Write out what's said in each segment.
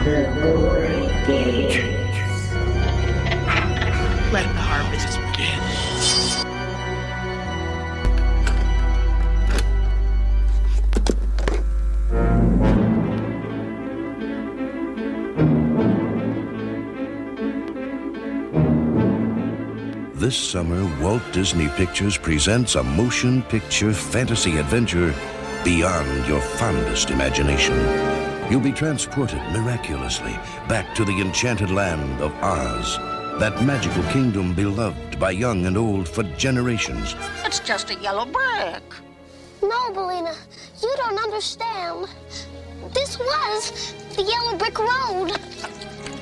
The Gory Gaze. Let the harvest begin. This summer, Walt Disney Pictures presents a motion picture fantasy adventure beyond your fondest imagination. You'll be transported miraculously back to the enchanted land of Oz, that magical kingdom beloved by young and old for generations. It's just a yellow brick. No, Billina, you don't understand. This was the yellow brick road.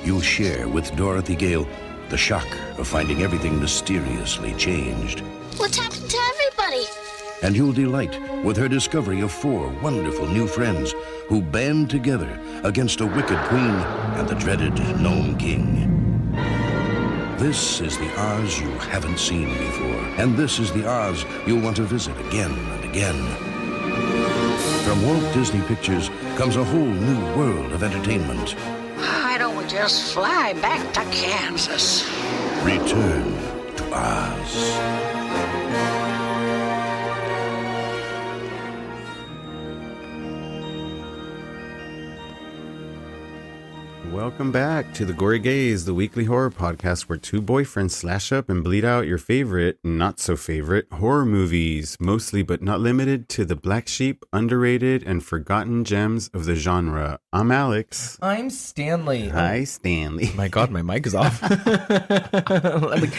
You'll share with Dorothy Gale the shock of finding everything mysteriously changed. What's happened to everybody? And you'll delight with her discovery of 4 wonderful new friends who band together against a wicked queen and the dreaded Gnome King. This is the Oz you haven't seen before, and this is the Oz you'll want to visit again and again. From Walt Disney Pictures comes a whole new world of entertainment. Why don't we just fly back to Kansas? Return to Oz. Welcome back to The Gory Gaze, the weekly horror podcast where 2 boyfriends slash up and bleed out your favorite, not so favorite, horror movies, mostly but not limited to the black sheep, underrated, and forgotten gems of the genre. I'm Alex. I'm Stanley. Hi, Stanley. My God, my mic is off. I'm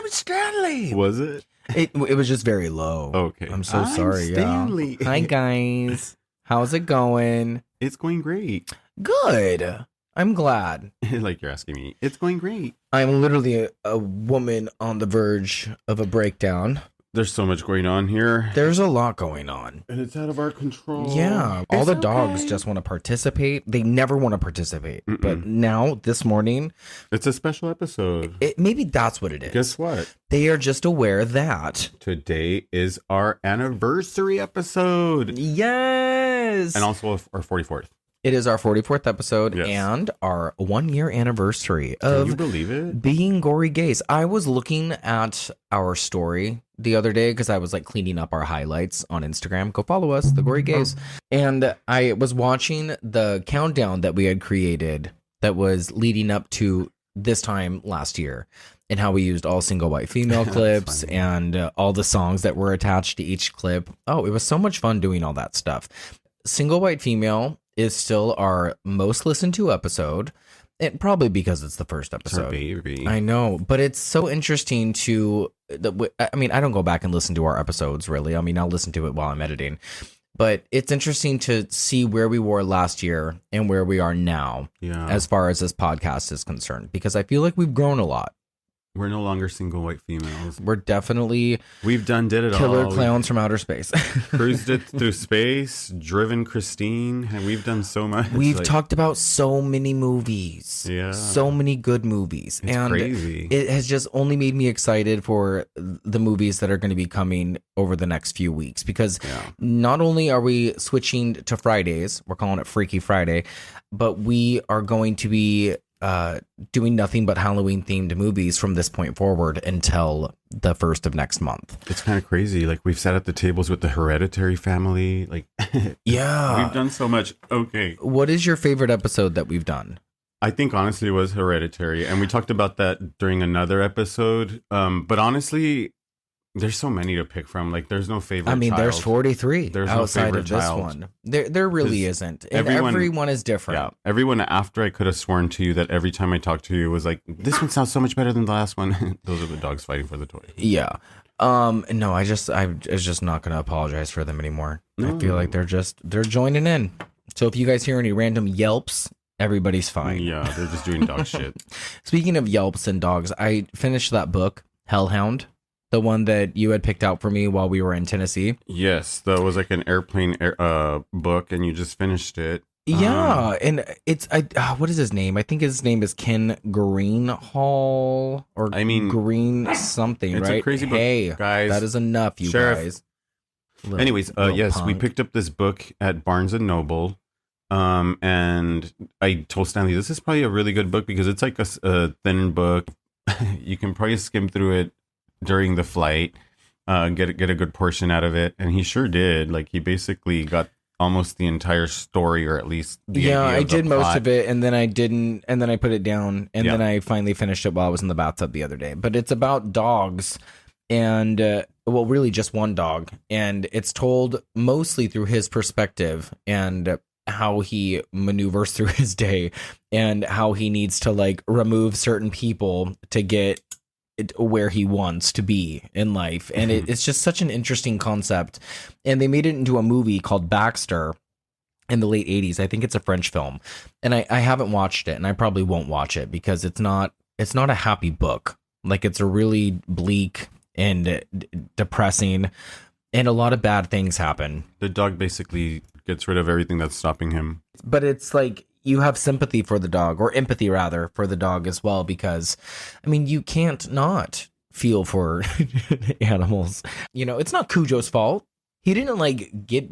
Stanley. Was it? It was just very low. Okay. I'm so I'm sorry. Stanley. Yeah. Hi, guys. How's it going? It's going great. Good. I'm glad. Like you're asking me. It's going great. I'm literally a woman on the verge of a breakdown. There's so much going on here. There's a lot going on. And it's out of our control. Yeah. All It's the dogs okay. just want to participate. They never want to participate. Mm-mm. But now, this morning, It's a special episode. maybe that's what it is. Guess what? They are just aware that. Today is our anniversary episode. Yes. And also our 44th. It is our 44th episode Yes. and our 1-year anniversary Can you of believe it? being Gory Gaze. I was looking at our story the other day because I was like cleaning up our highlights on Instagram. Go follow us, The Gory Gaze. And I was watching the countdown that we had created that was leading up to this time last year, and how we used all single white female clips and all the songs that were attached to each clip. Oh, it was so much fun doing all that stuff. Single white female is still our most listened to episode, and probably because it's the first It's our episode. baby. I know, but it's so interesting to, I mean, I don't go back and listen to our episodes really. I mean, I'll listen to it while I'm editing, but it's interesting to see where we were last year and where we are now Yeah. as far as this podcast is concerned, because I feel like we've grown a lot. We're no longer single white females. We're definitely Did it killer all. clowns from outer space. Cruised it through space, driven Christine, and we've done so much. We've Like, talked about so many movies. Yeah. So many good movies. It's and crazy. it has just only made me excited for the movies that are going to be coming over the next few weeks, because Yeah. not only are we switching to Fridays, we're calling it Freaky Friday, but we are going to be doing nothing but Halloween themed movies from this point forward until the 1st of next month. It's kind of crazy. Like, we've sat at the tables with the Hereditary family. Like, Yeah. we've done so much. Okay. What is your favorite episode that we've done? I think honestly it was Hereditary, and we talked about that during another episode. But honestly, there's so many to pick from. Like, there's no favorite. I mean, child. there's 43 There's no outside favorite of this child. one. There really 'Cause isn't. And everyone is different. Yeah, everyone after I could have sworn to you that every time I talked to you was like, this one sounds so much better than the last one. Those are the dogs fighting for the toy. Yeah. No, I was just not going to apologize for them anymore. I feel like they're joining in. So if you guys hear any random yelps, everybody's fine. Yeah, they're just doing dog shit. Speaking of yelps and dogs, I finished that book, Hellhound, the one that you had picked out for me while we were in Tennessee. Yes, that was like an airplane book, and you just finished it. Yeah, and it's what is his name? I think his name is Ken Greenhall or Green something, it's right? a crazy book, hey, guys. that is enough, you Sheriff. guys. Anyways, little yes, we punk. picked up this book at Barnes and Noble. And I told Stanley, this is probably a really good book because it's like a thin book. You can probably skim through it during the flight, get a good portion out of it. And he sure did. Like, he basically got almost the entire story, or at least the idea I of the did most plot. of it, and then I didn't, and then I put it down, and Yeah. then I finally finished it while I was in the bathtub the other day. But it's about dogs, and well, really just one dog, and it's told mostly through his perspective and how he maneuvers through his day, and how he needs to like remove certain people to get where he wants to be in life. And it's just such an interesting concept. And they made it into a movie called Baxter in the late 80s. I think it's a French film. And I haven't watched it, and I probably won't watch it because it's not a happy book. Like, it's a really bleak and depressing, and a lot of bad things happen. The dog basically gets rid of everything that's stopping him. But it's like you have sympathy for the dog, or empathy rather, for the dog as well, because I mean, you can't not feel for animals. You know, it's not Cujo's fault. He didn't like get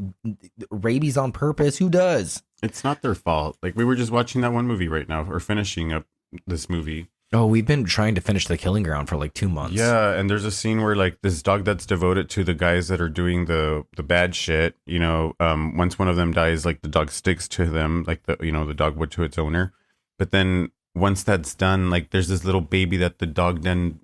rabies on purpose. Who does? It's not their fault. Like, we were just watching that one movie right now, or finishing up this movie. Oh, we've been trying to finish The Killing Ground for like 2 months. Yeah, and there's a scene where like this dog that's devoted to the guys that are doing the bad shit, you know, once one of them dies, like the dog sticks to them, like the dog would to its owner. But then once that's done, like there's this little baby that the dog then,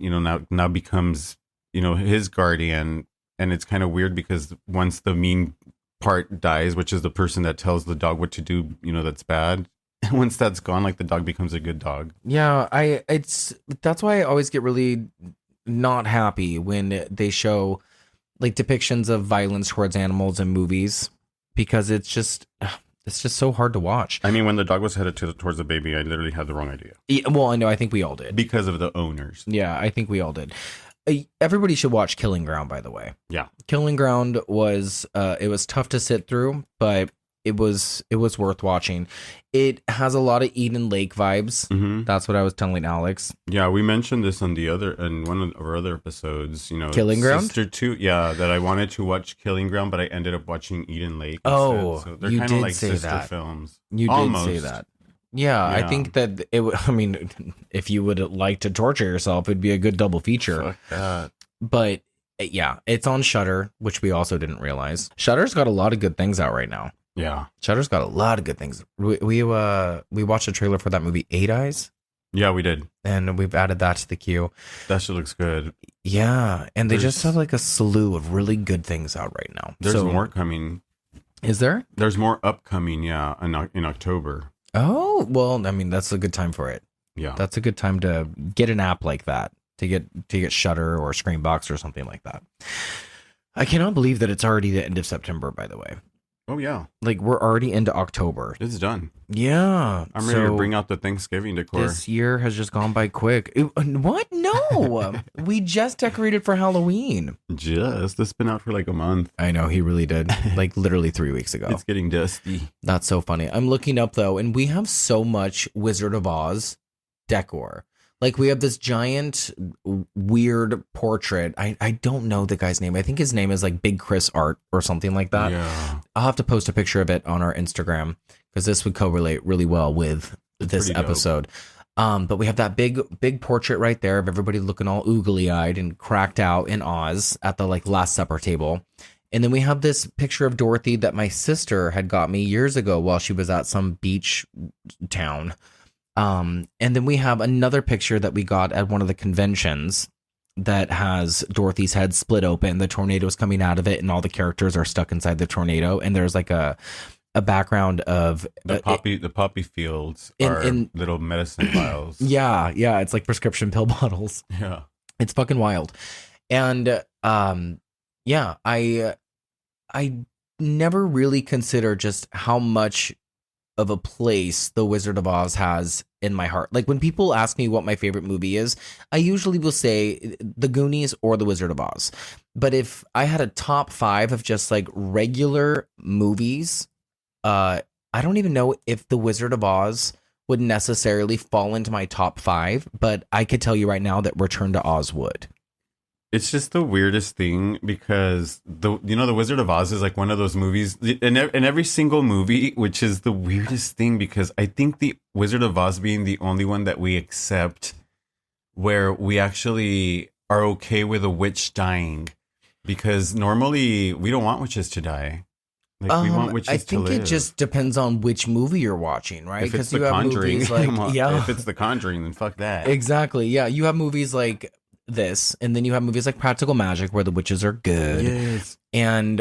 now becomes, his guardian. And it's kind of weird because once the mean part dies, which is the person that tells the dog what to do, that's bad. Once that's gone, like the dog becomes a good dog. Yeah, that's why I always get really not happy when they show like depictions of violence towards animals in movies, because it's just so hard to watch. I mean, when the dog was headed towards the baby, I literally had the wrong idea. Yeah, well, I know, I think we all did. Because of the owners. Yeah, I think we all did. Everybody should watch Killing Ground, by the way. Yeah. Killing Ground was it was tough to sit through, but it was worth watching. It has a lot of Eden Lake vibes. Mm-hmm. That's what I was telling Alex. Yeah, we mentioned this on one of our other episodes. Killing Ground? Sister 2, yeah, that I wanted to watch Killing Ground, but I ended up watching Eden Lake. Oh, instead. So they're you kind of did like say sister that. films. You Almost. did say that. Yeah, I think that it would. I mean, if you would like to torture yourself, it'd be a good double feature. Fuck that. But yeah, it's on Shudder, which we also didn't realize. Shudder's got a lot of good things out right now. Yeah. Shudder's got a lot of good things. We watched a trailer for that movie Eight Eyes. Yeah, we did. And we've added that to the queue. That shit looks good. Yeah, and they just have like a slew of really good things out right now. There's more coming. Is there? There's more upcoming, yeah, in October. Oh, well, I mean, that's a good time for it. Yeah. That's a good time to get an app like that, to get Shudder or Screenbox or something like that. I cannot believe that it's already the end of September, by the way. Oh, yeah. Like, we're already into October. It's done. Yeah. I'm ready to bring out the Thanksgiving decor. This year has just gone by quick. What? No. We just decorated for Halloween. It's been out for like a month. I know, he really did. Like, literally 3 weeks ago. It's getting dusty. That's so funny. I'm looking up, though, and we have so much Wizard of Oz decor. Like, we have this giant, weird portrait. I don't know the guy's name. I think his name is like Big Chris Art or something like that. Yeah. I'll have to post a picture of it on our Instagram, because this would correlate really well with this episode. But we have that big portrait right there of everybody looking all oogly-eyed and cracked out in Oz at the like Last Supper table. And then we have this picture of Dorothy that my sister had got me years ago while she was at some beach town. And then we have another picture that we got at one of the conventions that has Dorothy's head split open, the tornado's coming out of it, and all the characters are stuck inside the tornado. And there's like a background of the poppy fields are little medicine vials. Yeah, it's like prescription pill bottles. Yeah, it's fucking wild. And yeah, I never really consider just how much of a place The Wizard of Oz has in my heart. Like, when people ask me what my favorite movie is, I usually will say The Goonies or The Wizard of Oz. But if I had a top 5 of just like regular movies, I don't even know if The Wizard of Oz would necessarily fall into my top 5, but I could tell you right now that Return to Oz would. It's just the weirdest thing because the Wizard of Oz is like one of those movies in every single movie, which is the weirdest thing because I think the Wizard of Oz being the only one that we accept where we actually are okay with a witch dying, because normally we don't want witches to die. Like we want witches to live. I think it just depends on which movie you're watching, right? If it's The Conjuring, if it's The Conjuring, then fuck that. Exactly. Yeah, you have movies like this, and then you have movies like Practical Magic where the witches are good, yes,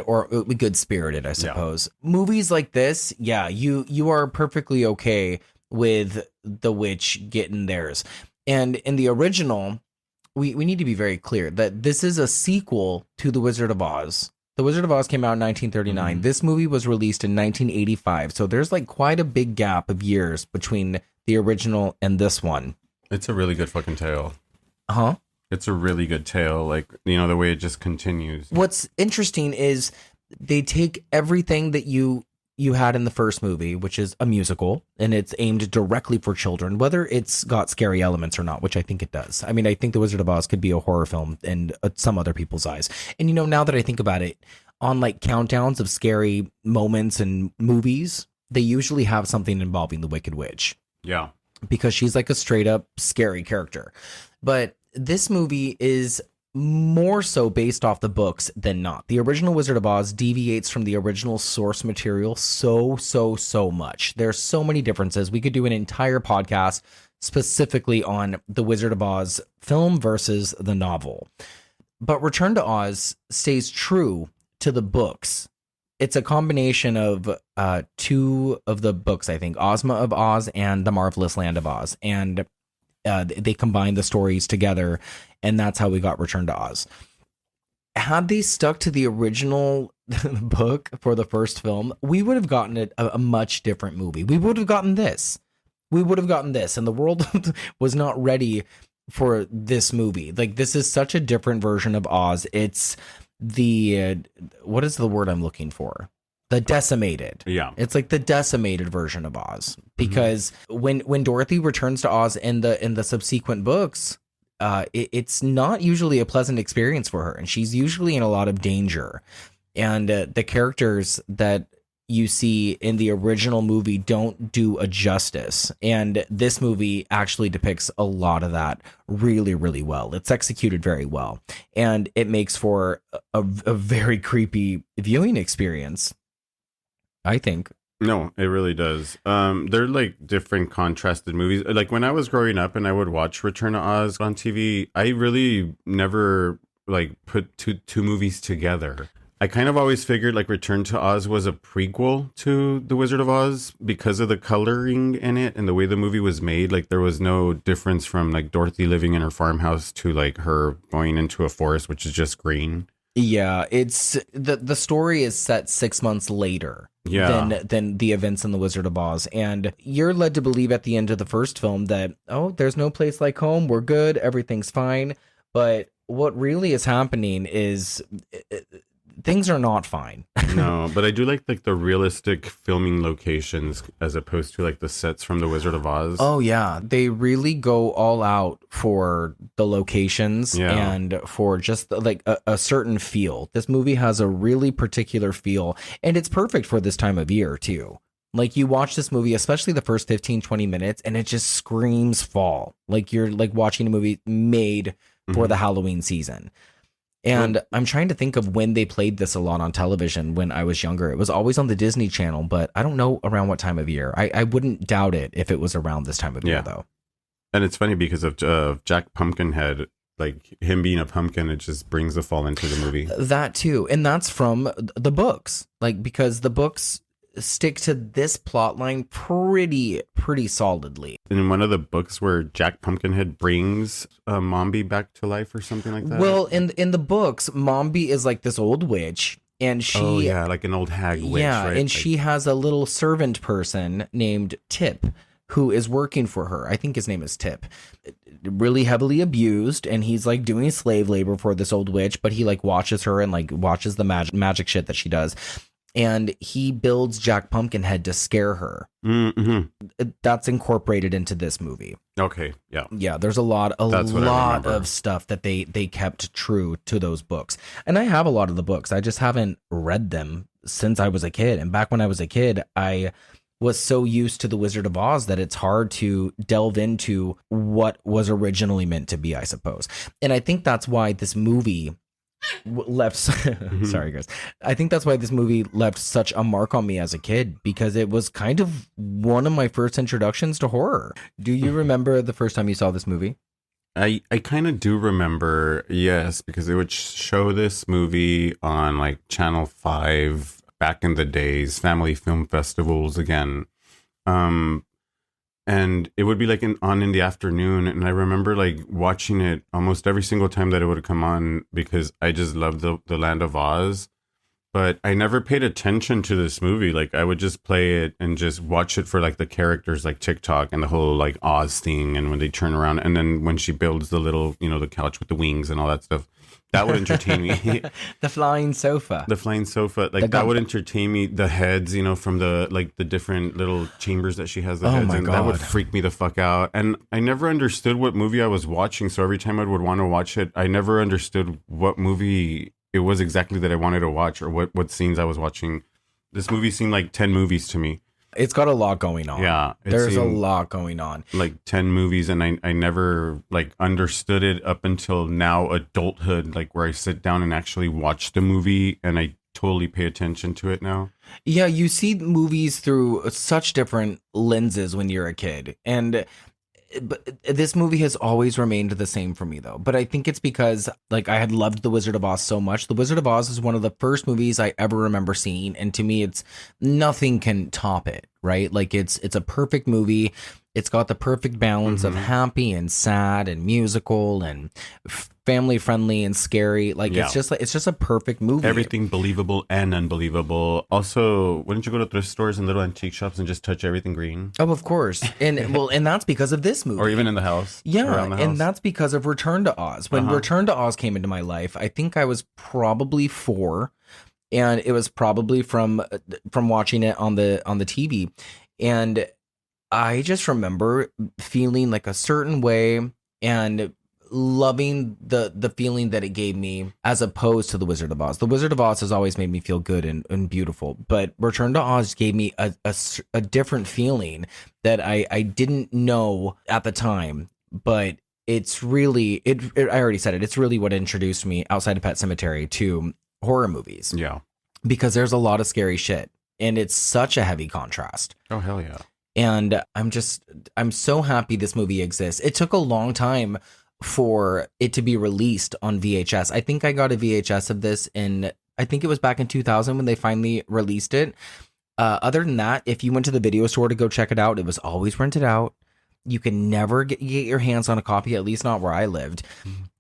or good spirited, I suppose. Yeah. Movies like this, yeah, you are perfectly okay with the witch getting theirs. And in the original, we need to be very clear that this is a sequel to The Wizard of Oz. The Wizard of Oz came out in 1939. Mm-hmm. This movie was released in 1985. So there's like quite a big gap of years between the original and this one. It's a really good fucking tale. Huh? It's a really good tale. Like, the way it just continues. What's interesting is they take everything that you had in the first movie, which is a musical, and it's aimed directly for children, whether it's got scary elements or not, which I think it does. I mean, I think The Wizard of Oz could be a horror film in some other people's eyes. And, now that I think about it, on like countdowns of scary moments and movies, they usually have something involving the Wicked Witch. Yeah. Because she's like a straight up scary character. But this movie is more so based off the books than not. The original Wizard of Oz deviates from the original source material so much. There's so many differences. We could do an entire podcast specifically on the Wizard of Oz film versus the novel. But Return to Oz stays true to the books. It's a combination of two of the books, I think, Ozma of Oz and The Marvelous Land of Oz. And they combine the stories together, and that's how we got Return to Oz. Had they stuck to the original book for the first film, we would have gotten a much different movie. We would have gotten this. And the world was not ready for this movie. Like, this is such a different version of Oz. It's what is the word I'm looking for? The decimated. Yeah. It's like the decimated version of Oz, because when Dorothy returns to Oz in the subsequent books, it's not usually a pleasant experience for her, and she's usually in a lot of danger. And the characters that you see in the original movie don't do a justice. And this movie actually depicts a lot of that really, really well. It's executed very well, and it makes for a very creepy viewing experience, I think. No, it really does. They're like different contrasted movies. Like when I was growing up and I would watch Return to Oz on TV, I really never like put two movies together. I kind of always figured like Return to Oz was a prequel to The Wizard of Oz because of the coloring in it and the way the movie was made. Like there was no difference from like Dorothy living in her farmhouse to like her going into a forest, which is just green. Yeah, it's the story is set 6 months later than the events in The Wizard of Oz. And you're led to believe at the end of the first film that, oh, there's no place like home. We're good. Everything's fine. But what really is happening is things are not fine. No, but I do like the realistic filming locations as opposed to like the sets from The Wizard of Oz. Oh yeah, they really go all out for the locations and for just like a certain feel. This movie has a really particular feel, and it's perfect for this time of year too. Like you watch this movie, especially the first 15-20 minutes, and it just screams fall. Like you're like watching a movie made for the Halloween season. And I'm trying to think of when they played this a lot on television when I was younger. It was always on the Disney Channel, but I don't know around what time of year. I wouldn't doubt it if it was around this time of year, though. And it's funny because of Jack Pumpkinhead, like him being a pumpkin, it just brings the fall into the movie. That too. And that's from the books, like because the books stick to this plot line pretty solidly. In one of the books where Jack Pumpkinhead brings Mombi back to life or something like that. Well, in the books, Mombi is like this old witch, and she like an old hag witch, right? And she has a little servant person named Tip who is working for her. I think his name is Tip. Really heavily abused, and he's like doing slave labor for this old witch, but he like watches her and like watches the magic shit that she does. And he builds Jack Pumpkinhead to scare her. Mm-hmm. that's incorporated into this movie. Okay, yeah. Yeah, there's a lot of stuff that they kept true to those books. And I have a lot of the books. I just haven't read them since I was a kid. And back when I was a kid, I was so used to The Wizard of Oz that it's hard to delve into what was originally meant to be, I suppose. And I think that's why this movie left sorry guys, I think that's why this movie left such a mark on me as a kid, because it was kind of one of my first introductions to horror. Do you remember the first time you saw this movie? I kind of do remember, yes, because they would show this movie on like Channel 5 back in the days, family film festivals again. And it would be like on in the afternoon. And I remember like watching it almost every single time that it would come on, because I just loved the Land of Oz. But I never paid attention to this movie. Like I would just play it and just watch it for like the characters, like TikTok and the whole like Oz thing. And when they turn around, and then when she builds the little, the couch with the wings and all that stuff. That would entertain me. The flying sofa. Like that would entertain me. The heads, from the different little chambers that she has. My God. That would freak me the fuck out. And I never understood what movie I was watching. So every time I would want to watch it, I never understood what movie it was exactly that I wanted to watch, or what scenes I was watching. This movie seemed like 10 movies to me. It's got a lot going on. Yeah. There's a lot going on. Like 10 movies, and I never like understood it up until now, adulthood, like where I sit down and actually watch the movie and I totally pay attention to it now. Yeah, you see movies through such different lenses when you're a kid. But this movie has always remained the same for me, though. But I think it's because, like, I had loved The Wizard of Oz so much. The Wizard of Oz is one of the first movies I ever remember seeing, and to me, it's nothing can top it, right? Like, it's a perfect movie. It's got the perfect balance of happy and sad and musical and family friendly and scary. Like it's just a perfect movie. Everything believable and unbelievable. Also, wouldn't you go to thrift stores and little antique shops and just touch everything green? Oh, of course. And and that's because of this movie. Or even in the house. Yeah, and that's because of Return to Oz. When Return to Oz came into my life, I think I was probably 4, and it was probably from watching it on the TV. And I just remember feeling like a certain way and loving the feeling that it gave me, as opposed to The Wizard of Oz. The Wizard of Oz has always made me feel good and beautiful, but Return to Oz gave me a different feeling that I didn't know at the time. But it's really, I already said it, it's really what introduced me outside of Pet Sematary to horror movies. Yeah. Because there's a lot of scary shit, and it's such a heavy contrast. Oh, hell yeah. And I'm so happy this movie exists. It took a long time for it to be released on VHS. I think I got a VHS of this I think it was back in 2000 when they finally released it. Other than that, if you went to the video store to go check it out, it was always rented out. You can never get your hands on a copy, at least not where I lived.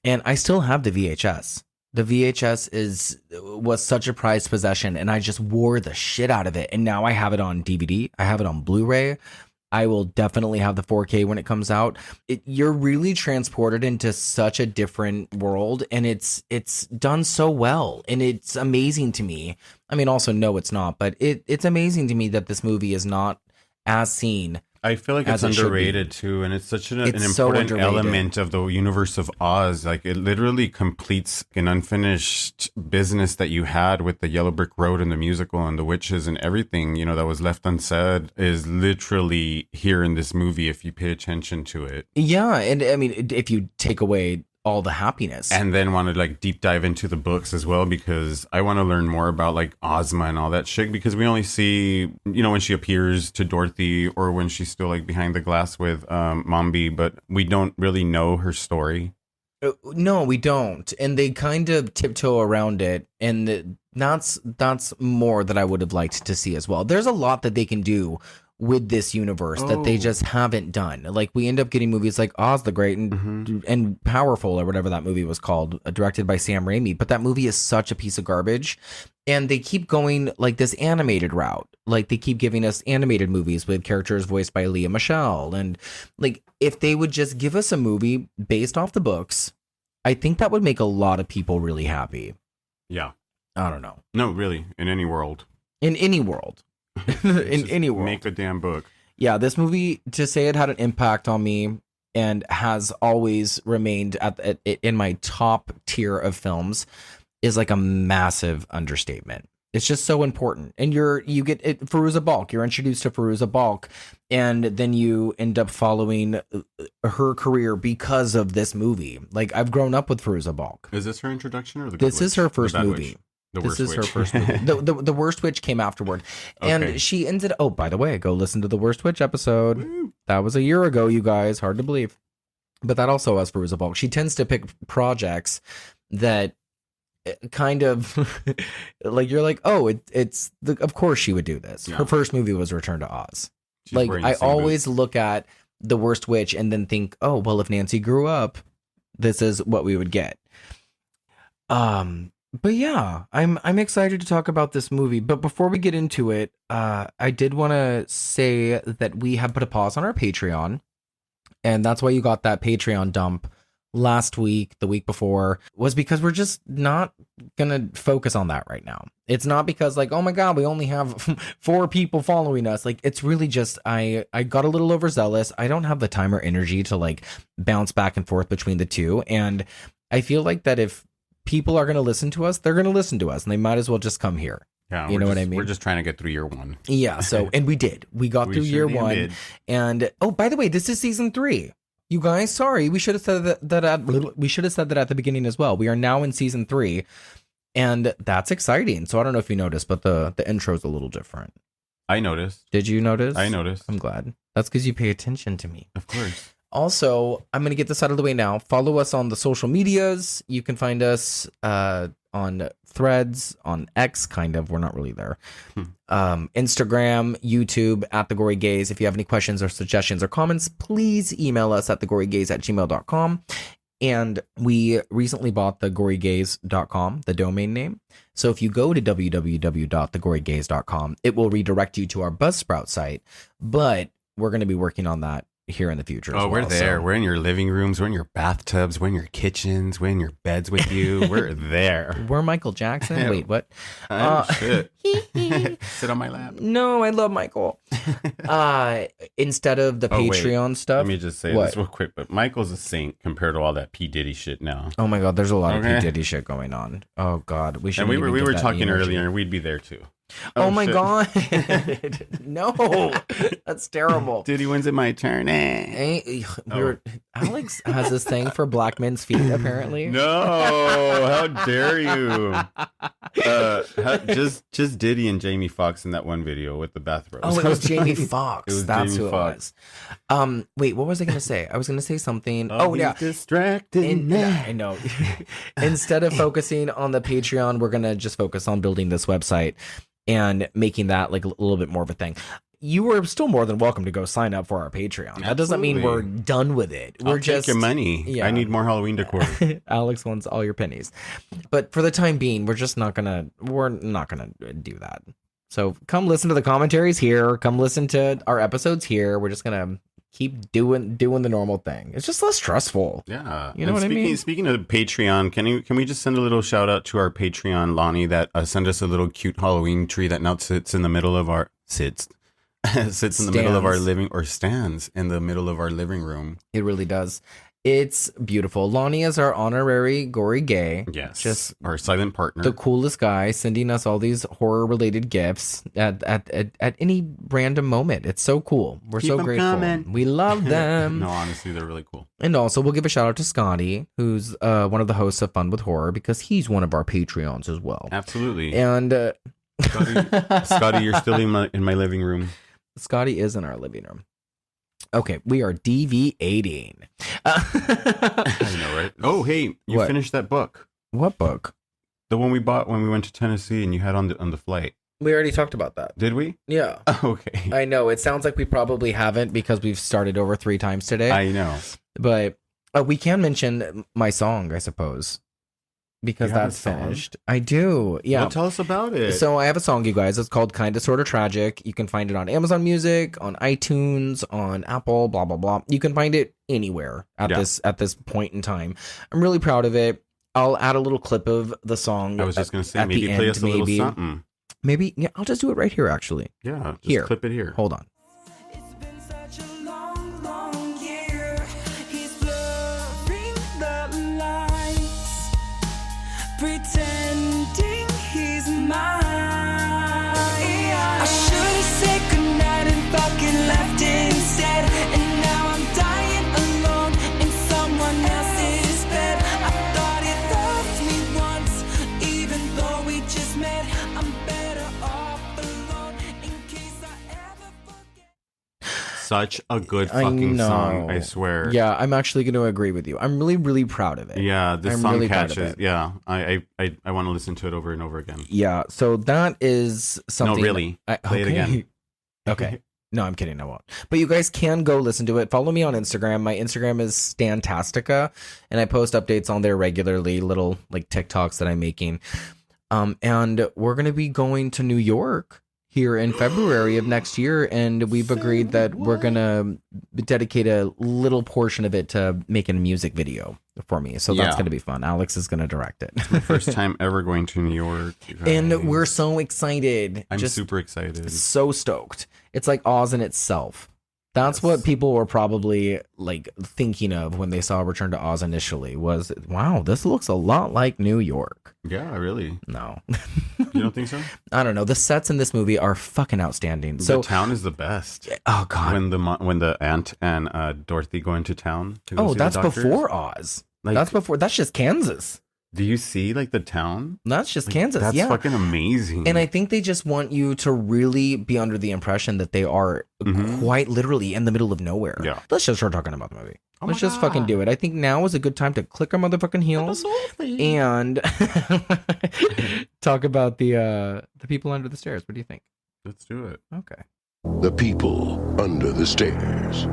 And I still have the VHS. The VHS was such a prized possession, and I just wore the shit out of it. And now I have it on DVD. I have it on Blu-ray. I will definitely have the 4K when it comes out. You're really transported into such a different world, and it's done so well, and it's amazing to me. I mean, also, no, it's not, but it's amazing to me that this movie is not as seen. I feel like it's underrated too, and it's such an important element of the universe of Oz. Like it literally completes an unfinished business that you had with the Yellow Brick Road and the musical and the witches and everything, that was left unsaid is literally here in this movie if you pay attention to it. Yeah, and I mean, if you take away all the happiness, and then want to like deep dive into the books as well, because I want to learn more about like Ozma and all that shit, because we only see when she appears to Dorothy or when she's still like behind the glass with Mombi, but we don't really know her story. No, we don't, and they kind of tiptoe around it, and that's more that I would have liked to see as well. There's a lot that they can do with this universe that they just haven't done. Like we end up getting movies like Oz the Great and Powerful, or whatever that movie was called, directed by Sam Raimi. But that movie is such a piece of garbage, and they keep going like this animated route. Like they keep giving us animated movies with characters voiced by Lea Michele, and like if they would just give us a movie based off the books, I think that would make a lot of people really happy. Yeah, I don't know. No, really, in any world. In any world. In any world. Make a damn book. Yeah, this movie, to say it had an impact on me and has always remained in my top tier of films is like a massive understatement. It's just so important. And you get it, Fairuza Balk. You're introduced to Fairuza Balk, and then you end up following her career because of this movie. Like, I've grown up with Fairuza Balk. Is this her introduction or the This is her first movie. This is her first movie. The Worst Witch came afterward. And Okay. she ended, oh, by the way, go listen to the Worst Witch episode. Woo. That was a year ago, you guys. Hard to believe. But that also has Fairuza Balk. She tends to pick projects that kind of like, you're like, oh, of course she would do this. Yeah. Her first movie was Return to Oz. She's Like, wearing the I same always boots. look at the Worst Witch and then think, oh, well, if Nancy grew up, this is what we would get. But yeah, I'm excited to talk about this movie. But before we get into it, I did want to say that we have put a pause on our Patreon, and that's why you got that Patreon dump last week, the week before, was because we're just not gonna focus on that right now. It's not because like, oh my god, we only have 4 people following us. Like, it's really just I got a little overzealous. I don't have the time or energy to like bounce back and forth between the two, and I feel like that if people are gonna listen to us, they're gonna listen to us, and they might as well just come here. Yeah, You know what I mean? We're just trying to get through year 1. Yeah, so and we did. We got We through year sure 1. did. And oh, by the way, this is season 3. You guys, sorry, we should have said we should have said that at the beginning as well. We are now in season 3, and that's exciting. So I don't know if you noticed, but the intro's a little different. I noticed. Did you notice? I noticed. I'm glad. That's because you pay attention to me. Of course. Also, I'm going to get this out of the way now. Follow us on the social medias. You can find us on Threads, on X, kind of. We're not really there. Instagram, YouTube, at The Gory Gaze. If you have any questions or suggestions or comments, please email us at thegorygaze@gmail.com. And we recently bought thegorygaze.com, the domain name. So if you go to www.thegorygaze.com, it will redirect you to our Buzzsprout site. But we're going to be working on that here in the future. Oh, as we're well, there. so- We're in your living rooms. We're in your bathtubs. We're in your kitchens. We're in your beds with you. We're there. We're Michael Jackson. Wait, what? Oh, shit. Sit on my lap. No, I love Michael. Instead of the Oh, wait. Patreon stuff. Let me just say What? this real quick, but Michael's a saint compared to all that P. Diddy shit now. Oh my god, there's a lot of Okay. P Diddy shit going on. Oh god, we should. And we were talking earlier, and weed be there too. Oh my shit. god, no, that's terrible. Diddy, when's it my turn? Alex has this thing for black men's feet, apparently. No, how dare you? Just Diddy and Jamie Foxx in that one video with the bathrobes. Oh, it was Jamie Foxx. It was That's Jamie who Foxx. it was. Wait, what was I gonna say? I was gonna say something. Oh he's yeah, distracted. I know. Instead of focusing on the Patreon, we're gonna just focus on building this website and making that like a little bit more of a thing. You are still more than welcome to go sign up for our Patreon. That doesn't mean we're Absolutely. done with it. I'll We're take just your money. Yeah. I need more Halloween decor. Alex wants all your pennies. But for the time being, we're not gonna do that. So come listen to the commentaries here. Come listen to our episodes here. We're just gonna keep doing the normal thing. It's just less stressful. Yeah, You know And what I mean? Speaking of Patreon, can we just send a little shout out to our Patreon, Lonnie, that sent us a little cute Halloween tree that now sits in the middle of our sits in the middle of our Stands. living or stands in the middle of our living room. It really does. It's beautiful. Lonnie is our honorary gory gay. Yes, Just our silent partner. the coolest guy, sending us all these horror related gifts at any random moment. It's so cool. We're Keep so 'em grateful. coming. We love them. No, honestly, they're really cool. And also, we'll give a shout out to Scotty, who's one of the hosts of Fun with Horror, because he's one of our Patreons as well. Absolutely. And Scotty, you're still in my living room. Scotty is in our living room. Okay, we are deviating. I know, right? Oh, hey, you What? finished that book, What book? the one we bought when we went to Tennessee, and you had on the flight. We already talked about that. Did we? Yeah. Okay. I know. It sounds like we probably haven't because we've started over 3 times today. I know. But we can mention my song, I suppose, because You have a that's song? finished. I do. Yeah. Well, tell us about it. So I have a song, you guys. It's called Kinda Sorta Tragic. You can find it on Amazon Music, on iTunes, on Apple, blah blah blah. You can find it anywhere at Yeah. this point in time. I'm really proud of it. I'll add a little clip of the song. I was just going to say, at the maybe play end, us a little maybe. something. Maybe, yeah, I'll just do it right here, actually. Yeah, just Here. clip it here. Hold on. It's been mind. I should have said goodnight and fucking left instead. And now I'm dying alone in someone else's bed. I thought he loved me once, even though we just met. I'm better off alone in case I ever forget. Such a good fucking song, I swear. Yeah, I'm actually going to agree with you. I'm really, really proud of it. Yeah, this I'm song really proud of catches. it. Yeah, I want to listen to it over and over again. Yeah, so that is something. No, really. Play it again. Okay. No, I'm kidding. I won't. But you guys can go listen to it. Follow me on Instagram. My Instagram is Stantastica, and I post updates on there regularly, little like TikToks that I'm making. And we're going to be going to New York here in February of next year, and we've agreed that we're going to dedicate a little portion of it to making a music video for me. So that's going to be fun. Alex is going to direct it. My first time ever going to New York. And we're so excited. I'm super excited. So stoked. It's like Oz in itself. That's what people were probably like thinking of when they saw Return to Oz initially was, wow, this looks a lot like New York. Yeah, really? No. You don't think so? I don't know. The sets in this movie are fucking outstanding. So the town is the best. Oh god. When the aunt and Dorothy go into town to go see that's the doctors. before Oz. Like, that's just Kansas. Do you see like the town? That's just Kansas. That's fucking amazing. And I think they just want you to really be under the impression that they are quite literally in the middle of nowhere. Yeah. Let's just start talking about the movie. Let's just fucking do it. I think now is a good time to click our motherfucking heels and talk about the people under the stairs. What do you think? Let's do it. Okay. The people under the stairs.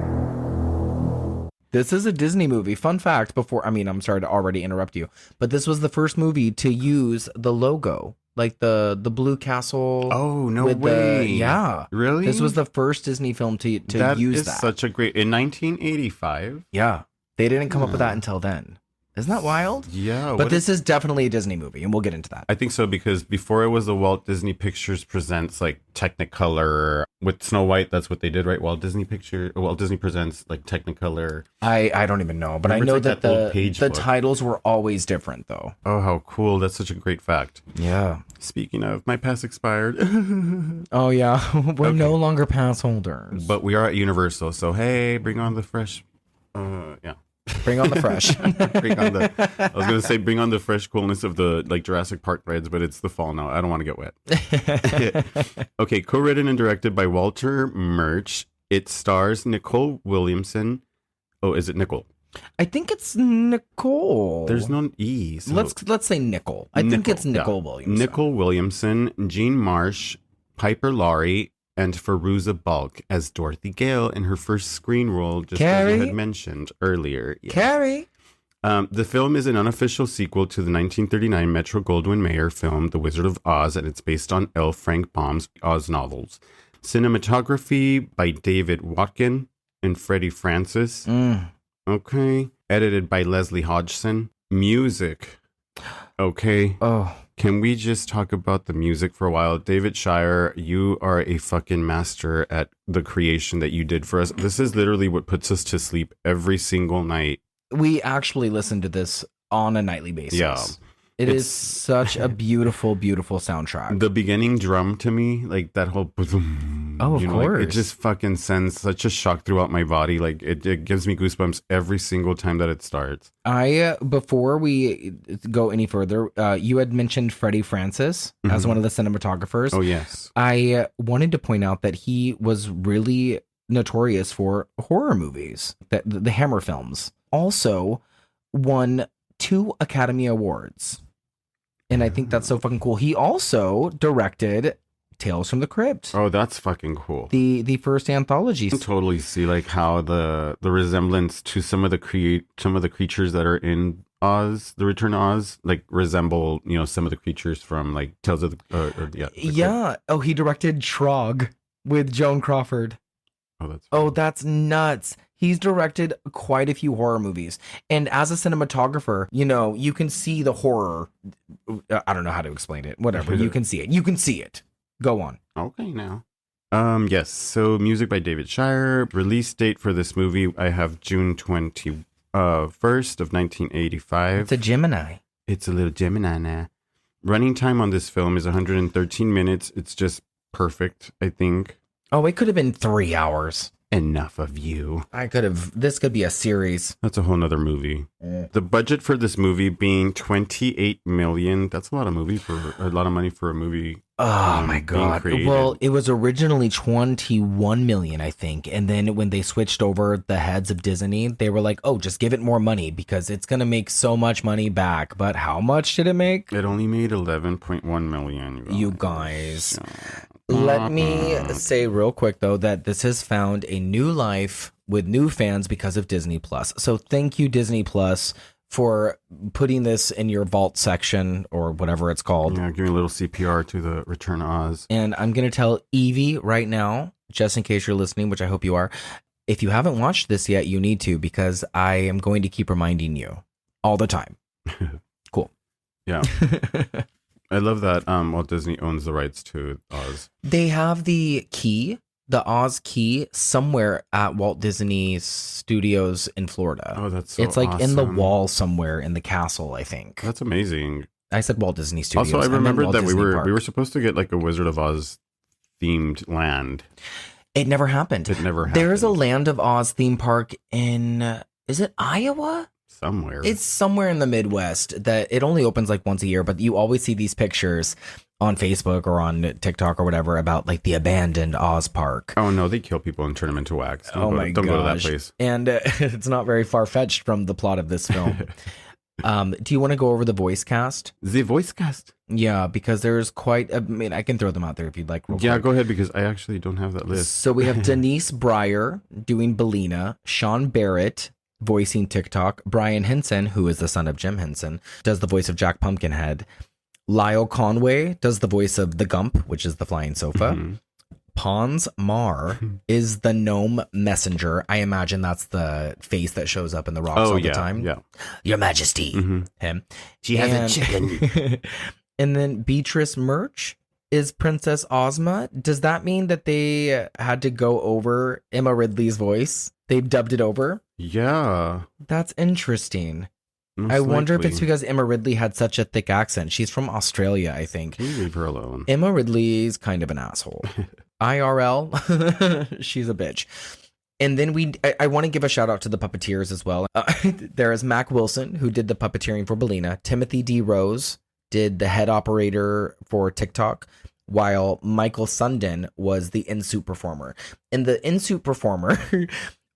This is a Disney movie. Fun fact I'm sorry to already interrupt you, but this was the first movie to use the logo, like the blue castle. Oh, no way. Yeah. Really? This was the first Disney film to use that. That is such a great, in 1985. Yeah. They didn't come up with that until then. Isn't that wild? Yeah. But this is definitely a Disney movie, and we'll get into that. I think so, because before it was the Walt Disney Pictures Presents like Technicolor with Snow White. That's what they did, right? Walt Disney Presents like Technicolor. I don't even know, but Remember, I know like that the book. titles were always different, though. Oh, how cool. That's such a great fact. Yeah. Speaking of, my pass expired. Oh, yeah. We're no longer pass holders. But we are at Universal, so hey, bring on the fresh. Yeah. Bring on the fresh. I was gonna say bring on the fresh coolness of the like Jurassic Park rides, but it's the fall now. I don't want to get wet. Okay, co-written and directed by Walter Murch. It stars Nicole Williamson. Oh, is it Nicole? I think it's Nicole. There's no E. So Let's say Nicole. I think it's Nicole Williamson. Nicole Williamson, Jean Marsh, Piper Laurie, and Fairuza Balk as Dorothy Gale in her first screen role, just as you had mentioned earlier. Yes. Carrie. The film is an unofficial sequel to the 1939 Metro-Goldwyn-Mayer film The Wizard of Oz, and it's based on L. Frank Baum's Oz novels. Cinematography by David Watkin and Freddie Francis. Okay. Edited by Leslie Hodgson. Music. Okay. Oh. Can we just talk about the music for a while? David Shire, you are a fucking master at the creation that you did for us. This is literally what puts us to sleep every single night. We actually listen to this on a nightly basis. Yeah. It is such a beautiful, beautiful soundtrack. The beginning drum to me, like that whole... Oh, of course. Like, it just fucking sends such a shock throughout my body. Like it gives me goosebumps every single time that it starts. Before we go any further, you had mentioned Freddie Francis as one of the cinematographers. Oh, yes. I wanted to point out that he was really notorious for horror movies, the Hammer films. Also won 2 Academy Awards. And I think that's so fucking cool. He also directed Tales from the Crypt. Oh, that's fucking cool. The first anthology. You can totally see like how the resemblance to some of the creatures that are in Oz, The Return to Oz, like resemble, some of the creatures from like Tales of the Yeah. Oh, he directed Trog with Joan Crawford. Oh, that's nuts. He's directed quite a few horror movies. And as a cinematographer, you can see the horror. I don't know how to explain it. Whatever. You can see it. You can see it. Go on. Okay, now. Yes. So music by David Shire. Release date for this movie, I have June 21st of 1985. It's a Gemini. It's a little Gemini now. Running time on this film is 113 minutes. It's just perfect, I think. Oh, it could have been 3 hours. Enough of you. This could be a series. That's a whole nother movie. The budget for this movie being 28 million. That's a lot of money for a movie. Oh my being God. created. Well, it was originally 21 million, I think. And then when they switched over the heads of Disney, they were like, oh, just give it more money because it's going to make so much money back. But how much did it make? It only made 11.1 million. You guys. Let me say real quick, though, that this has found a new life with new fans because of Disney Plus. So thank you, Disney Plus, for putting this in your vault section or whatever it's called. Yeah, give me a little CPR to the Return of Oz. And I'm going to tell Evie right now, just in case you're listening, which I hope you are, if you haven't watched this yet, you need to, because I am going to keep reminding you all the time. Cool. Yeah. I love that Walt Disney owns the rights to Oz. They have the key, the Oz key, somewhere at Walt Disney Studios in Florida. Oh, that's so It's like awesome. in the wall somewhere in the castle, I think. That's amazing. I said Walt Disney Studios. Also, I remembered meant that Walt we Disney Park. were supposed to get like a Wizard of Oz themed land. It never happened. It never happened. There's a Land of Oz theme park in, is it Iowa? Somewhere. It's somewhere in the Midwest that it only opens like once a year, but you always see these pictures on Facebook or on TikTok or whatever about like the abandoned Oz Park. Oh no, they kill people and turn them into wax. Don't go to that place. And it's not very far-fetched from the plot of this film. Do you want to go over the voice cast? The voice cast. Yeah, because there's quite I mean, I can throw them out there if you'd like. Real Yeah, quick. go ahead because I actually don't have that list. So we have Denise Breyer doing Billina, Sean Barrett voicing TikTok, Brian Henson, who is the son of Jim Henson, does the voice of Jack Pumpkinhead. Lyle Conway does the voice of the Gump, which is the flying sofa. Mm-hmm. Pons Mar is the gnome messenger. I imagine that's the face that shows up in the rocks all the time. Yeah. Your Majesty. Him. She has a chicken. And then Beatrice Murch is Princess Ozma. Does that mean that they had to go over Emma Ridley's voice? They dubbed it over? Yeah. That's interesting. Most I wonder if likely. it's because Emma Ridley had such a thick accent. She's from Australia, I think. Can you leave her alone? Emma Ridley's kind of an asshole. IRL, she's a bitch. And then I want to give a shout out to the puppeteers as well. There is Mac Wilson, who did the puppeteering for Billina. Timothy D. Rose did the head operator for TikTok, while Michael Sundin was the in-suit performer. And the in-suit performer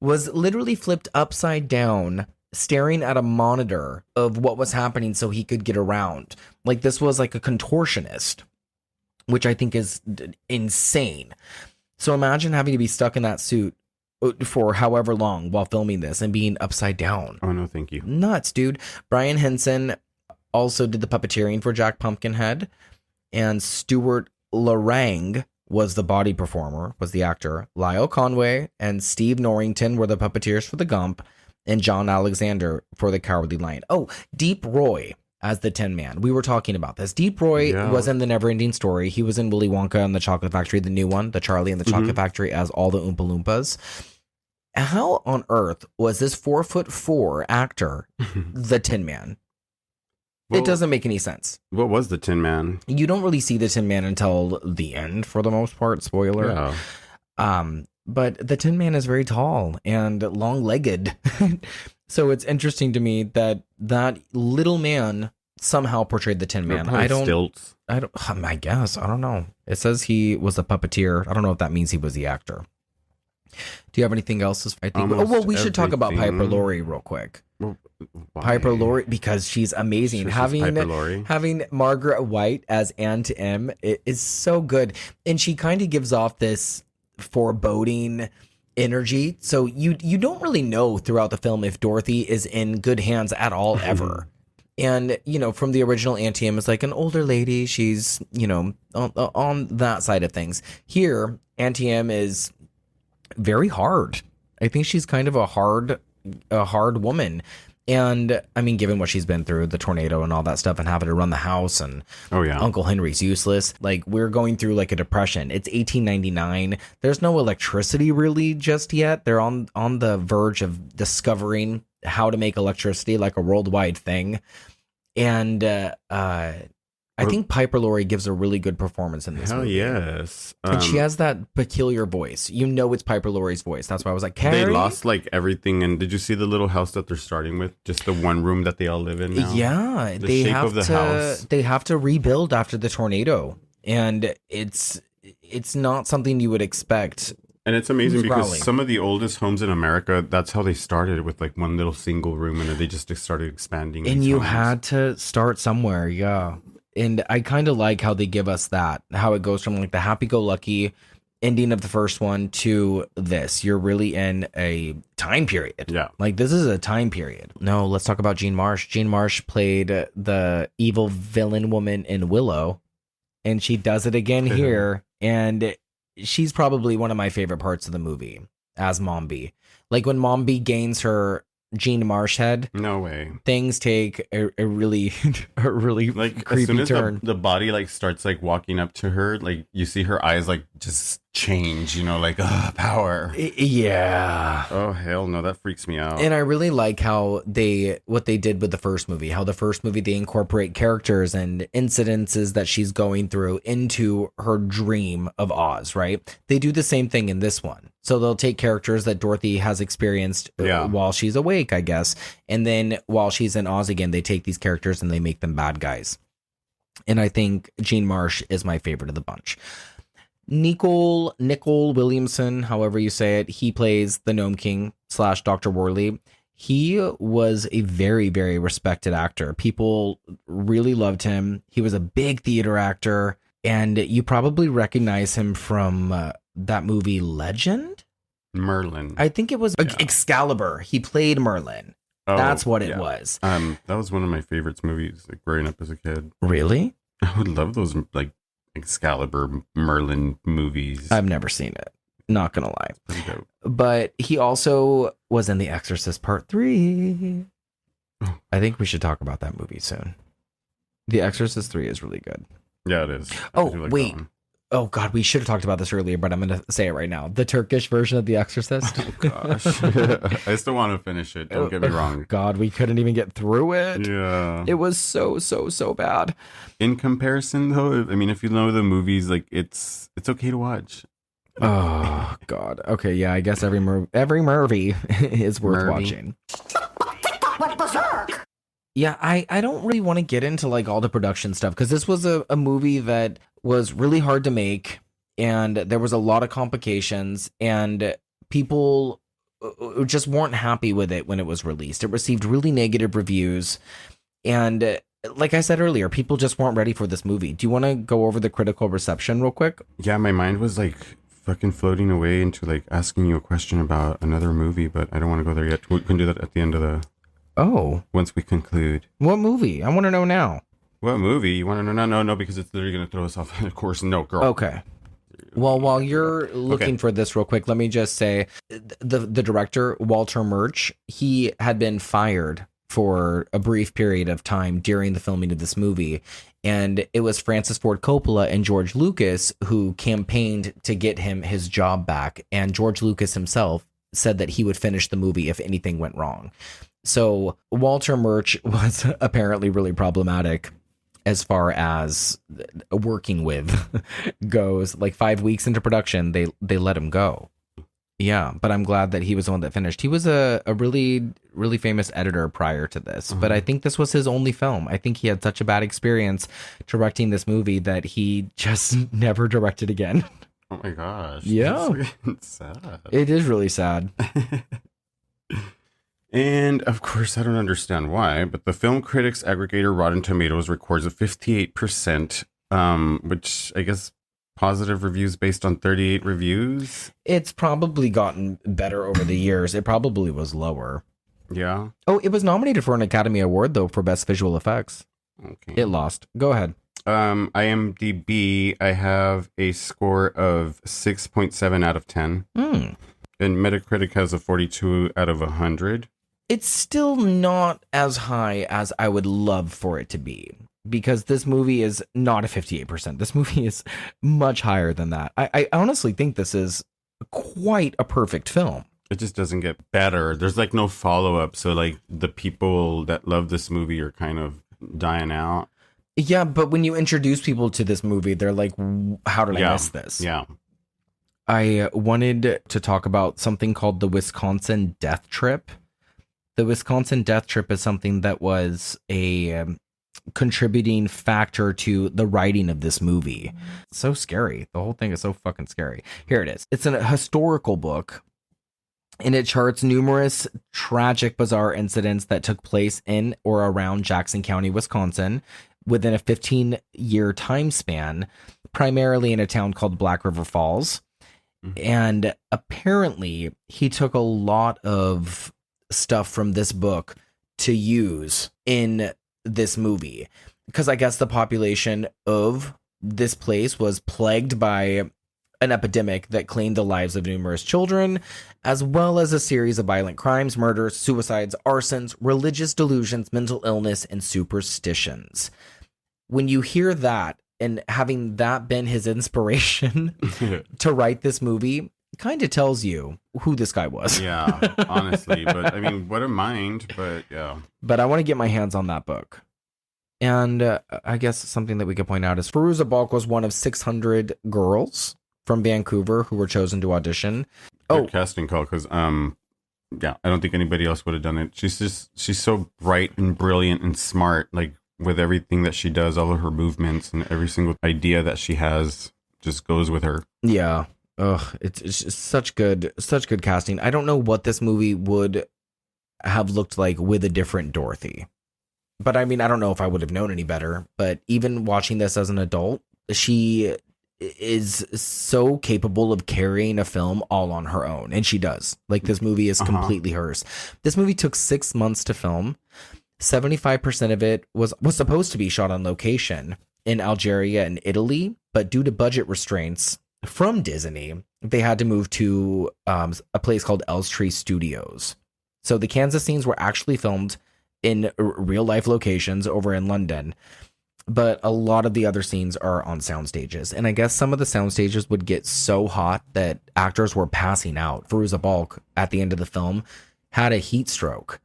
was literally flipped upside down, staring at a monitor of what was happening so he could get around. Like, this was like a contortionist, which I think is insane. So imagine having to be stuck in that suit for however long while filming this and being upside down. Oh, no, thank you. Nuts, dude. Brian Henson also did the puppeteering for Jack Pumpkinhead, and Stuart Larang was the body performer, was the actor. Lyle Conway and Steve Norrington were the puppeteers for the Gump, and John Alexander for the Cowardly Lion. Oh, Deep Roy as the Tin Man. We were talking about this. Deep Roy was in the Neverending Story. He was in Willy Wonka and the Chocolate Factory, the new one, the Charlie and the Chocolate Factory, as all the Oompa Loompas. How on earth was this 4'4" actor the Tin Man? Well, it doesn't make any sense. What was the Tin Man? You don't really see the Tin Man until the end, for the most part. Spoiler. Yeah. But the Tin Man is very tall and long-legged. So it's interesting to me that that little man somehow portrayed the Tin Man. Stilts. I guess. I don't know. It says he was a puppeteer. I don't know if that means he was the actor. Do you have anything else? I think. We should talk about Piper Laurie real quick. Well, why? Piper Laurie, because she's amazing. Sure, she's Piper Laurie. Having Margaret White as Aunt M is so good, and she kind of gives off this foreboding energy. So you don't really know throughout the film if Dorothy is in good hands at all ever. And, from the original, Auntie M is like an older lady. She's, on that side of things. Here, Auntie M is very hard. I think she's kind of a hard woman. And I mean, given what she's been through, the tornado and all that stuff, and having to run the house, and Uncle Henry's useless. Like, we're going through like a depression. It's 1899. There's no electricity really just yet. They're on the verge of discovering how to make electricity like a worldwide thing. And I I think Piper Laurie gives a really good performance in this Hell movie. yes. And she has that peculiar voice. You know it's Piper Laurie's voice. That's why I was like, Carrie? They lost like everything. And did you see the little house that they're starting with? Just the one room that they all live in now? Yeah. The shape of the house. They have to rebuild after the tornado. And it's not something you would expect. And it's amazing because Probably. some of the oldest homes in America, that's how they started, with like one little single room, and then they just started expanding. And these you homes. had to start somewhere, yeah. And I kind of like how they give us that, how it goes from like the happy-go-lucky ending of the first one to this. You're really in a time period. Yeah. Like, this is a time period. No, let's talk about Jean Marsh. Jean Marsh played the evil villain woman in Willow, and she does it again here. And she's probably one of my favorite parts of the movie as Mombi. Like, when Mombi gains her Jean Marsh head, No way. things take a really Like, as creepy soon as turn. the body like starts like walking up to her, like you see her eyes like just change, you know, like power. Yeah. Oh hell no, that freaks me out. And I really like how what they did with the first movie, how the first movie they incorporate characters and incidences that she's going through into her dream of Oz, right? They do the same thing in this one. So they'll take characters that Dorothy has experienced while she's awake, I guess. And then while she's in Oz again, they take these characters and they make them bad guys. And I think Jean Marsh is my favorite of the bunch. Nicole Williamson, however you say it, he plays the Gnome King / Dr. Worley. He was a very, very respected actor. People really loved him. He was a big theater actor, and you probably recognize him from that movie Legend? Merlin. I think it was Excalibur. He played Merlin. That's what it was. That was one of my favorites movies, like growing up as a kid. Really? I would love those like Excalibur Merlin movies. I've never seen it. Not gonna lie. Pretty dope. But he also was in The Exorcist Part 3. I think we should talk about that movie soon. The Exorcist 3 is really good. Yeah, it is. Oh, I do like wait. that one. Oh, God, we should have talked about this earlier, but I'm going to say it right now. The Turkish version of The Exorcist. Oh, gosh. I still want to finish it. Don't get me wrong. God, we couldn't even get through it. Yeah. It was so bad. In comparison, though, I mean, if you know the movies, like it's okay to watch. Oh, God. Okay, yeah, I guess every movie is worth watching. Yeah, I don't really want to get into like all the production stuff because this was a movie that was really hard to make and there was a lot of complications and people just weren't happy with it when it was released. It received really negative reviews and like I said earlier, people just weren't ready for this movie. Do you want to go over the critical reception real quick? Yeah, my mind was like fucking floating away into like asking you a question about another movie, but I don't want to go there yet. We can do that at the end of the... Oh. Once we conclude. What movie? I want to know now. What movie? You want to know? No, because it's literally going to throw us off the course. No, girl. Okay. Well, while you're looking for this real quick, let me just say the director, Walter Murch, he had been fired for a brief period of time during the filming of this movie. And it was Francis Ford Coppola and George Lucas who campaigned to get him his job back. And George Lucas himself said that he would finish the movie if anything went wrong. So Walter Murch was apparently really problematic as far as working with goes. Like 5 weeks into production, they let him go. Yeah, but I'm glad that he was the one that finished. He was a really, really famous editor prior to this, but I think this was his only film. I think he had such a bad experience directing this movie that he just never directed again. Oh my gosh. Yeah. It's sad. It is really sad. And of course, I don't understand why, but the film critics aggregator Rotten Tomatoes records a 58%, which I guess positive reviews based on 38 reviews. It's probably gotten better over the years. It probably was lower. Yeah. Oh, it was nominated for an Academy Award, though, for Best Visual Effects. Okay. It lost. Go ahead. IMDb, I have a score of 6.7 out of 10. And Metacritic has a 42 out of 100. It's still not as high as I would love for it to be, because this movie is not a 58%. This movie is much higher than that. I honestly think this is quite a perfect film. It just doesn't get better. There's like no follow-up. So like the people that love this movie are kind of dying out. Yeah, but when you introduce people to this movie, they're like, how did I miss this? Yeah. I wanted to talk about something called the Wisconsin Death Trip. The Wisconsin Death Trip is something that was a contributing factor to the writing of this movie. So scary. The whole thing is so fucking scary. Here it is. It's a historical book, and it charts numerous tragic, bizarre incidents that took place in or around Jackson County, Wisconsin, within a 15-year time span, primarily in a town called Black River Falls. And apparently, he took a lot of stuff from this book to use in this movie, because I guess the population of this place was plagued by an epidemic that claimed the lives of numerous children, as well as a series of violent crimes, murders, suicides, arsons, religious delusions, mental illness, and superstitions. When you hear that, and having that been his inspiration to write this movie, kind of tells you who this guy was. Yeah, honestly. But I mean, what a mind, but yeah. But I want to get my hands on that book. And I guess something that we could point out is Fairuza Balk was one of 600 girls from Vancouver who were chosen to audition. Good casting call, because yeah, I don't think anybody else would have done it. She's so bright and brilliant and smart, like with everything that she does, all of her movements and every single idea that she has just goes with her. Yeah. Ugh, it's just such good casting. I don't know what this movie would have looked like with a different Dorothy. But I mean, I don't know if I would have known any better. But even watching this as an adult, she is so capable of carrying a film all on her own. And she does. Like, this movie is completely hers. This movie took 6 months to film. 75% of it was supposed to be shot on location in Algeria and Italy. But due to budget restraints from Disney, they had to move to a place called Elstree Studios. So the Kansas scenes were actually filmed in real life locations over in London, but a lot of the other scenes are on sound stages. And I guess some of the sound stages would get so hot that actors were passing out. Fairuza Balk, at the end of the film, had a heat stroke.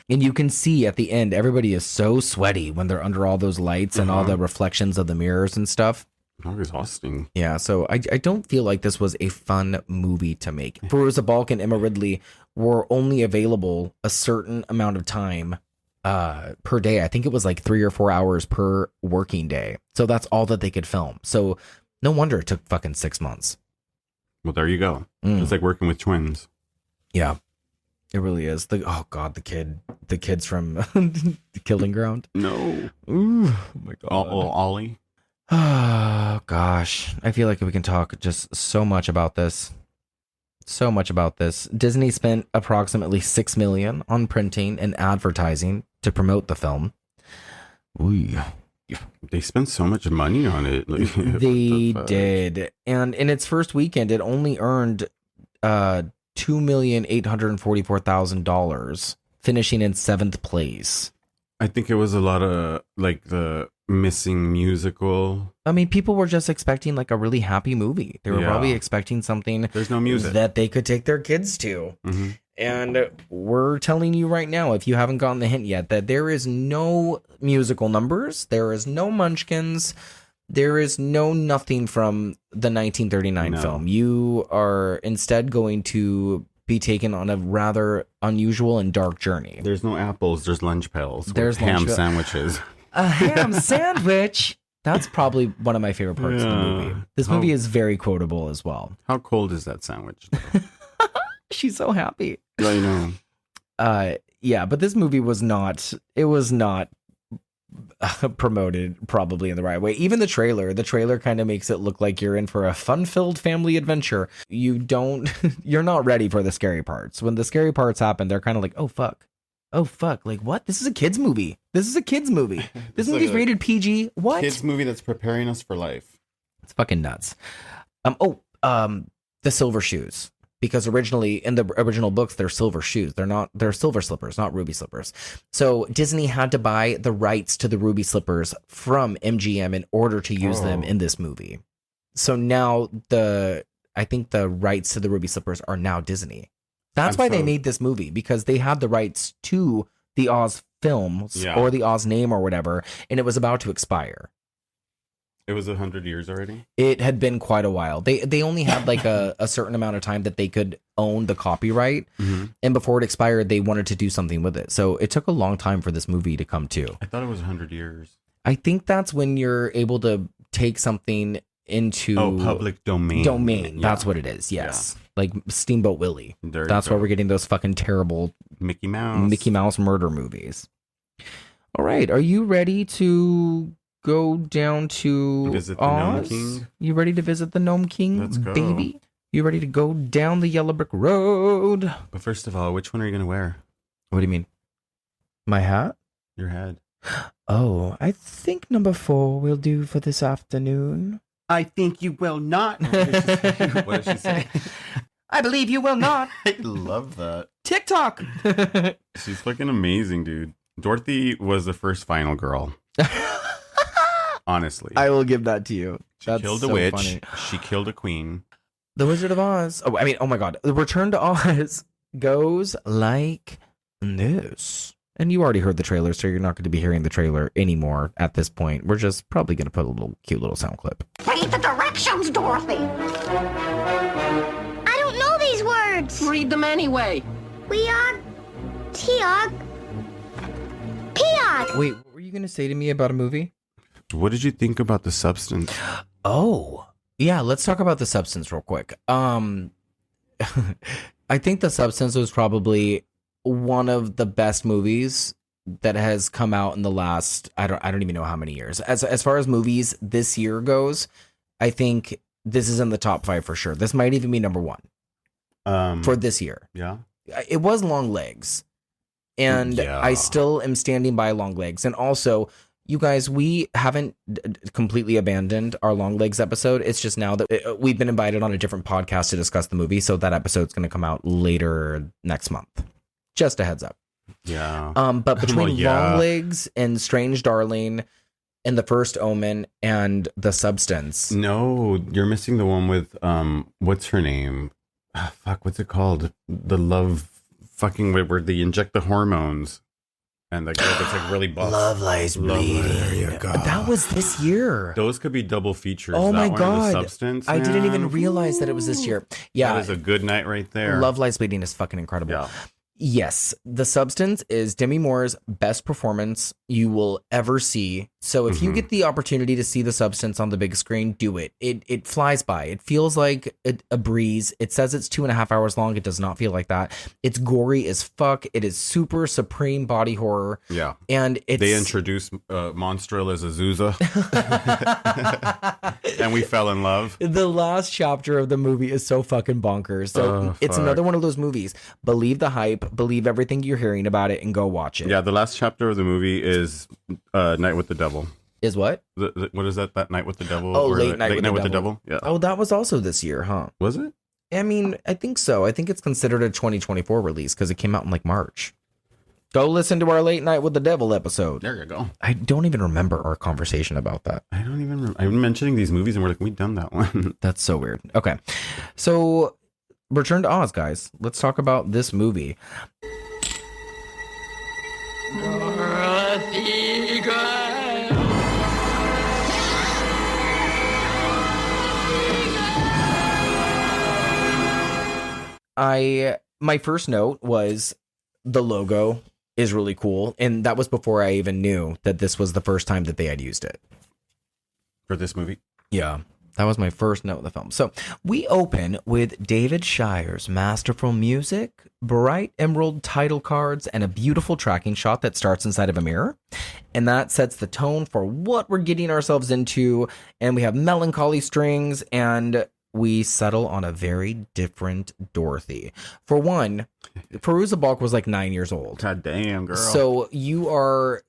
And you can see at the end, everybody is so sweaty when they're under all those lights and all the reflections of the mirrors and stuff. How exhausting. Yeah, so I don't feel like this was a fun movie to make. Fairuza Balk and Emma Ridley were only available a certain amount of time per day. I think it was like 3 or 4 hours per working day. So that's all that they could film. So no wonder it took fucking 6 months. Well, there you go. It's like working with twins. Yeah, it really is. The kids from the Killing Ground. No. Ooh, oh my God. Ollie. Oh gosh, I feel like we can talk just so much about this. So much about this. Disney spent approximately $6 million on printing and advertising to promote the film. Ooh. They spent so much money on it. Like, They did. And in its first weekend, it only earned $2,844,000, finishing in 7th place. I think it was a lot of like the missing musical. I mean, people were just expecting like a really happy movie. They were probably expecting something There's no music that they could take their kids to. Mm-hmm. And we're telling you right now, if you haven't gotten the hint yet, that there is no musical numbers. There is no Munchkins. There is no nothing from the 1939 film. You are instead going to be taken on a rather unusual and dark journey. There's no apples. There's lunch pails. There's ham sandwiches. A ham sandwich. That's probably one of my favorite parts of the movie. This movie is very quotable as well. How cold is that sandwich? She's so happy. I know. Yeah, but this movie was not. It was not promoted probably in the right way. Even the trailer kind of makes it look like you're in for a fun-filled family adventure. You're not ready for the scary parts. When the scary parts happen, they're kind of like, oh fuck, like what? This is a kids movie. This movie's rated PG. What? Kids movie that's preparing us for life. It's fucking nuts. The silver shoes. Because originally, in the original books, they're silver shoes. They're silver slippers, not ruby slippers. So Disney had to buy the rights to the ruby slippers from MGM in order to use them in this movie. So now I think the rights to the ruby slippers are now Disney. That's why they made this movie, because they had the rights to the Oz films or the Oz name or whatever, and it was about to expire. It was 100 years already? It had been quite a while. They only had like a certain amount of time that they could own the copyright. And before it expired, they wanted to do something with it. So it took a long time for this movie to come to. I thought it was 100 years. I think that's when you're able to take something into public domain. Yeah. That's what it is. Yes. Yeah. Like Steamboat Willie. That's why we're getting those fucking terrible Mickey Mouse murder movies. All right. Are you ready to go down to visit the Oz? Gnome King? You ready to visit the Gnome King, Let's go. baby? You ready to go down the Yellow Brick Road? But first of all, which one are you going to wear? What do you mean? My hat? Your head. Oh, I think number 4 will do for this afternoon. I think you will not. What did she say? I believe you will not. I love that. TikTok. She's fucking amazing, dude. Dorothy was the first final girl. Honestly. I will give that to you. She killed a witch. Funny. She killed a queen. The Wizard of Oz. Oh, I mean, oh my God. The Return to Oz goes like this. And you already heard the trailer, so you're not going to be hearing the trailer anymore at this point. We're just probably going to put a cute little sound clip. Read the directions, Dorothy. I don't know these words. Read them anyway. Weog, Teog, Peog. Wait, what were you going to say to me about a movie? What did you think about The Substance? Oh, yeah. Let's talk about The Substance real quick. I think The Substance was probably one of the best movies that has come out in the last I don't even know how many years. As far as movies this year goes, I think this is in the top 5 for sure. This might even be number 1 for this year. Yeah, it was Long Legs, and I still am standing by Long Legs. And also, you guys, we haven't completely abandoned our Long Legs episode. It's just now that we've been invited on a different podcast to discuss the movie, so that episode's going to come out later next month. Just a heads up. Yeah. But between Long Legs and Strange Darling and The First Omen and The Substance. No, you're missing the one with what's her name? What's it called? The love fucking where they inject the hormones. And the girl that's like really buff. Love Lies Bleeding. There you go. That was this year. Those could be double features. Oh my God. The Substance, I didn't even realize that it was this year. Yeah. That is a good night right there. Love Lies Bleeding is fucking incredible. Yeah. Yes, The Substance is Demi Moore's best performance you will ever see. So if you get the opportunity to see The Substance on the big screen, do it. It flies by. It feels like a breeze. It says it's 2.5 hours long. It does not feel like that. It's gory as fuck. It is super supreme body horror. Yeah. And they introduced Monstrel as Azusa. And we fell in love. The last chapter of the movie is so fucking bonkers. So it's another one of those movies. Believe the hype. Believe everything you're hearing about it and go watch it. Yeah, the last chapter of the movie is Night with the Devil. Is what? What is that? That Night with the Devil? Oh, Late Night with the Devil. Yeah. Oh, that was also this year, huh? Was it? I mean, I think so. I think it's considered a 2024 release because it came out in like March. Go listen to our Late Night with the Devil episode. There you go. I don't even remember our conversation about that. I don't even remember. I'm mentioning these movies and we're like, we've done that one. That's so weird. Okay. So, Return to Oz, guys. Let's talk about this movie. Dorothy girl. My first note was the logo is really cool, and that was before I even knew that this was the first time that they had used it. For this movie? Yeah. That was my first note of the film. So we open with David Shire's masterful music, bright emerald title cards, and a beautiful tracking shot that starts inside of a mirror. And that sets the tone for what we're getting ourselves into. And we have melancholy strings, and we settle on a very different Dorothy. For one, Fairuza Balk was like 9 years old. God damn, girl. So you are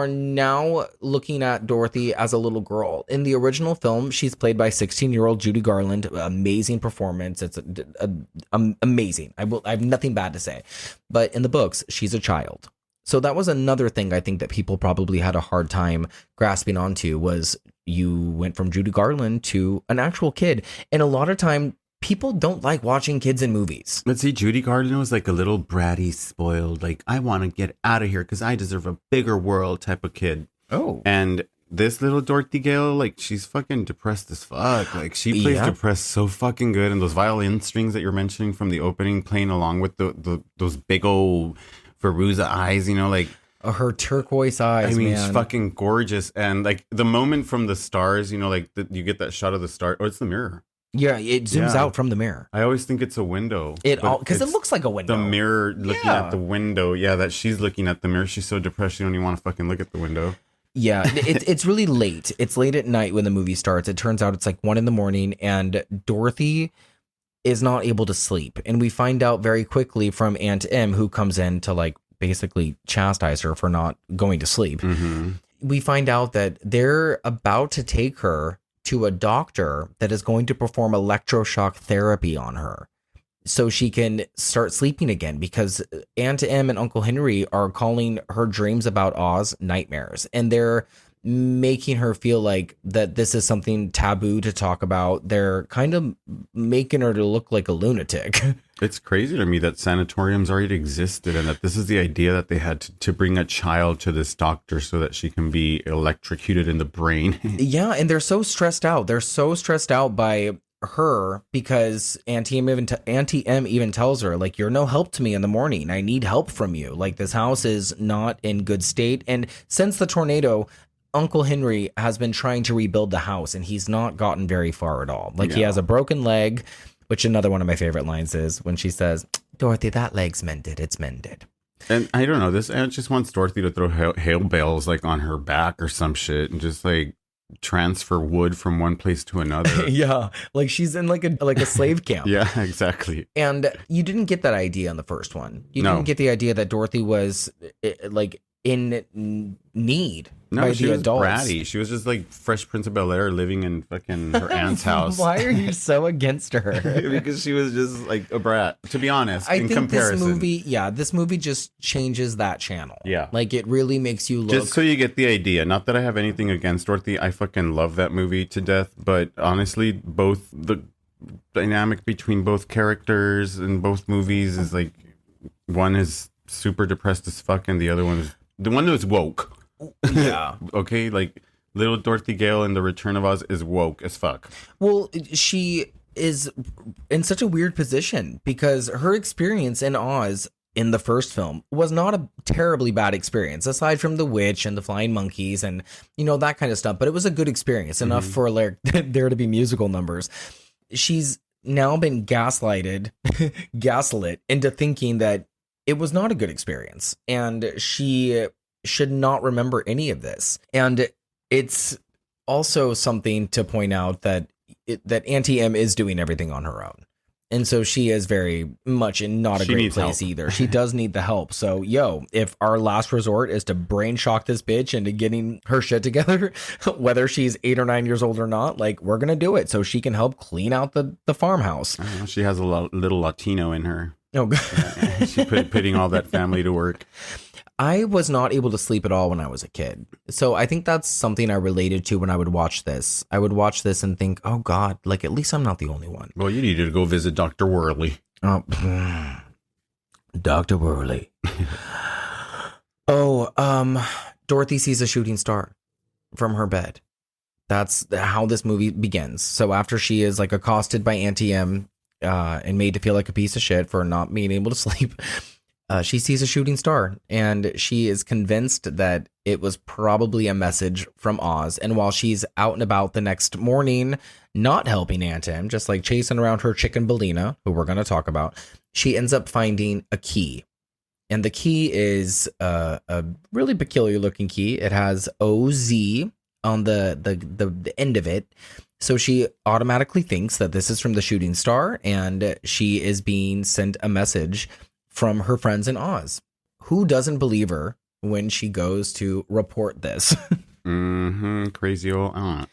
now looking at Dorothy as a little girl. In the original film, she's played by 16-year-old Judy Garland. Amazing performance. It's amazing. I have nothing bad to say. But in the books, she's a child. So that was another thing I think that people probably had a hard time grasping onto was you went from Judy Garland to an actual kid. And a lot of time people don't like watching kids in movies. But see, Judy Garland was like a little bratty, spoiled, like, I want to get out of here because I deserve a bigger world type of kid. Oh. And this little Dorothy Gale, like, she's fucking depressed as fuck. Like, she plays depressed so fucking good. And those violin strings that you're mentioning from the opening playing along with those big old Fairuza eyes, you know, like... her turquoise eyes, I mean, man. it's fucking gorgeous. And, like, the moment from the stars, you know, like, you get that shot of the star. Oh, it's the mirror. Yeah, it zooms out from the mirror. I always think it's a window. Because it looks like a window. The mirror looking at the window. Yeah, that she's looking at the mirror. She's so depressed she don't even want to fucking look at the window. Yeah, it's really late. It's late at night when the movie starts. It turns out it's like 1 a.m. and Dorothy is not able to sleep. And we find out very quickly from Aunt Em, who comes in to like basically chastise her for not going to sleep. Mm-hmm. We find out that they're about to take her to a doctor that is going to perform electroshock therapy on her so she can start sleeping again, because Aunt Em and Uncle Henry are calling her dreams about Oz nightmares, and they're making her feel like that this is something taboo to talk about. They're kind of making her to look like a lunatic. It's crazy to me that sanatoriums already existed and that this is the idea that they had to bring a child to this doctor so that she can be electrocuted in the brain. Yeah, and they're so stressed out. They're so stressed out by her because Auntie M even tells her, like, you're no help to me in the morning. I need help from you. Like, this house is not in good state. And since the tornado, Uncle Henry has been trying to rebuild the house, and he's not gotten very far at all. Like, he has a broken leg, which another one of my favorite lines is when she says, Dorothy, that leg's mended. It's mended. And I don't know, this aunt just wants Dorothy to throw hail bales like on her back or some shit and just like transfer wood from one place to another. Yeah, like she's in like a slave camp. Yeah, exactly. And you didn't get that idea in the first one. You didn't get the idea that Dorothy was like in need by she the was adults. bratty. She was just like Fresh Prince of Bel-Air living in fucking her aunt's house. Why are you so against her? Because she was just like a brat, to be honest, in comparison. This movie just changes that channel. Yeah. Like, it really makes you look. Just so you get the idea. Not that I have anything against Dorothy. I fucking love that movie to death. But honestly, both the dynamic between both characters in both movies is like, one is super depressed as fuck and the other one is the one that's woke. Yeah. Okay, like little Dorothy Gale in The Return of Oz is woke as fuck. Well, she is in such a weird position because her experience in Oz in the first film was not a terribly bad experience, aside from the witch and the flying monkeys and, you know, that kind of stuff. But it was a good experience, enough for like there to be musical numbers. She's now been gaslit into thinking that it was not a good experience, and she should not remember any of this. And it's also something to point out that Auntie M is doing everything on her own. And so she is very much in not a great place either. She does need the help. So, if our last resort is to brain shock this bitch into getting her shit together, whether she's 8 or 9 years old or not, like, we're going to do it so she can help clean out the farmhouse. I don't know, she has a little Latino in her. Oh, God. She's putting all that family to work. I was not able to sleep at all when I was a kid. So I think that's something I related to when I would watch this. I would watch this and think, oh God, like, at least I'm not the only one. Well, you needed to go visit Dr. Worley. Oh, Dr. Worley. Dorothy sees a shooting star from her bed. That's how this movie begins. So after she is like accosted by Auntie M and made to feel like a piece of shit for not being able to sleep, she sees a shooting star, and she is convinced that it was probably a message from Oz. And while she's out and about the next morning, not helping Aunt Em, just like chasing around her chicken Billina, who we're going to talk about, she ends up finding a key. And the key is a really peculiar looking key. It has OZ on the end of it. So she automatically thinks that this is from the shooting star, and she is being sent a message from her friends in Oz. Who doesn't believe her when she goes to report this? Crazy old aunt.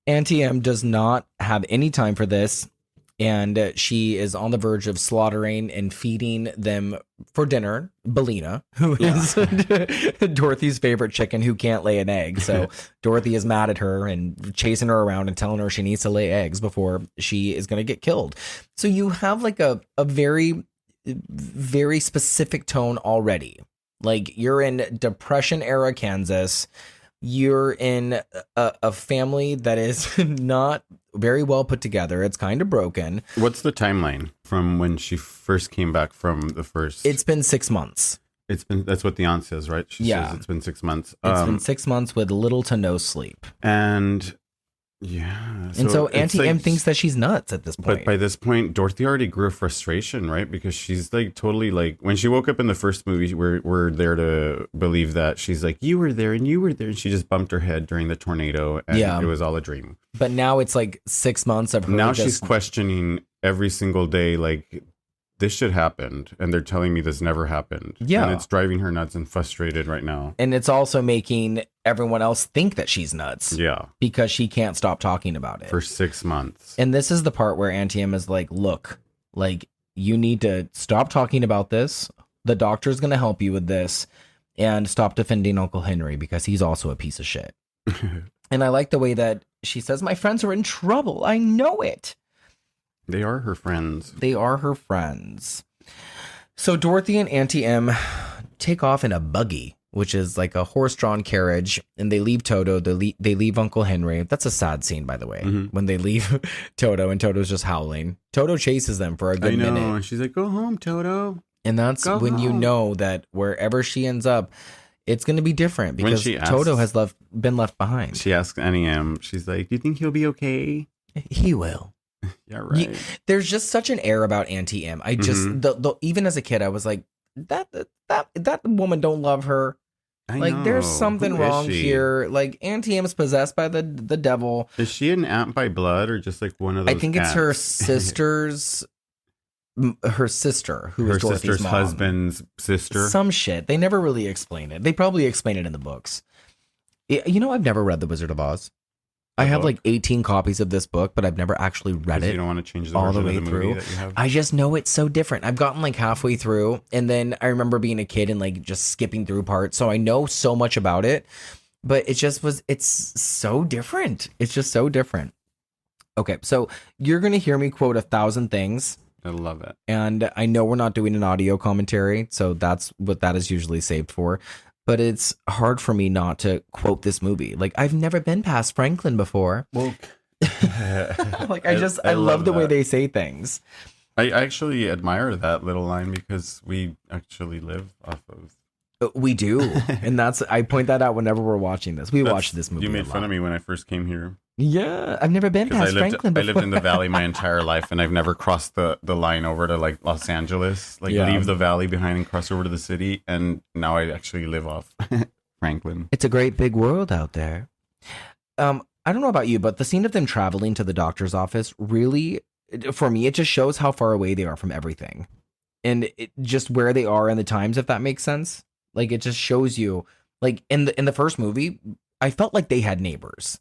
Auntie M does not have any time for this. And she is on the verge of slaughtering and feeding them for dinner Billina, who is Dorothy's favorite chicken who can't lay an egg. So Dorothy is mad at her and chasing her around and telling her she needs to lay eggs before she is going to get killed. So you have like a very, very specific tone already. Like you're in Depression era Kansas. You're in a family that is not very well put together. It's kind of broken. What's the timeline from when she first came back from the first? It's been 6 months. That's what the aunt says, right? She says it's been 6 months. It's been 6 months with little to no sleep. And yeah. And so Auntie like, M thinks that she's nuts at this point. But by this point, Dorothy already grew a frustration, right? Because she's like totally like, when she woke up in the first movie, we're there to believe that she's like, you were there and you were there. And she just bumped her head during the tornado and it was all a dream. But now it's like 6 months of her. Now she's questioning every single day, like, this should happen. And they're telling me this never happened. Yeah. And it's driving her nuts and frustrated right now. And it's also making everyone else think that she's nuts. Yeah. Because she can't stop talking about it. For 6 months. And this is the part where Auntie M is like, look, like, you need to stop talking about this. The doctor's going to help you with this. And stop defending Uncle Henry because he's also a piece of shit. And I like the way that she says, my friends are in trouble. I know it. They are her friends. They are her friends. So Dorothy and Auntie M take off in a buggy, which is like a horse-drawn carriage, and they leave Toto. They leave Uncle Henry. That's a sad scene, by the way, when they leave Toto, and Toto's just howling. Toto chases them for a good minute. And she's like, go home, Toto. And that's when you know that wherever she ends up, it's going to be different because Toto has been left behind. She asks Auntie M, she's like, do you think he'll be okay? He will. Yeah, right. There's just such an air about Auntie M. I just, even as a kid, I was like, that woman don't love her. There's something wrong here. Like, Auntie M's possessed by the devil. Is she an aunt by blood or just like one of those? I think it's her sister's. Her sister, who is Dorothy's sister's mom. Husband's sister. Some shit. They never really explain it. They probably explain it in the books. You know, I've never read The Wizard of Oz. I have like 18 copies of this book, but I've never actually read it. You don't want to change the all the way of the through. That you have? I just know it's so different. I've gotten like halfway through, and then I remember being a kid and like just skipping through parts. So I know so much about it, but it's so different. It's just so different. Okay, so you're gonna hear me quote 1,000 things. I love it. And I know we're not doing an audio commentary, so that's what that is usually saved for. But it's hard for me not to quote this movie. Like, I've never been past Franklin before. Well, like, I love the way they say things. I actually admire that little line because we actually live off of. We do. And I point that out whenever we're watching this. We watched this movie. You made fun of me when I first came here. Yeah, I've never been past Franklin before. I lived in the valley my entire life, and I've never crossed the line over to like Los Angeles, leave the valley behind and cross over to the city. And now I actually live off Franklin. It's a great big world out there. I don't know about you, but the scene of them traveling to the doctor's office really, for me, it just shows how far away they are from everything, and just where they are in the times, if that makes sense. Like, it just shows you, like in the first movie, I felt like they had neighbors.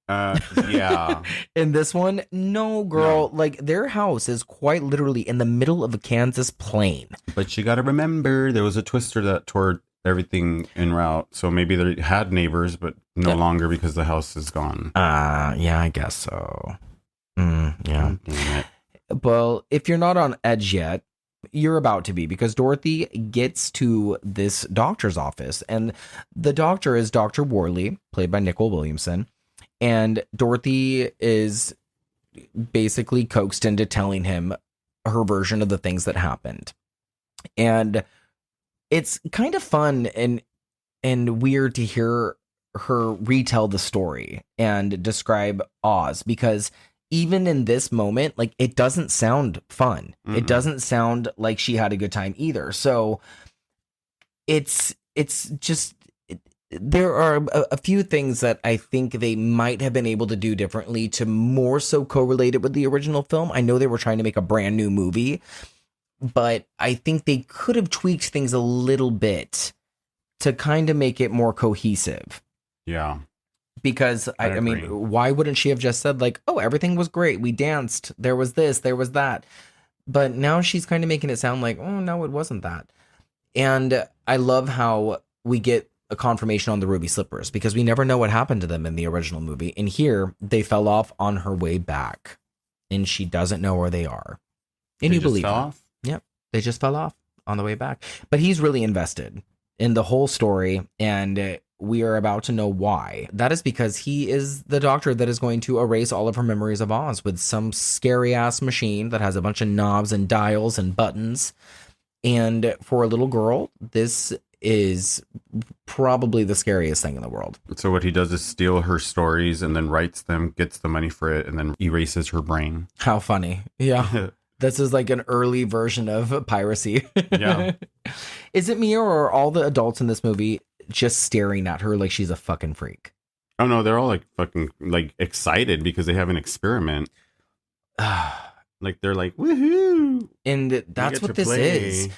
Yeah. In this one, no, girl. No. Like, their house is quite literally in the middle of a Kansas plain. But you got to remember, there was a twister that tore everything en route. So maybe they had neighbors, but no longer because the house is gone. Yeah, I guess so. Yeah. Damn it. Well, if you're not on edge yet, you're about to be, because Dorothy gets to this doctor's office, and the doctor is Dr. Worley, played by Nicole Williamson. And Dorothy is basically coaxed into telling him her version of the things that happened. And it's kind of fun and weird to hear her retell the story and describe Oz, because even in this moment, like, it doesn't sound fun. Mm-hmm. It doesn't sound like she had a good time either. So it's just, there are a few things that I think they might have been able to do differently to more so correlate it with the original film. I know they were trying to make a brand new movie, but I think they could have tweaked things a little bit to kind of make it more cohesive. Yeah. Because I agree. mean, why wouldn't she have just said like, "Oh, everything was great. We danced. There was this, there was that." But now she's kind of making it sound like, "Oh, no, it wasn't that." And I love how we get a confirmation on the ruby slippers because we never know what happened to them in the original movie. And here they fell off on her way back and she doesn't know where they are. And you believe fell her. off? Yep. They just fell off on the way back. But he's really invested in the whole story and we are about to know why. That is because he is the doctor that is going to erase all of her memories of Oz with some scary ass machine that has a bunch of knobs and dials and buttons. And for a little girl, this is probably the scariest thing in the world. So what he does is steal her stories and then writes them, gets the money for it, and then erases her brain. How funny. Yeah. This is like an early version of piracy. Yeah. Is it me or are all the adults in this movie just staring at her like she's a fucking freak? Oh no, they're all like fucking like excited because they have an experiment. Like they're like, woohoo! And that's what this play. is.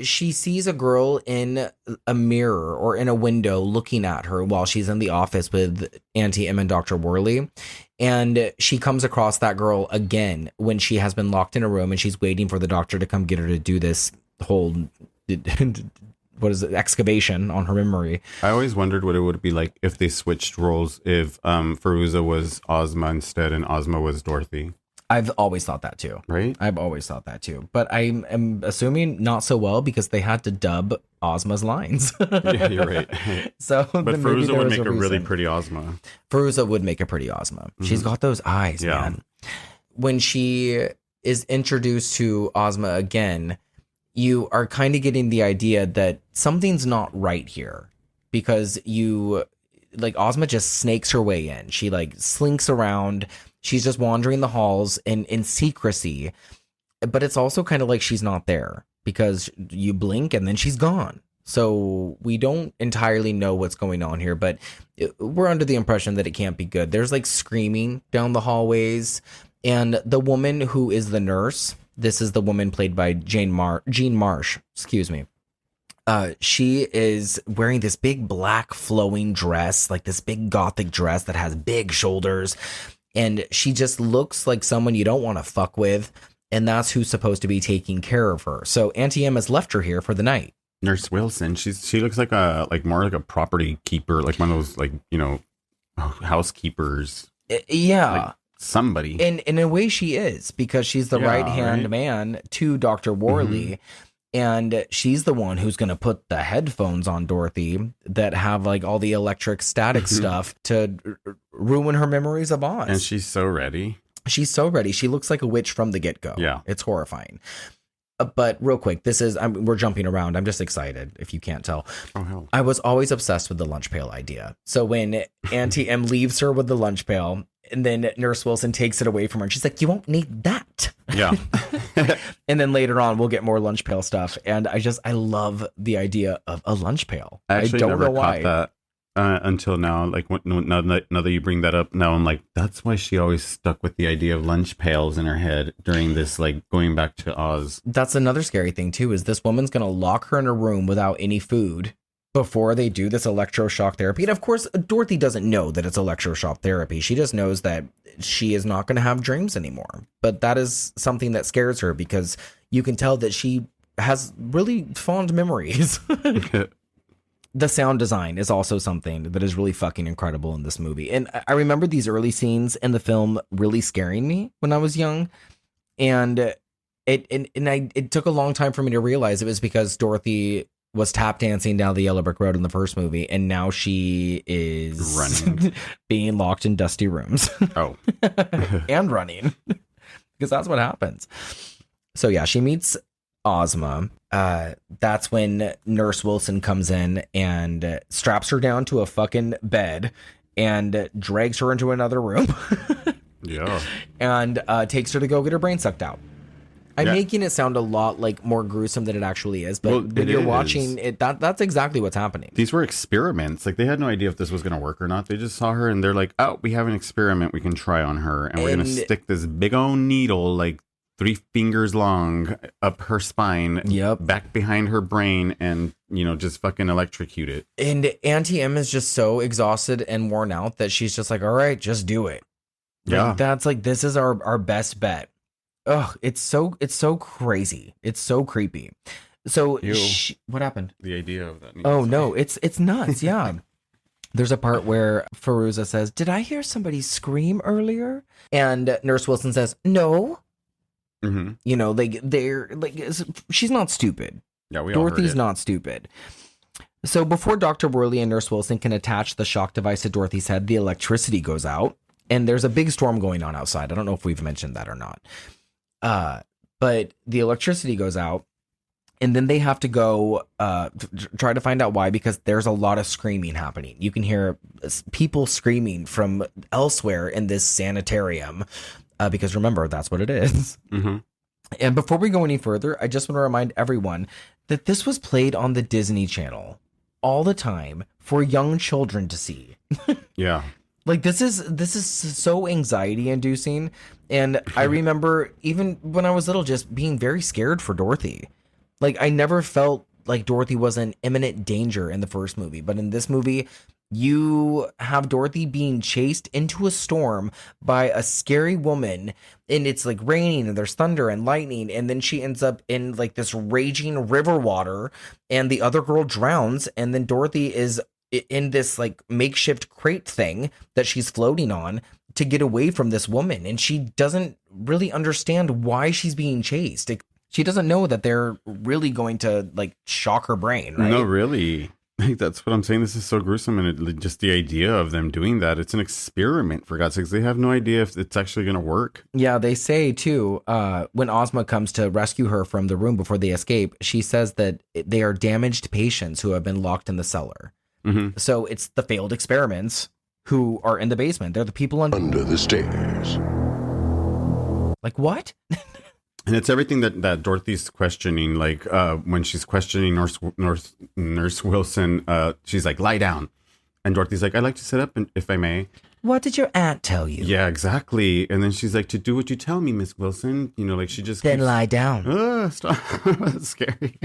She sees a girl in a mirror or in a window looking at her while she's in the office with Auntie Em and Dr. Worley. And she comes across that girl again when she has been locked in a room and she's waiting for the doctor to come get her to do this whole excavation on her memory. I always wondered what it would be like if they switched roles, if Fairuza was Ozma instead and Ozma was Dorothy. I've always thought that too. Right? I've always thought that too. But I am assuming not so well because they had to dub Ozma's lines. Yeah, you're right. So, But then maybe Fairuza there would was make a really reason. pretty Ozma. Fairuza would make a pretty Ozma. She's got those eyes, Yeah. man. When she is introduced to Ozma again, you are kind of getting the idea that something's not right here because Ozma just snakes her way in. She like slinks around. She's just wandering the halls in secrecy, but it's also kind of like she's not there because you blink and then she's gone. So we don't entirely know what's going on here, but we're under the impression that it can't be good. There's like screaming down the hallways, and the woman who is the nurse, this is the woman played by Jean Marsh, excuse me. She is wearing this big black flowing dress, like this big gothic dress that has big shoulders. And she just looks like someone you don't want to fuck with. And that's who's supposed to be taking care of her. So Auntie Em has left her here for the night. Nurse Wilson, she looks like more like a property keeper, like one of those like, housekeepers. Yeah. Like somebody. And in a way she is, because she's the right-hand man to Dr. Worley. Mm-hmm. And she's the one who's going to put the headphones on Dorothy that have like all the electric static stuff to ruin her memories of Oz. And she's so ready. She's so ready. She looks like a witch from the get-go. Yeah. It's horrifying. But real quick, we're jumping around. I'm just excited, if you can't tell. Oh, hell. I was always obsessed with the lunch pail idea. So when Auntie Em leaves her with the lunch pail, and then Nurse Wilson takes it away from her, and she's like, "You won't need that." Yeah. And then later on, we'll get more lunch pail stuff. And I love the idea of a lunch pail. I actually don't never know why. caught that until now. Like now that you bring that up, now I'm like, that's why she always stuck with the idea of lunch pails in her head during this, like going back to Oz. That's another scary thing too, is this woman's going to lock her in a room without any food before they do this electroshock therapy. And of course, Dorothy doesn't know that it's electroshock therapy. She just knows that she is not going to have dreams anymore. But that is something that scares her because you can tell that she has really fond memories. The sound design is also something that is really fucking incredible in this movie. And I remember these early scenes in the film really scaring me when I was young. And it took a long time for me to realize it was because Dorothy was tap dancing down the yellow brick road in the first movie, and now she is running, being locked in dusty rooms. Oh, and running, because that's what happens. So yeah, she meets Ozma. That's when Nurse Wilson comes in and straps her down to a fucking bed and drags her into another room. Yeah, and takes her to go get her brain sucked out. I'm making it sound a lot like more gruesome than it actually is, but when you're watching it, that's exactly what's happening. These were experiments. Like they had no idea if this was going to work or not. They just saw her and they're like, "Oh, we have an experiment we can try on her, and we're going to stick this big old needle, like 3 fingers long, up her spine, back behind her brain, and just fucking electrocute it. And Auntie M is just so exhausted and worn out that she's just like, all right, just do it. Yeah. That's like, this is our best bet. Ugh, it's so crazy. It's so creepy. So what happened? The idea of that. Oh no, it's nuts. Yeah. There's a part where Fairuza says, "Did I hear somebody scream earlier?" And Nurse Wilson says, "No." Mm-hmm. They're like, she's not stupid. Yeah, we all heard Dorothy's it. not stupid. So before Dr. Worley and Nurse Wilson can attach the shock device to Dorothy's head, the electricity goes out, and there's a big storm going on outside. I don't know if we've mentioned that or not. But the electricity goes out, and then they have to go try to find out why, because there's a lot of screaming happening. You can hear people screaming from elsewhere in this sanitarium, because remember, that's what it is. Mm-hmm. And before we go any further, I just want to remind everyone that this was played on the Disney Channel all the time for young children to see. Yeah. Like, this is so anxiety inducing. And I remember even when I was little, just being very scared for Dorothy. Like, I never felt like Dorothy was in imminent danger in the first movie. But in this movie, you have Dorothy being chased into a storm by a scary woman. And it's like raining and there's thunder and lightning. And then she ends up in like this raging river water. And the other girl drowns. And then Dorothy is in this like makeshift crate thing that she's floating on to get away from this woman. And she doesn't really understand why she's being chased. She doesn't know that they're really going to like shock her brain, right? No, really. Like, that's what I'm saying. This is so gruesome. And just the idea of them doing that, it's an experiment, for God's sakes. They have no idea if it's actually going to work. Yeah, they say too, when Ozma comes to rescue her from the room before they escape, she says that they are damaged patients who have been locked in the cellar. Mm-hmm. So it's the failed experiments who are in the basement. They're the people Under the stairs. Like, what? And it's everything that Dorothy's questioning. Like, when she's questioning Nurse Wilson, she's like, lie down. And Dorothy's like, I'd like to sit up, if I may. What did your aunt tell you? Yeah, exactly. And then she's like, to do what you tell me, Miss Wilson. Like she just Then keeps, lie down. Stop. That's scary.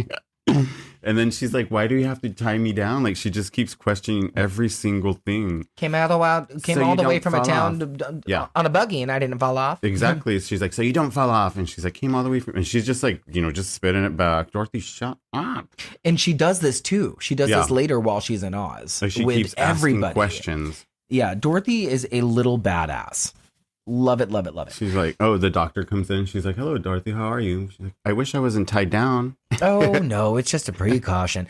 And then she's like, why do you have to tie me down? Like, she just keeps questioning every single thing. Came all the way from a town on a buggy, and I didn't fall off. Exactly. She's like, so you don't fall off. And she's like, came all the way from, and she's just like, just spitting it back. Dorothy, shut up. And she does this too. She does this later while she's in Oz. Like, she with keeps everybody. asking questions. Yeah, Dorothy is a little badass. Love it, love it, love it. She's like, oh, the doctor comes in. She's like, hello, Dorothy, how are you? She's like, I wish I wasn't tied down. Oh, no, it's just a precaution.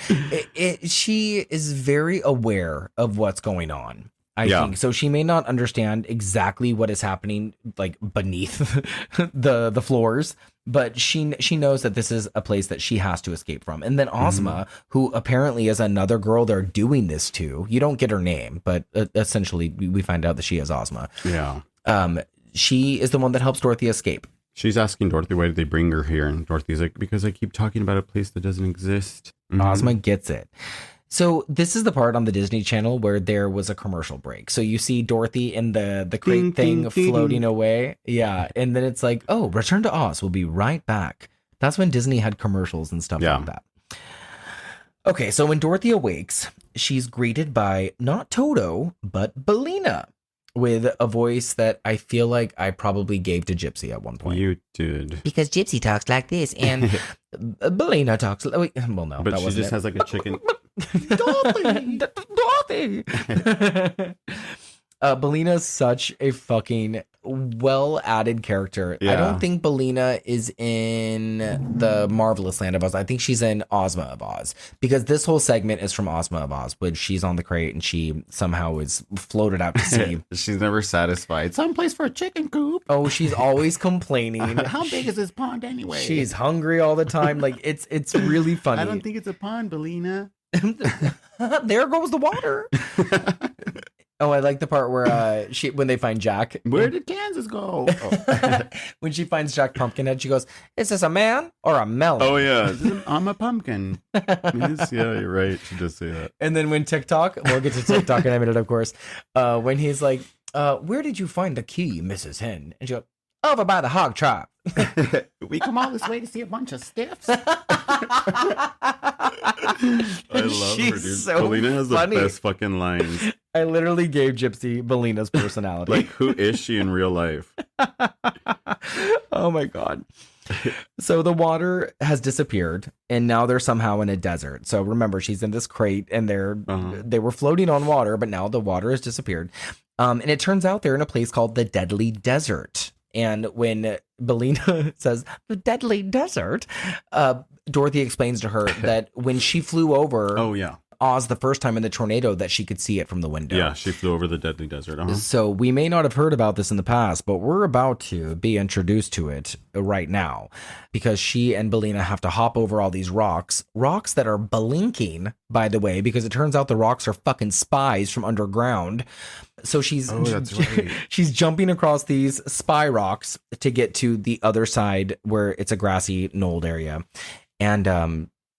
She is very aware of what's going on, I think. So she may not understand exactly what is happening, like, beneath the floors, but she knows that this is a place that she has to escape from. And then Ozma, who apparently is another girl they're doing this to. You don't get her name, but essentially we find out that she is Ozma. Yeah. She is the one that helps Dorothy escape. She's asking Dorothy, why did they bring her here? And Dorothy's like, because I keep talking about a place that doesn't exist. Ozma gets it. So this is the part on the Disney Channel where there was a commercial break. So you see Dorothy in the crate thing floating away. Yeah. And then it's like, oh, Return to Oz. We'll be right back. That's when Disney had commercials and stuff like that. Okay. So when Dorothy awakes, she's greeted by not Toto, but Billina, with a voice that I feel like I probably gave to Gypsy at one point. You did. Because Gypsy talks like this, and Billina talks like... Well, no, but that she wasn't just has like a chicken... Dorothy! Billina's such a fucking well-added character. Yeah. I don't think Billina is in the Marvelous Land of Oz. I think she's in Ozma of Oz, because this whole segment is from Ozma of Oz, when she's on the crate and she somehow is floated out to sea. She's never satisfied. Someplace for a chicken coop. Oh, she's always complaining. How big is this pond anyway? She's hungry all the time. Like, it's really funny. I don't think it's a pond, Billina. There goes the water. Oh, I like the part where when they find Jack. Where did Kansas go? When she finds Jack Pumpkinhead, she goes, "Is this a man or a melon?" Oh yeah, I'm a pumpkin. Yes, yeah, you're right. She does say that. And then when TikTok, we'll get to TikTok in a minute, of course. When he's like, "Where did you find the key, Mrs. Hen?" And she goes, "Over by the hog trap." We come all this way to see a bunch of stiffs. I love her, dude. so Billina has funny. the best fucking lines. I literally gave Gypsy Billina's personality. Like, who is she in real life? Oh my God. So the water has disappeared and now they're somehow in a desert. So remember, she's in this crate and they were floating on water, but now the water has disappeared. And it turns out they're in a place called the Deadly Desert. And when Billina says the Deadly Desert, Dorothy explains to her that when she flew over Oh, yeah. Oz the first time in the tornado, that she could see it from the window. Yeah, she flew over the Deadly Desert. So we may not have heard about this in the past, but we're about to be introduced to it right now because she and Billina have to hop over all these rocks that are blinking, by the way, because it turns out the rocks are fucking spies from underground. So she's that's right. she's jumping across these spy rocks to get to the other side where it's a grassy knoll area. And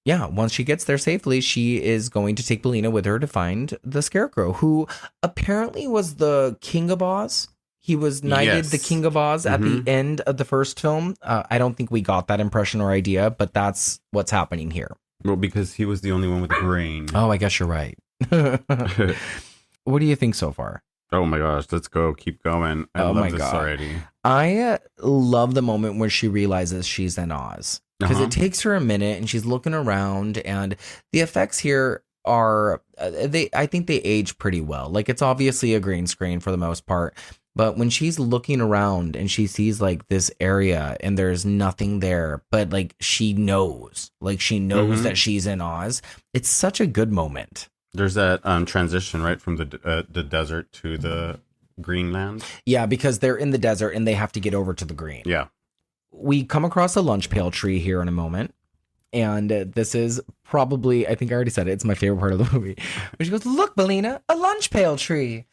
once she gets there safely, she is going to take Billina with her to find the Scarecrow, who apparently was the King of Oz. He was knighted the King of Oz at the end of the first film. I don't think we got that impression or idea, but that's what's happening here. Well, because he was the only one with a brain. Oh, I guess you're right. What do you think so far? Oh my gosh, let's go. Keep going. I love this already. I love the moment where she realizes she's in Oz. Because it takes her a minute and she's looking around and the effects here are, I think they age pretty well. Like it's obviously a green screen for the most part, but when she's looking around and she sees like this area and there's nothing there, but like she knows that she's in Oz. It's such a good moment. There's that transition right from the desert to the Greenland. Yeah, because they're in the desert and they have to get over to the green. Yeah. We come across a lunch pail tree here in a moment. And this is probably, I think I already said it, it's my favorite part of the movie. Where she goes, "Look, Billina, a lunch pail tree."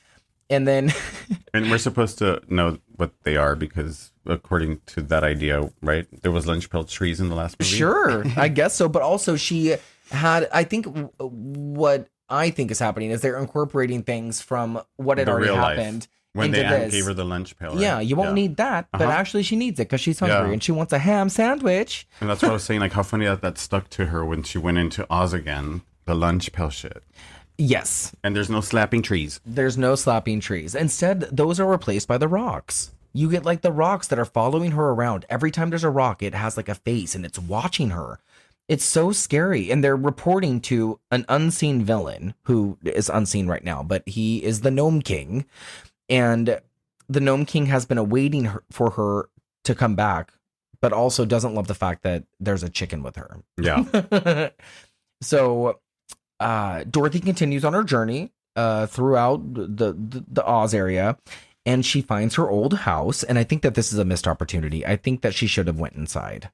And then... and we're supposed to know what they are because according to that idea, right? There was lunch pail trees in the last movie. Sure, I guess so. But also she had, I think what I think is happening is they're incorporating things from what had already happened. Life. When into they this. gave her the lunch pail, right? Yeah, you won't need that, but actually she needs it because she's hungry and she wants a ham sandwich. And that's what I was saying, like how funny that stuck to her when she went into Oz again, the lunch pail shit. Yes. And there's no slapping trees. There's no slapping trees. Instead, those are replaced by the rocks. You get like the rocks that are following her around. Every time there's a rock, it has like a face and it's watching her. It's so scary. And they're reporting to an unseen villain who is unseen right now, but he is the Gnome King. And the Gnome King has been awaiting for her to come back, but also doesn't love the fact that there's a chicken with her. Yeah. So Dorothy continues on her journey throughout the Oz area, and she finds her old house. And I think that this is a missed opportunity. I think that she should have went inside.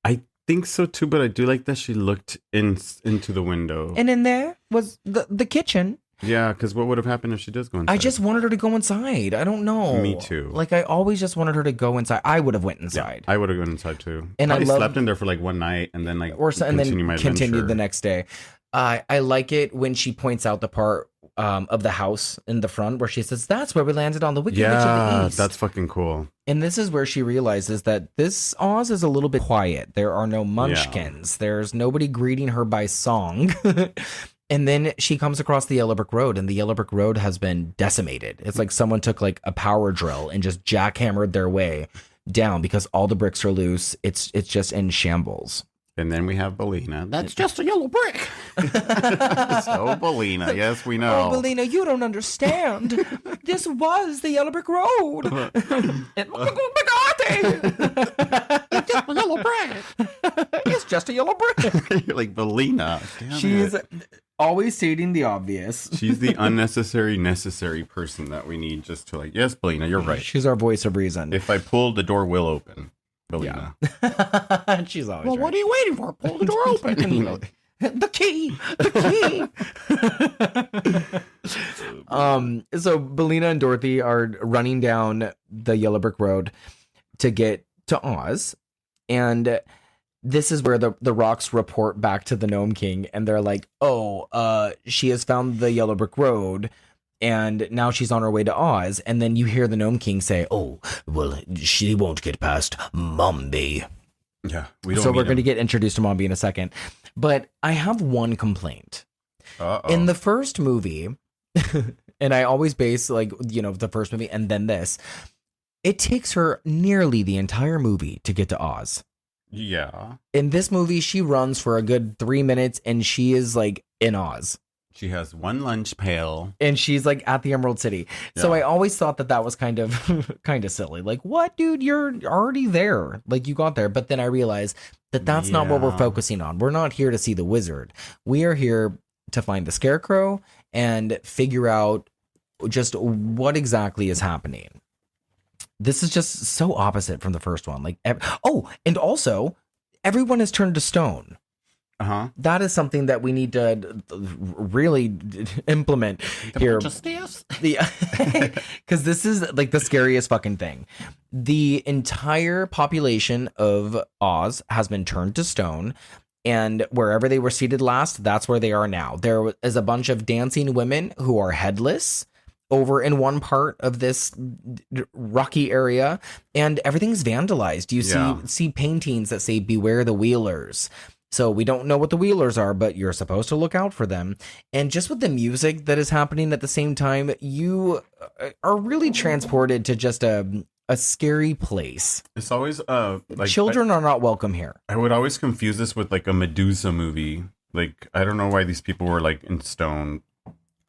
I think so too, but I do like that she looked into the window. And in there was the kitchen. Yeah, because what would have happened if she does go inside? I just wanted her to go inside. I don't know. Me too. Like, I always just wanted her to go inside. I would have went inside. Yeah, I would have gone inside too. And I slept in there for like one night and then like continued the next day. I like it when she points out the part of the house in the front where she says, "That's where we landed on the Wicked Witch of the East." That's fucking cool. And this is where she realizes that this Oz is a little bit quiet. There are no munchkins. There's nobody greeting her by song. And then she comes across the Yellow Brick Road, and the Yellow Brick Road has been decimated. It's like someone took like a power drill and just jackhammered their way down because all the bricks are loose. It's just in shambles. And then we have Billina. That's just a yellow brick. So Billina, yes, we know. Oh, Billina, you don't understand. This was the Yellow Brick Road. And look at It's just a yellow brick. It's just a yellow brick. You're like, Billina. She's always stating the obvious. She's the necessary person that we need just to like, yes, Billina, you're right. She's our voice of reason. If I pull, the door will open. Billina. Yeah. She's always well, right. What are you waiting for? Pull the door open. You know. The key. So Billina and Dorothy are running down the Yellow Brick Road to get to Oz. And this is where the rocks report back to the Gnome King. And they're like, she has found the Yellow Brick Road. And now she's on her way to Oz. And then you hear the Gnome King say, "Oh, well, she won't get past Mombi." Yeah, we don't. So we're going to get introduced to Mombi in a second. But I have one complaint. In the first movie, and I always base the first movie and then this, it takes her nearly the entire movie to get to Oz. Yeah. In this movie, she runs for a good 3 minutes and she is like in Oz. She has one lunch pail. And she's like at the Emerald City. Yeah. So I always thought that was kind of silly. Like, what, dude? You're already there. Like, you got there. But then I realized that's not what we're focusing on. We're not here to see the wizard. We are here to find the scarecrow and figure out just what exactly is happening. This is just so opposite from the first one. Like, and also everyone is turned to stone. That is something that we need to really implement here. Because this is like the scariest fucking thing. The entire population of Oz has been turned to stone. And wherever they were seated last, that's where they are now. There is a bunch of dancing women who are headless over in one part of this rocky area, and everything's vandalized. You see paintings that say "Beware the Wheelers." So we don't know what the Wheelers are, but you're supposed to look out for them. And just with the music that is happening at the same time, you are really transported to just a scary place. It's always children are not welcome here. I would always confuse this with like a Medusa movie. Like, I don't know why these people were like in stone.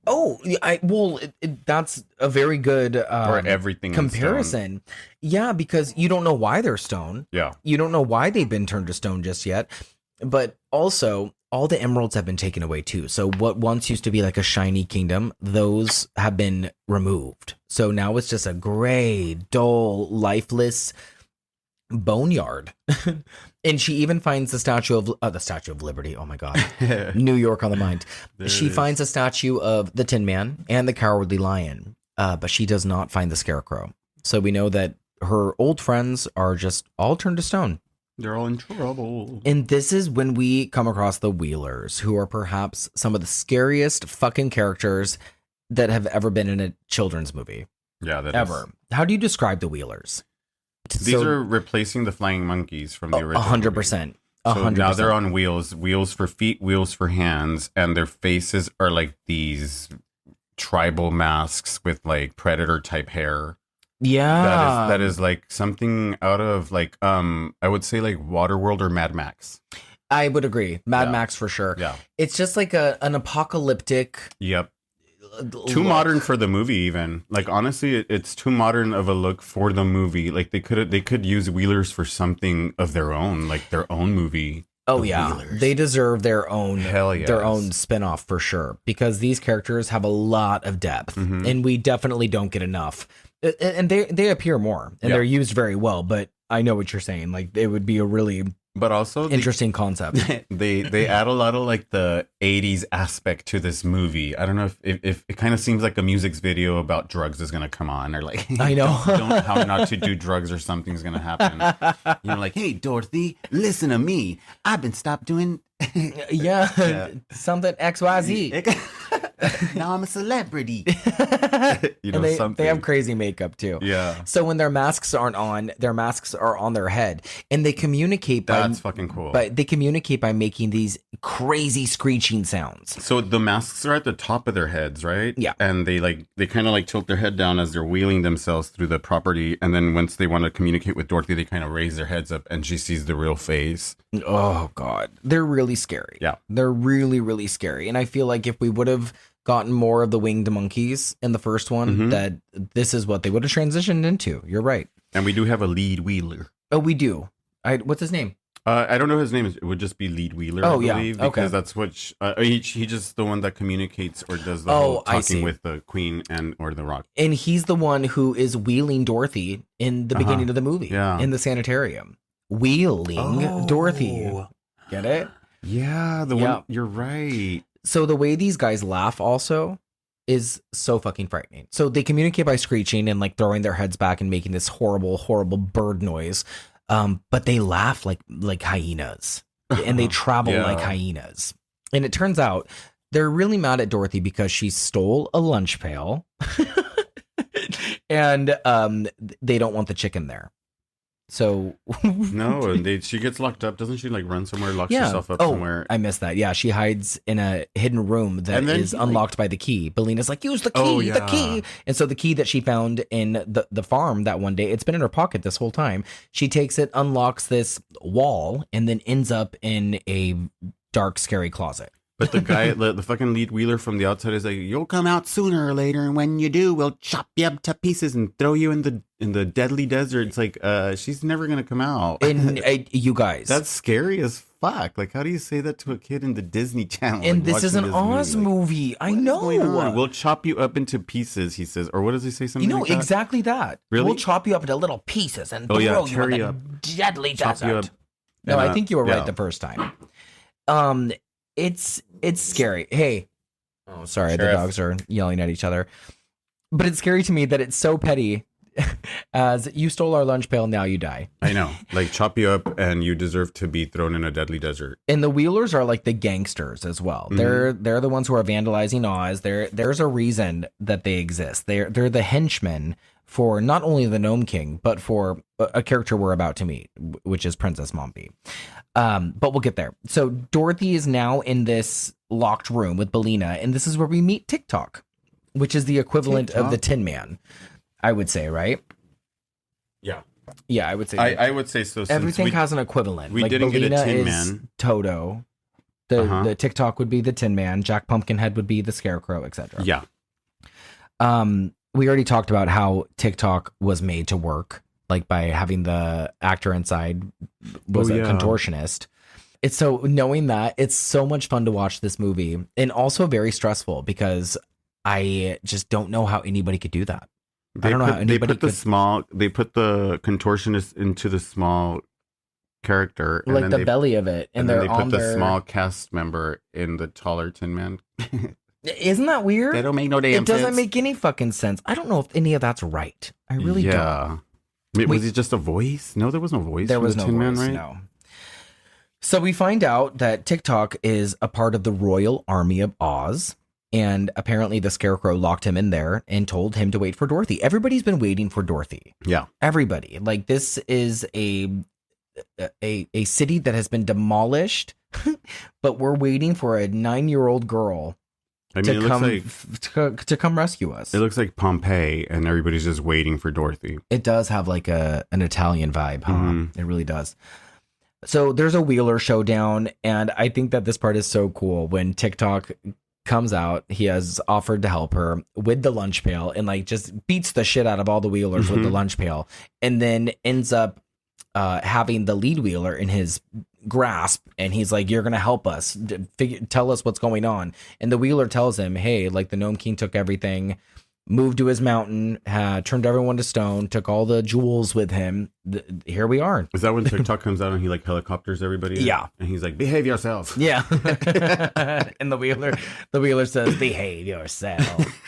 Oh, that's a very good or everything comparison. Yeah, because you don't know why they're stone. Yeah, you don't know why they've been turned to stone just yet. But also, all the emeralds have been taken away too. So what once used to be like a shiny kingdom, those have been removed. So now it's just a gray, dull, lifeless boneyard. And she even finds the Statue of Liberty. Oh my God. New York on the mind. She finds a statue of the Tin Man and the Cowardly Lion. But she does not find the Scarecrow. So we know that her old friends are just all turned to stone. They're all in trouble. And this is when we come across the Wheelers, who are perhaps some of the scariest fucking characters that have ever been in a children's movie. Yeah, ever. How do you describe the Wheelers? These are replacing the flying monkeys from the original. 100%. 100%. So now they're on wheels for feet, wheels for hands, and their faces are like these tribal masks with like predator type hair. Yeah, that is like something out of like I would say like Waterworld or Mad Max. I would agree, Mad Max for sure. Yeah, it's just like an apocalyptic. Yep. Too modern for the movie, even. Like, honestly, it's too modern of a look for the movie. Like, they could use Wheelers for something of their own, like their own movie. Oh yeah, Wheelers. They deserve their own their own spinoff for sure, because these characters have a lot of depth, and we definitely don't get enough. And they appear more, and they're used very well. But I know what you're saying. Like, it would be a really interesting concept. They add a lot of like the 80s aspect to this movie. I don't know if it kind of seems like a music video about drugs is gonna come on, or like I know don't how not to do drugs or something's gonna happen. You're like, hey Dorothy, listen to me. I've been stopped doing something XYZ. Now I'm a celebrity. And they have crazy makeup too. Yeah. So when their masks aren't on, their masks are on their head, and they communicate by that's fucking cool. But they communicate by making these crazy screeching sounds. So the masks are at the top of their heads, right? Yeah. And they kind of like tilt their head down as they're wheeling themselves through the property, and then once they want to communicate with Dorothy, they kind of raise their heads up, and she sees the real face. Oh God, they're really scary. Yeah, they're really, really scary. And I feel like if we would have gotten more of the winged monkeys in the first one, that this is what they would have transitioned into. You're right. And we do have a lead wheeler. Oh, we do. What's his name? I don't know his name. It would just be lead wheeler. Oh, I believe, because that's what he just the one that communicates or does the whole talking with the Queen and or the Rock. And he's the one who is wheeling Dorothy in the beginning of the movie. Yeah, in the sanitarium, wheeling Dorothy. Get it? Yeah, the one. You're right. So the way these guys laugh also is so fucking frightening. So they communicate by screeching and like throwing their heads back and making this horrible, horrible bird noise. But they laugh like hyenas, and they travel like hyenas. And it turns out they're really mad at Dorothy because she stole a lunch pail, and they don't want the chicken there. So No, and she gets locked up. Doesn't she like run somewhere, locks herself up somewhere? I missed that. Yeah, she hides in a hidden room that is unlocked by the key. Billina's like, use the key, the key. And so the key that she found in the farm that one day, it's been in her pocket this whole time. She takes it, unlocks this wall, and then ends up in a dark, scary closet. But the guy, the fucking lead wheeler from the outside is like, you'll come out sooner or later, and when you do, we'll chop you up to pieces and throw you in the deadly desert. It's like, she's never gonna come out. And you guys, that's scary as fuck. Like, how do you say that to a kid in the Disney Channel? And like, this is an Oz movie. I know. We'll chop you up into pieces, he says. Or what does he say? Something like that? Exactly that. Really? We'll chop you up into little pieces and throw you in the deadly desert. No, I think you were right the first time. It's scary. Hey. Oh, sorry. Sheriff. The dogs are yelling at each other. But it's scary to me that it's so petty as you stole our lunch pail, now you die. I know. Like, chop you up and you deserve to be thrown in a deadly desert. And the Wheelers are like the gangsters as well. Mm-hmm. They're the ones who are vandalizing Oz. There's a reason that they exist. They're the henchmen for not only the Gnome King, but for a character we're about to meet, which is Princess Mombi. But we'll get there. So Dorothy is now in this locked room with Billina, and this is where we meet TikTok, which is the equivalent of the Tin Man, I would say, right? Yeah. Yeah, I would say. I would say so. Everything has an equivalent. We didn't Billina get a Tin Man. Toto. The TikTok would be the Tin Man. Jack Pumpkinhead would be the Scarecrow, etc. Yeah. We already talked about how TikTok was made to work, like by having the actor inside was a contortionist. It's so, knowing that, it's so much fun to watch this movie, and also very stressful because I just don't know how anybody could do that. I don't know how anybody could. They put the contortionist into the small character, and like the belly of it, and then they put the small cast member in the taller Tin Man. Isn't that weird? They don't make no damn sense. It doesn't make any fucking sense. I don't know if any of that's right. I really don't. Was it just a voice? No, there was no voice. There was no Tin voice, Man, right? No. So we find out that TikTok is a part of the Royal Army of Oz, and apparently the Scarecrow locked him in there and told him to wait for Dorothy. Everybody's been waiting for Dorothy. Yeah. Everybody. Like, this is a city that has been demolished, but we're waiting for a 9-year-old girl to come rescue us. It looks like Pompeii, and everybody's just waiting for Dorothy. It does have like an Italian vibe, huh? Mm-hmm. It really does. So there's a Wheeler showdown, and I think that this part is so cool. When TikTok comes out, he has offered to help her with the lunch pail, and like just beats the shit out of all the Wheelers with the lunch pail, and then ends up having the lead Wheeler in his grasp, and he's like, you're gonna help us, tell us what's going on. And the Wheeler tells him, hey, like, the Gnome King took everything, moved to his mountain, turned everyone to stone, took all the jewels with him. Here we are. Is that when TikTok comes out and he like helicopters everybody? Yeah. And he's like, behave yourself. Yeah. And the Wheeler says, behave yourself.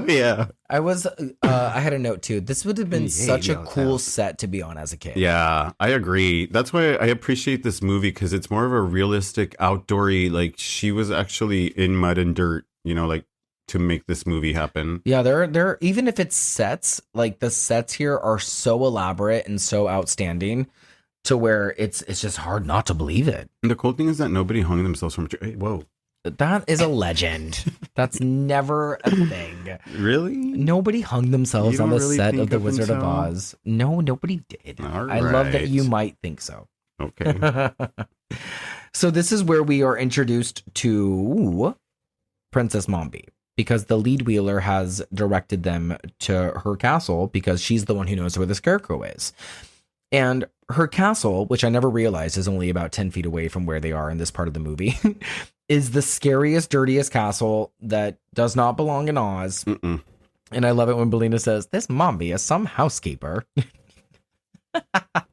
Yeah. I had a note too. This would have been such a cool set to be on as a kid. Yeah, I agree. That's why I appreciate this movie, because it's more of a realistic, outdoory, like, she was actually in mud and dirt, like, to make this movie happen. Yeah, they're even if it's sets, like, the sets here are so elaborate and so outstanding to where it's just hard not to believe it. And the cool thing is that nobody hung themselves from whoa. That is a legend. That's never a thing. Really? Nobody hung themselves on the set of The Wizard of Oz. No, nobody did. I love that you might think so. Okay. So this is where we are introduced to Princess Mombi, because the lead Wheeler has directed them to her castle because she's the one who knows where the Scarecrow is. And her castle, which I never realized is only about 10 feet away from where they are in this part of the movie, is the scariest, dirtiest castle that does not belong in Oz. Mm-mm. And I love it when Billina says, this Mombi is some housekeeper.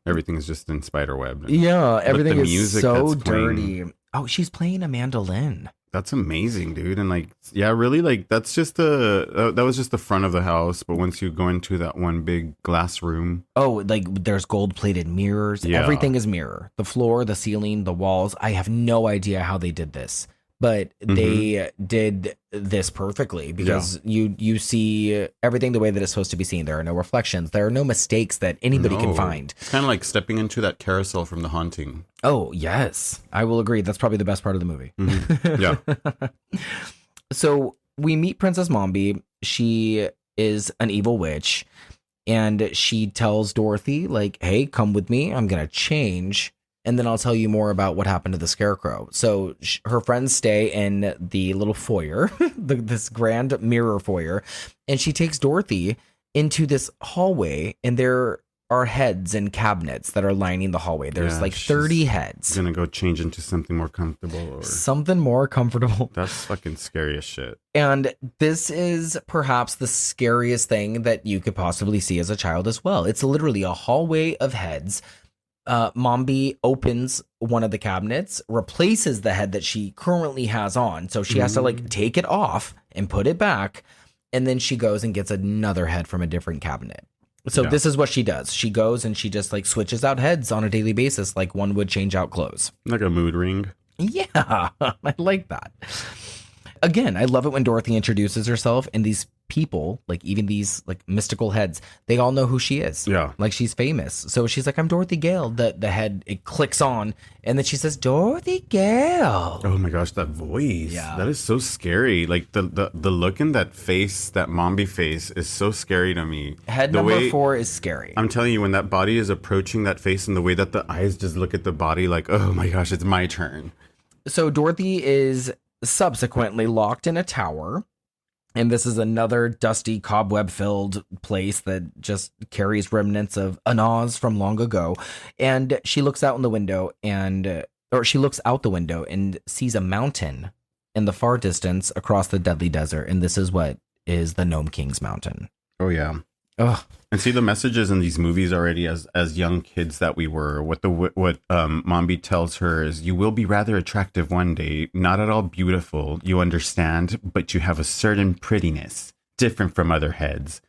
Everything is just in spiderweb. Yeah, everything is so dirty. Oh, she's playing a mandolin. That's amazing, dude. And like, yeah, really, like, that's just that was just the front of the house. But once you go into that one big glass room. Oh, like, there's gold plated mirrors. Yeah. Everything is mirror. The floor, the ceiling, the walls. I have no idea how they did this, but they did this perfectly because you see everything the way that it's supposed to be seen. There are no reflections. There are no mistakes that anybody can find. It's kind of like stepping into that carousel from The Haunting. Oh, yes. I will agree. That's probably the best part of the movie. Yeah. So we meet Princess Mombi. She is an evil witch, and she tells Dorothy, like, hey, come with me. I'm going to change, and then I'll tell you more about what happened to the Scarecrow. So her friends stay in the little foyer, this grand mirror foyer, and she takes Dorothy into this hallway, and there are heads and cabinets that are lining the hallway. There's like 30 heads. Gonna go change into something more comfortable. Or... something more comfortable. That's fucking scary as shit. And this is perhaps the scariest thing that you could possibly see as a child as well. It's literally a hallway of heads. Mombi opens one of the cabinets, replaces the head that she currently has on. So she has to like take it off and put it back. And then she goes and gets another head from a different cabinet. So this is what she does. She goes and she just like switches out heads on a daily basis, like one would change out clothes. Like a mood ring. Yeah, I like that. Again, I love it when Dorothy introduces herself and these people, like even these like mystical heads, they all know who she is. Yeah. Like she's famous. So she's like, I'm Dorothy Gale. The head, it clicks on and then she says, Dorothy Gale. Oh my gosh, that voice. Yeah. That is so scary. Like the look in that face, that Mombi face is so scary to me. Head number 4 is scary. I'm telling you, when that body is approaching that face and the way that the eyes just look at the body like, oh my gosh, it's my turn. So Dorothy is subsequently locked in a tower, and this is another dusty, cobweb-filled place that just carries remnants of an Oz from long ago. And she looks out the window and sees a mountain in the far distance across the deadly desert, and this is what is the Gnome King's mountain. Oh yeah. Ugh. And see the messages in these movies already as young kids that we were. What Mombi tells her is, you will be rather attractive one day, not at all beautiful, you understand, but you have a certain prettiness, different from other heads.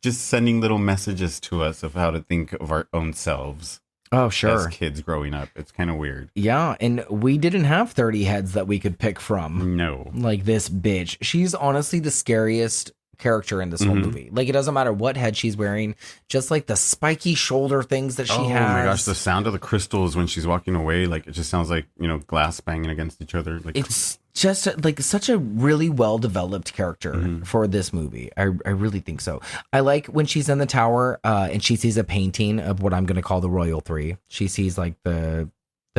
Just sending little messages to us of how to think of our own selves. Oh, sure. As kids growing up. It's kind of weird. Yeah, and we didn't have 30 heads that we could pick from. No. Like this bitch. She's honestly the scariest character in this whole movie. Like, it doesn't matter what head she's wearing, just like the spiky shoulder things that she has. Oh my gosh, the sound of the crystals when she's walking away, like it just sounds like, glass banging against each other. Like, it's just like such a really well developed character for this movie. I really think so. I like when she's in the tower and she sees a painting of what I'm going to call the Royal Three. She sees like the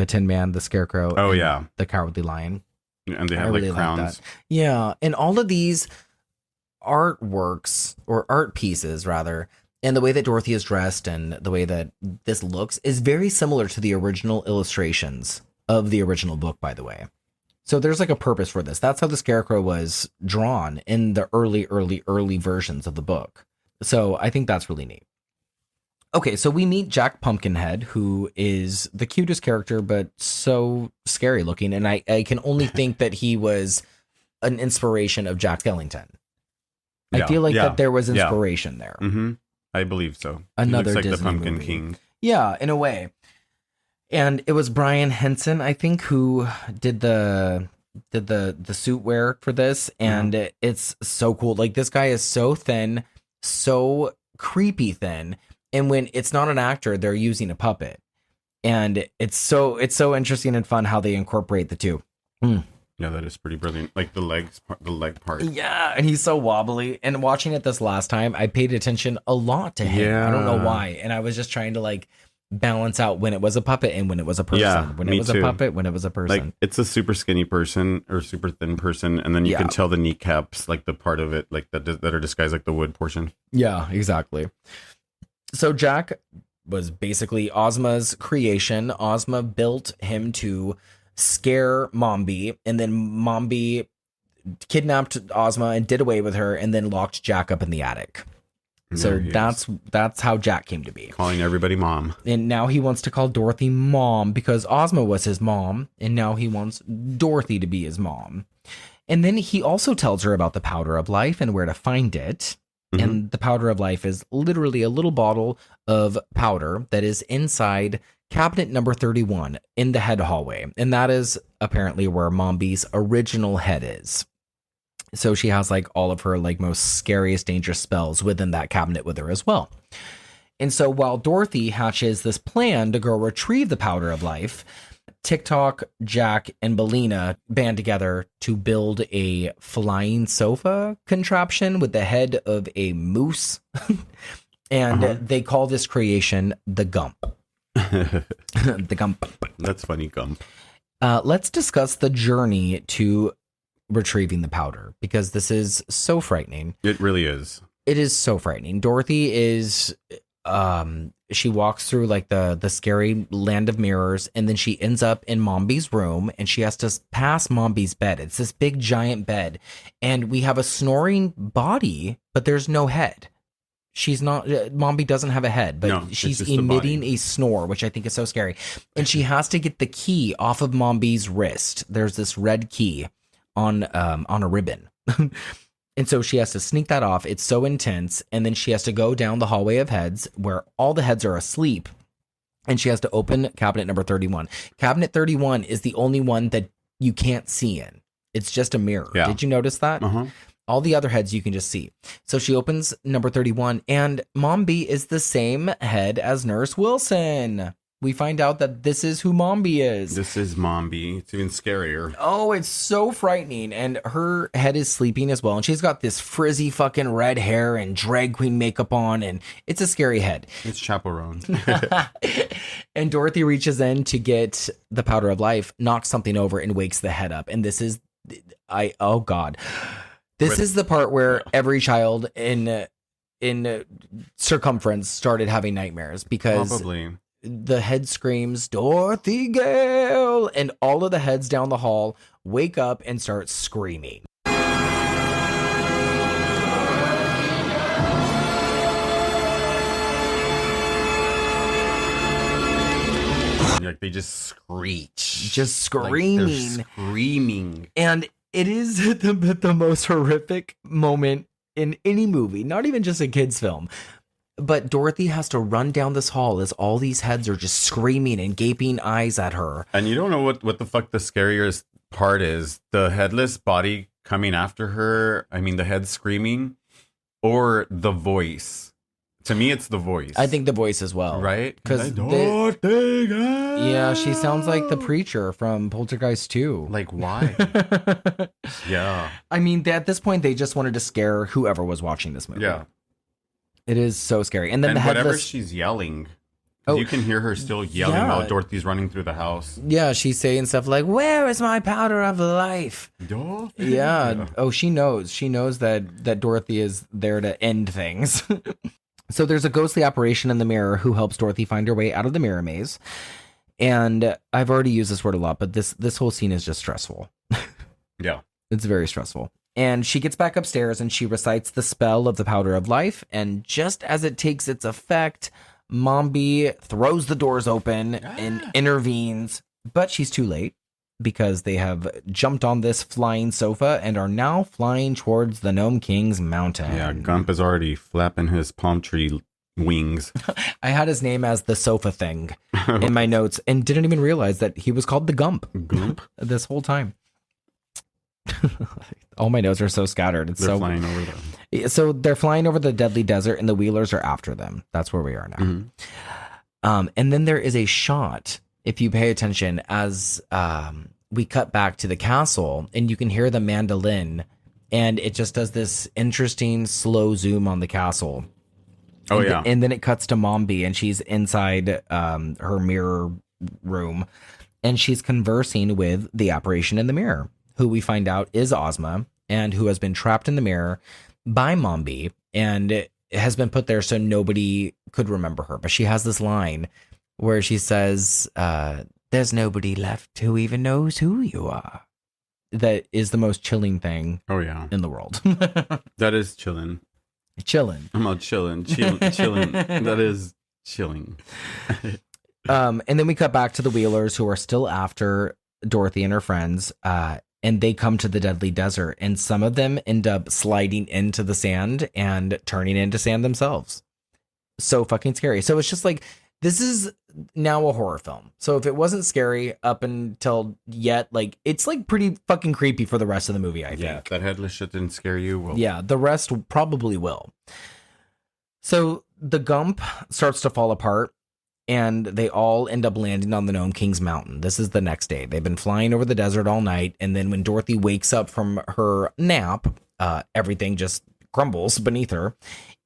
Tin Man, the Scarecrow, and the Cowardly Lion. And they have really like crowns. Like that. Yeah, and all of these artworks or art pieces rather, and the way that Dorothy is dressed and the way that this looks is very similar to the original illustrations of the original book, by the way. So there's like a purpose for this. That's how the Scarecrow was drawn in the early versions of the book. So I think that's really neat. Okay, so we meet Jack Pumpkinhead, who is the cutest character, but so scary looking. And I can only think that he was an inspiration of Jack Skellington. I feel like that there was inspiration there. Mm-hmm. I believe so. Another he looks like Disney the Pumpkin movie. King. Yeah, in a way. And it was Brian Henson, I think, who did the suit wear for this, and it's so cool. Like, this guy is so thin, so creepy thin, and when it's not an actor, they're using a puppet, and it's so interesting and fun how they incorporate the two. Yeah, that is pretty brilliant. Like the leg part. Yeah, and he's so wobbly. And watching it this last time, I paid attention a lot to him. Yeah. I don't know why. And I was just trying to like balance out when it was a puppet and when it was a person. Yeah, when it was a puppet, when it was a person. Like, it's a super skinny person or super thin person, and then you can tell the kneecaps, like the part of it, like that are disguised like the wood portion. Yeah, exactly. So Jack was basically Ozma's creation. Ozma built him to scare Mombi, and then Mombi kidnapped Ozma and did away with her, and then locked Jack up in the attic. So that's how Jack came to be. Calling everybody mom. And now he wants to call Dorothy mom because Ozma was his mom, and now he wants Dorothy to be his mom. And then he also tells her about the powder of life and where to find it. Mm-hmm. And the powder of life is literally a little bottle of powder that is inside cabinet number 31 in the head hallway. And that is apparently where Mombi's original head is. So she has like all of her like most scariest dangerous spells within that cabinet with her as well. And so while Dorothy hatches this plan to go retrieve the powder of life, TikTok, Jack, and Billina band together to build a flying sofa contraption with the head of a moose. And they call this creation the Gump. The Gump. That's funny, Gump. Let's discuss the journey to retrieving the powder, because this is so frightening. It really is. It is so frightening. Dorothy is... she walks through like the scary land of mirrors, and then she ends up in Mombi's room, and she has to pass Mombi's bed. It's this big giant bed, and we have a snoring body, but there's no head. She's not, Mombi doesn't have a head, but No, she's it's just the emitting body. a snore, which I think is so scary. And she has to get the key off of Mombi's wrist. There's this red key on a ribbon. And so she has to sneak that off. It's so intense. And then she has to go down the hallway of heads where all the heads are asleep. And she has to open cabinet number 31. Cabinet 31 is the only one that you can't see in. It's just a mirror. Yeah. Did you notice that? Uh-huh. All the other heads you can just see. So she opens number 31, and Mombi is the same head as Nurse Wilson. We find out that this is who Mombi is. This is Mombi. It's even scarier. Oh, it's so frightening. And her head is sleeping as well. And she's got this frizzy fucking red hair and drag queen makeup on. And it's a scary head. It's chaperone. And Dorothy reaches in to get the powder of life, knocks something over, and wakes the head up. And this is, oh God. This is the part where every child in circumference started having nightmares, because Probably. the head screams, "Dorothy Gale!" and all of the heads down the hall wake up and start screaming. Like they just screech. Just Like they're screaming. screaming. And it is the most horrific moment in any movie, not even just a kid's film. But Dorothy has to run down this hall as all these heads are just screaming and gaping eyes at her. And you don't know what the fuck the scariest part is. The headless body coming after her. I mean, the head screaming, or the voice. To me, it's the voice. I think the voice as well. Right? Because Dorothy Gale. yeah, she sounds like the preacher from Poltergeist 2. Like, why? Yeah. I mean, at this point, they just wanted to scare whoever was watching this movie. Yeah. It is so scary. And then And the whatever headless... she's yelling, Oh, you can hear her still yelling yeah. while Dorothy's running through the house. Yeah, she's saying stuff like, "Where is my powder of life?" Dorothy. Yeah. Oh, she knows. She knows that Dorothy is there to end things. So there's a ghostly apparition in the mirror who helps Dorothy find her way out of the mirror maze. And I've already used this word a lot, but this whole scene is just stressful. Yeah. It's very stressful. And she gets back upstairs and she recites the spell of the powder of life. And just as it takes its effect, Mombi throws the doors open and intervenes. But she's too late, because they have jumped on this flying sofa and are now flying towards the Gnome King's mountain. Yeah, Gump is already flapping his palm tree wings. I had his name as the sofa thing in my notes and didn't even realize that he was called the Gump. Gump? This whole time. All my notes are so scattered. They're flying over them. So they're flying over the deadly desert, and the Wheelers are after them. That's where we are now. Mm-hmm. And then there is a shot, if you pay attention, as we cut back to the castle, and you can hear the mandolin, and it just does this interesting slow zoom on the castle. Oh, and yeah. And then it cuts to Mombi, and she's inside her mirror room, and she's conversing with the apparition in the mirror, who we find out is Ozma, and who has been trapped in the mirror by Mombi, and it has been put there so nobody could remember her. But she has this line where she says, "There's nobody left who even knows who you are." That is the most chilling thing Oh, yeah. in the world. That is chilling. Chilling. I'm not chilling. Chilling. That is chilling. And then we cut back to the Wheelers, who are still after Dorothy and her friends. And they come to the deadly desert, and some of them end up sliding into the sand and turning into sand themselves. So fucking scary. So it's just like This is now a horror film. So if it wasn't scary up until yet, like it's like pretty fucking creepy for the rest of the movie, I think. Yeah, if that headless shit didn't scare you. Well, yeah, the rest probably will. So the Gump starts to fall apart and they all end up landing on the Gnome King's mountain. This is the next day. They've been flying over the desert all night. And then when Dorothy wakes up from her nap, everything just crumbles beneath her.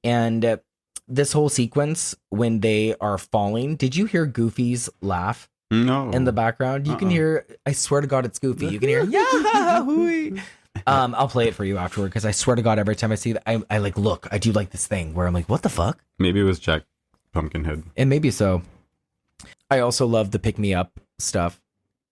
And this whole sequence when they are falling, did you hear Goofy's laugh? No. In the background? You can hear, I swear to God, it's Goofy. You can hear, yeah, hooey. I'll play it for you afterward because I swear to God, every time I see that, I like, look, I do like this thing where I'm like, what the fuck? Maybe it was Jack Pumpkinhead. And maybe so. I also love the pick me up stuff.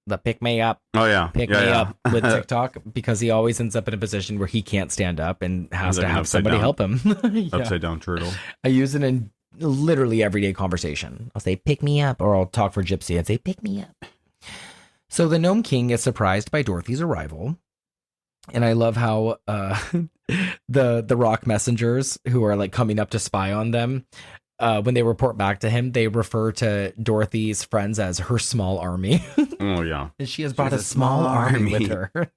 The pick me up. Oh, yeah. Pick me up with TikTok because he always ends up in a position where he can't stand up and has to have somebody help him. Yeah. Upside down turtle. I use it in literally everyday conversation. I'll say, pick me up, or I'll talk for Gypsy and say, pick me up. So the Gnome King is surprised by Dorothy's arrival. And I love how the rock messengers who are like coming up to spy on them, when they report back to him, they refer to Dorothy's friends as her small army. Oh, yeah. And she has brought a small army with her.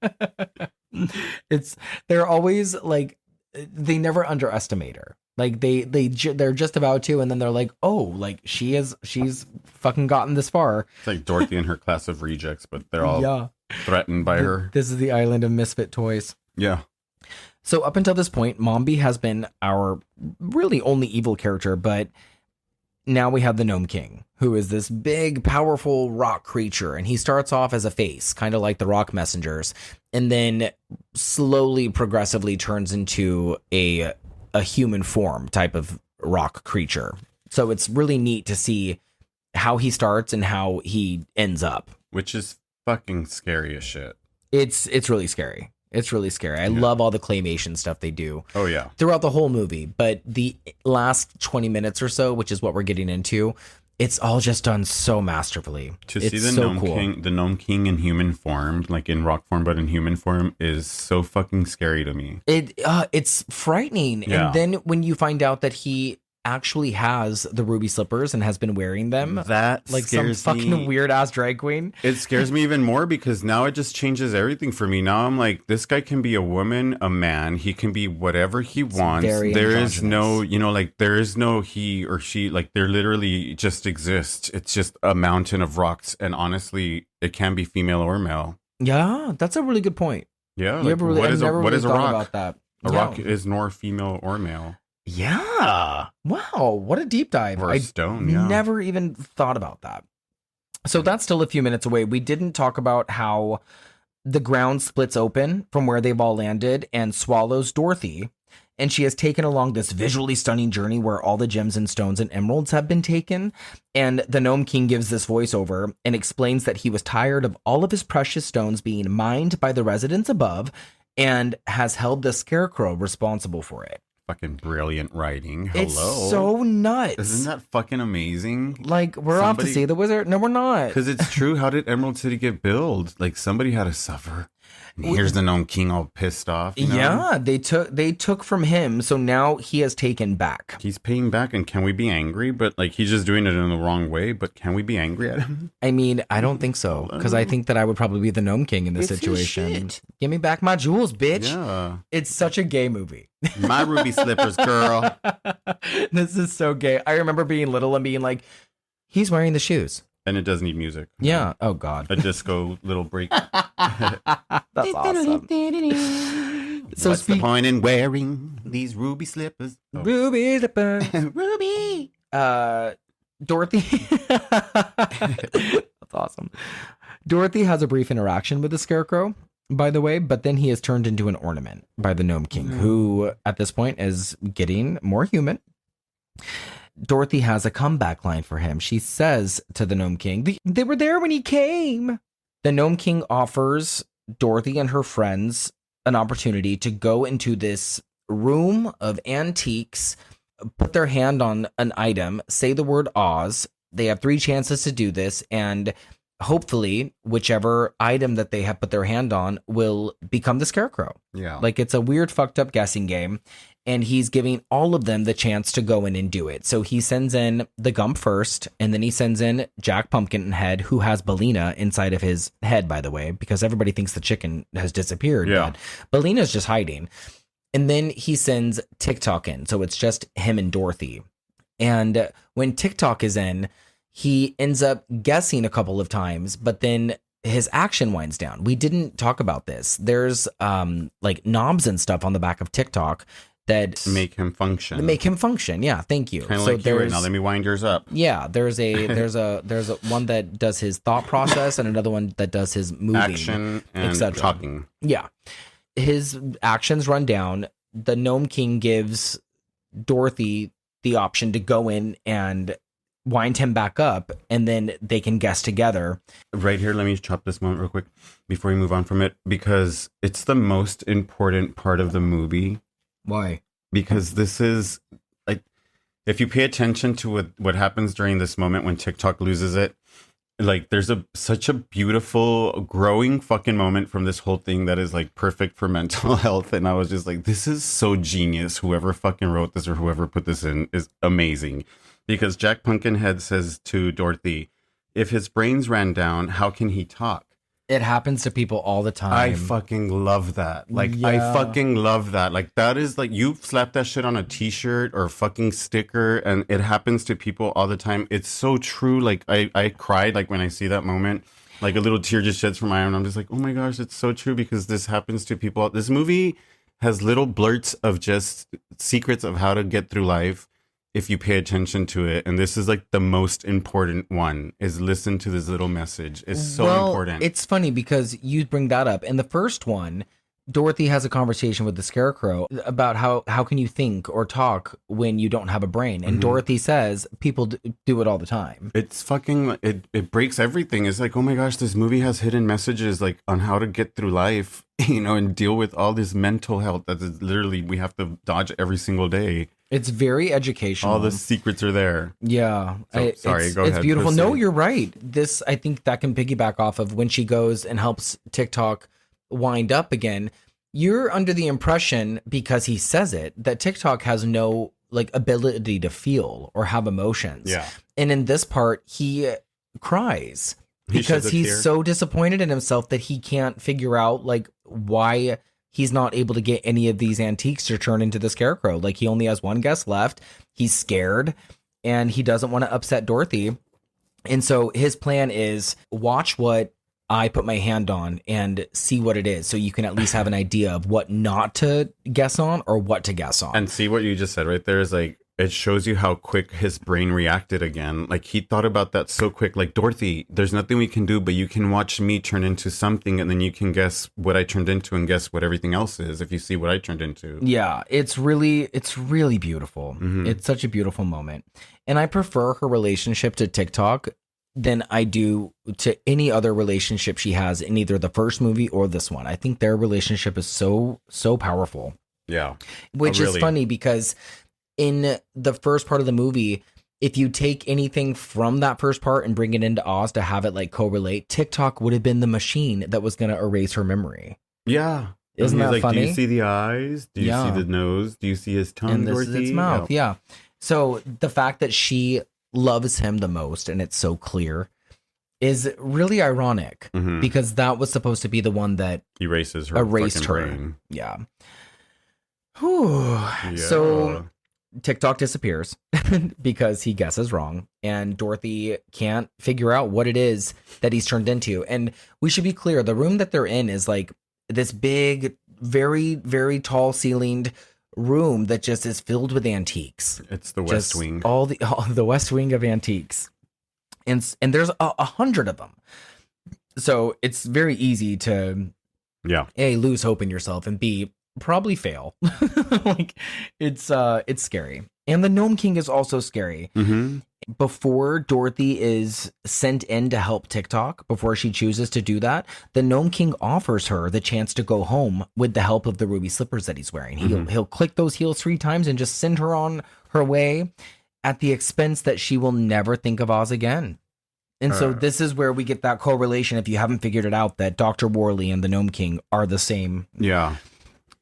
They're always like, they never underestimate her. Like they're just about to, and then they're like, oh, like she's fucking gotten this far. It's like Dorothy and her class of rejects, but they're all threatened by her. This is the island of misfit toys. Yeah. So up until this point, Mombi has been our really only evil character, but now we have the Gnome King, who is this big, powerful rock creature. And he starts off as a face, kind of like the rock messengers, and then slowly, progressively turns into a human form type of rock creature. So it's really neat to see how he starts and how he ends up. Which is fucking scary as shit. It's really scary. It's really scary. I love all the claymation stuff they do. Oh, yeah. Throughout the whole movie. But the last 20 minutes or so, which is what we're getting into, it's all just done so masterfully. To see the Gnome King in human form, like in rock form, but in human form, is so fucking scary to me. It's frightening. Yeah. And then when you find out that he actually has the ruby slippers and has been wearing them, that like some fucking weird ass drag queen. It scares me even more because now it just changes everything for me. Now I'm like, this guy can be a woman, a man, he can be whatever he wants. There is no, like there is no he or she, like there literally just exists. It's just a mountain of rocks, and honestly, it can be female or male. Yeah, that's a really good point. Yeah, like, what is a rock? About that. A rock is nor female or male. Yeah. Wow. What a deep dive. Or a stone. I never even thought about that. So that's still a few minutes away. We didn't talk about how the ground splits open from where they've all landed and swallows Dorothy. And she has taken along this visually stunning journey where all the gems and stones and emeralds have been taken. And the Gnome King gives this voiceover and explains that he was tired of all of his precious stones being mined by the residents above and has held the Scarecrow responsible for it. Fucking brilliant writing. Hello. It's so nuts. Isn't that fucking amazing? Like, we're off to see the wizard. No, we're not. Because it's true. How did Emerald City get built? Like, somebody had to suffer. And here's the Gnome King all pissed off. Yeah, they took from him, so now he has taken back. He's paying back, and can we be angry? But like, he's just doing it in the wrong way. But can we be angry at him? I mean, I don't think so, because I think that I would probably be the Gnome King in this situation. Give me back my jewels, bitch. Yeah, it's such a gay movie. My ruby slippers, girl. This is so gay. I remember being little and being like, he's wearing the shoes. And it does need music. Yeah. Oh, God. A disco little break. That's awesome. So what's the point in wearing these ruby slippers? Oh. Ruby slippers. Ruby. Dorothy. That's awesome. Dorothy has a brief interaction with the Scarecrow, by the way, but then he is turned into an ornament by the Gnome King, who at this point is getting more human. Dorothy has a comeback line for him. She says to the Gnome King, they were there when he came. The Gnome King offers Dorothy and her friends an opportunity to go into this room of antiques, put their hand on an item, say the word Oz. They have 3 chances to do this, and hopefully whichever item that they have put their hand on will become the Scarecrow. Yeah. Like, it's a weird, fucked up guessing game. And he's giving all of them the chance to go in and do it. So he sends in the Gump first, and then he sends in Jack Pumpkinhead, who has Billina inside of his head, by the way, because everybody thinks the chicken has disappeared. Yeah. But Billina's just hiding. And then he sends TikTok in. So it's just him and Dorothy. And when TikTok is in, he ends up guessing a couple of times, but then his action winds down. We didn't talk about this. There's like knobs and stuff on the back of TikTok that make him function. Yeah, thank you. Kind of like you right now. Let me wind yours up. Yeah, there's a one that does his thought process and another one that does his moving, action and talking. Yeah, his actions run down. The Gnome King gives Dorothy the option to go in and wind him back up, and then they can guess together. Right here, let me chop this moment real quick before we move on from it, because it's the most important part of the movie. Why? Because this is, like, if you pay attention to what happens during this moment when TikTok loses it, like, there's such a beautiful growing fucking moment from this whole thing that is like perfect for mental health. And I was just like, this is so genius. Whoever fucking wrote this or whoever put this in is amazing. Because Jack Pumpkinhead says to Dorothy, if his brains ran down, how can he talk? It happens to people all the time. I fucking love that. Like, Yeah. I fucking love that. Like, that is like, you slap that shit on a t-shirt or a fucking sticker, and it happens to people all the time. It's so true. Like, I cried, like, when I see that moment. Like, a little tear just sheds from my eye, and I'm just like, oh my gosh, it's so true, because this happens to people. This movie has little blurts of just secrets of how to get through life if you pay attention to it. And this is like the most important one, is listen to this little message. It's so important. It's funny because you bring that up. In the first one, Dorothy has a conversation with the Scarecrow about how can you think or talk when you don't have a brain? And Dorothy says people do it all the time. It's fucking, it breaks everything. It's like, oh my gosh, this movie has hidden messages like on how to get through life, you know, and deal with all this mental health that is literally we have to dodge every single day. It's very educational. All the secrets are there. Yeah. So, sorry, go ahead. It's beautiful. Proceed. No, you're right. This, I think that can piggyback off of when she goes and helps TikTok wind up again. You're under the impression, because he says it, that TikTok has no like ability to feel or have emotions. Yeah. And in this part, he cries because tear. he's so disappointed in himself that he can't figure out like why he's not able to get any of these antiques to turn into the Scarecrow. Like, he only has one guest left. He's scared and he doesn't want to upset Dorothy. And so his plan is watch what I put my hand on and see what it is. So you can at least have an idea of what not to guess on or what to guess on. And see what you just said right there is like, it shows you how quick his brain reacted again. Like, he thought about that so quick. Like, Dorothy, there's nothing we can do, but you can watch me turn into something, and then you can guess what I turned into and guess what everything else is if you see what I turned into. Yeah, it's really beautiful. It's such a beautiful moment. And I prefer her relationship to TikTok than I do to any other relationship she has in either the first movie or this one. I think their relationship is so powerful. Yeah. Which is funny because in the first part of the movie, if you take anything from that first part and bring it into Oz to have it like correlate, TikTok would have been the machine that was going to erase her memory. Yeah. Isn't that like, funny? do you see the eyes? Do you see the nose? Do you see his tongue, And this Dorothy? is its mouth. Yeah. So the fact that she loves him the most, and it's so clear, is really ironic because that was supposed to be the one that erases her. Erased her. Brain. Yeah. Whew. Yeah. So TikTok disappears because he guesses wrong, and Dorothy can't figure out what it is that he's turned into. And we should be clear, the room that they're in is like this big, very, very tall ceilinged room that just is filled with antiques. It's the West Just Wing. all the West Wing of antiques. And there's 100 of them. So it's very easy to A, lose hope in yourself, and B, probably fail. Like, it's scary. And the Gnome King is also scary. Before Dorothy is sent in to help TikTok, before she chooses to do that, the Gnome King offers her the chance to go home with the help of the ruby slippers that he's wearing. He'll click those heels 3 times and just send her on her way at the expense that she will never think of Oz again. And so this is where we get that correlation, if you haven't figured it out, that Dr. Worley and the Gnome King are the same. Yeah.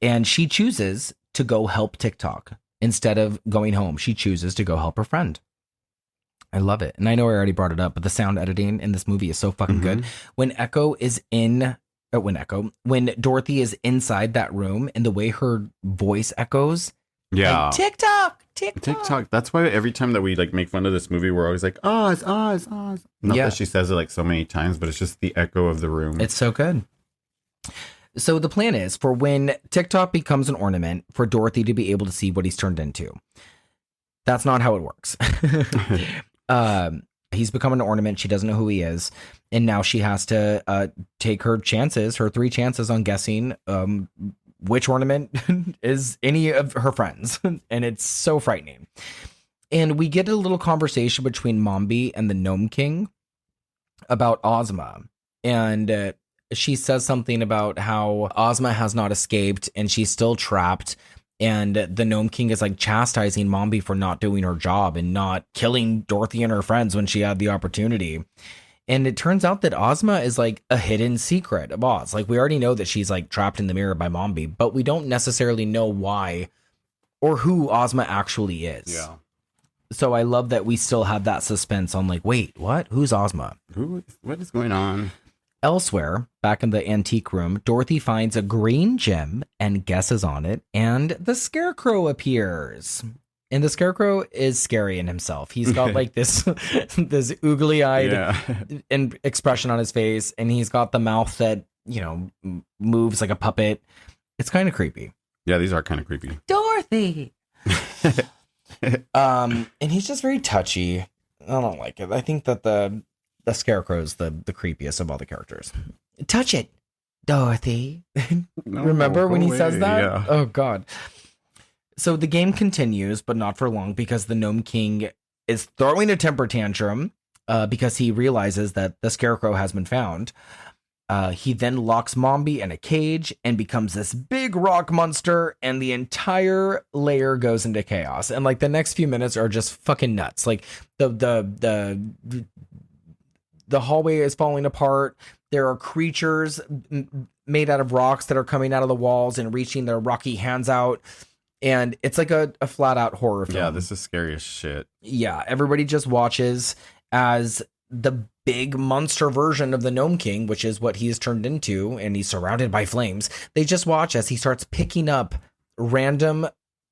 And she chooses to go help TikTok instead of going home. She chooses to go help her friend. I love it. And I know I already brought it up, but the sound editing in this movie is so fucking good. When Dorothy is inside that room and the way her voice echoes. Yeah. Like, TikTok. That's why every time that we like make fun of this movie, we're always like, Oz. Not that she says it like so many times, but it's just the echo of the room. It's so good. So the plan is for when TikTok becomes an ornament, for Dorothy to be able to see what he's turned into. That's not how it works. He's become an ornament. She doesn't know who he is. And now she has to take her 3 chances on guessing which ornament is any of her friends. And it's so frightening. And we get a little conversation between Mombi and the Gnome King about Ozma. And she says something about how Ozma has not escaped and she's still trapped. And the Gnome King is like chastising Mombi for not doing her job and not killing Dorothy and her friends when she had the opportunity. And it turns out that Ozma is like a hidden secret of Oz. Like, we already know that she's like trapped in the mirror by Mombi, but we don't necessarily know why or who Ozma actually is. Yeah. So I love that we still have that suspense on like, wait, what? Who's Ozma? What is going on? Elsewhere, back in the antique room, Dorothy finds a green gem and guesses on it, and the Scarecrow appears. And the Scarecrow is scary in himself. He's got like this oogly-eyed and expression on his face, and he's got the mouth that, you know, moves like a puppet. It's kind of creepy. Yeah, these are kind of creepy. Dorothy! And he's just very touchy. I don't like it. I think that the Scarecrow's the creepiest of all the characters. Touch it, Dorothy. Remember when he says that? Yeah. Oh, God. So the game continues, but not for long, because the Gnome King is throwing a temper tantrum because he realizes that the Scarecrow has been found. He then locks Mombi in a cage and becomes this big rock monster, and the entire layer goes into chaos. And like the next few minutes are just fucking nuts. Like the hallway is falling apart. There are creatures made out of rocks that are coming out of the walls and reaching their rocky hands out. And it's like a flat out horror film. Yeah, this is scary as shit. Yeah, everybody just watches as the big monster version of the Gnome King, which is what he's turned into, and he's surrounded by flames. They just watch as he starts picking up random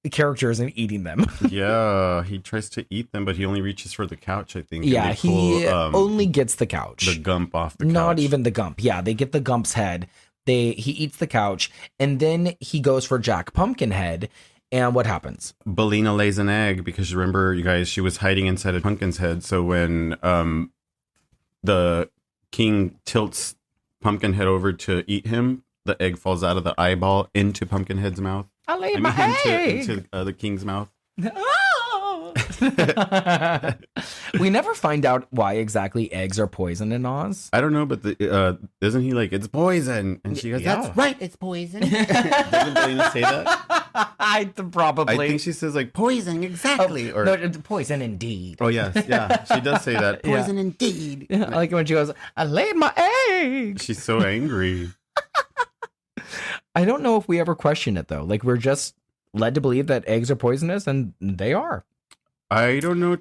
characters and eating them. Yeah, he tries to eat them, but he only reaches for the couch, I think. Yeah, he only gets the couch. The gump off the couch. Not even the gump. Yeah, they get the gump's head. He eats the couch, and then he goes for Jack Pumpkinhead. And what happens? Billina lays an egg because remember, you guys, she was hiding inside a pumpkin's head. So when the king tilts Pumpkinhead over to eat him, the egg falls out of the eyeball into Pumpkinhead's mouth. Into the king's mouth. We never find out why exactly eggs are poison in Oz. I don't know, but isn't he like, it's poison? And she goes, that's right, it's poison. Doesn't Billina say that? Probably. I think she says like, poison, exactly. No, it's poison indeed. Oh, yes. Yeah, she does say that. Poison indeed. I like it when she goes, I laid my egg. She's so angry. I don't know if we ever question it, though. Like, we're just led to believe that eggs are poisonous, and they are. I don't know